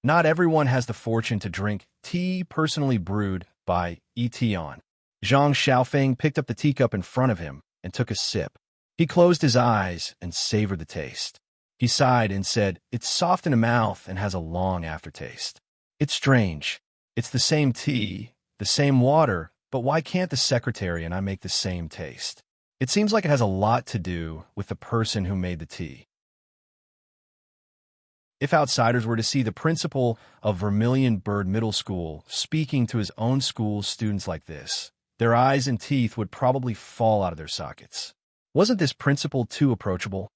"Not everyone has the fortune to drink tea personally brewed by Etian." Zhang Xiaofeng picked up the teacup in front of him and took a sip. He closed his eyes and savored the taste. He sighed and said, "It's soft in the mouth and has a long aftertaste. It's strange. It's the same tea, the same water, but why can't the secretary and I make the same taste? It seems like it has a lot to do with the person who made the tea." If outsiders were to see the principal of Vermilion Bird Middle School speaking to his own school's students like this, their eyes and teeth would probably fall out of their sockets. Wasn't this principal too approachable?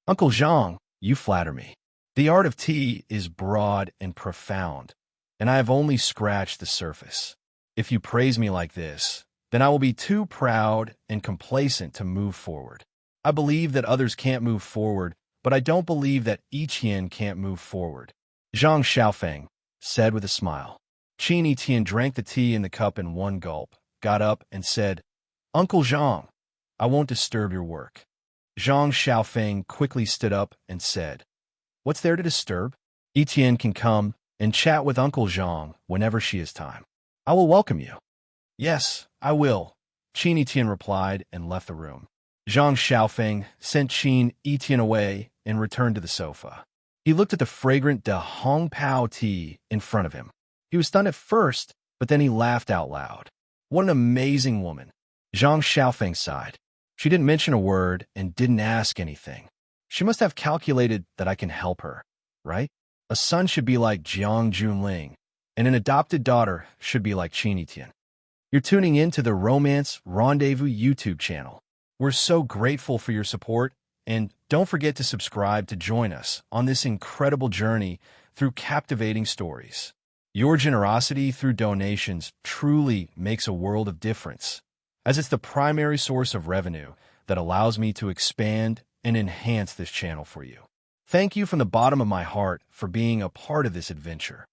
"Uncle Zhang, you flatter me. The art of tea is broad and profound, and I have only scratched the surface. If you praise me like this, then I will be too proud and complacent to move forward. I believe that others can't move forward but I don't believe that Etienne can't move forward. Zhang Xiaofeng said with a smile. Qin Etienne drank the tea in the cup in one gulp, got up, and said, Uncle Zhang, I won't disturb your work. Zhang Xiaofeng quickly stood up and said, What's there to disturb? Etienne can come and chat with Uncle Zhang whenever she has time. I will welcome you. Yes, I will, Qin Etienne replied and left the room. Zhang Xiaofeng sent Qin Etienne away and returned to the sofa. He looked at the fragrant De Hong Pao tea in front of him. He was stunned at first, but then he laughed out loud. What an amazing woman. Zhang Xiaofeng sighed. She didn't mention a word and didn't ask anything. She must have calculated that I can help her, right? A son should be like Jiang Junling, and an adopted daughter should be like Qin Etienne. You're tuning in to the Romance Rendezvous YouTube channel. We're so grateful for your support, and don't forget to subscribe to join us on this incredible journey through captivating stories. Your generosity through donations truly makes a world of difference, as it's the primary source of revenue that allows me to expand and enhance this channel for you. Thank you from the bottom of my heart for being a part of this adventure.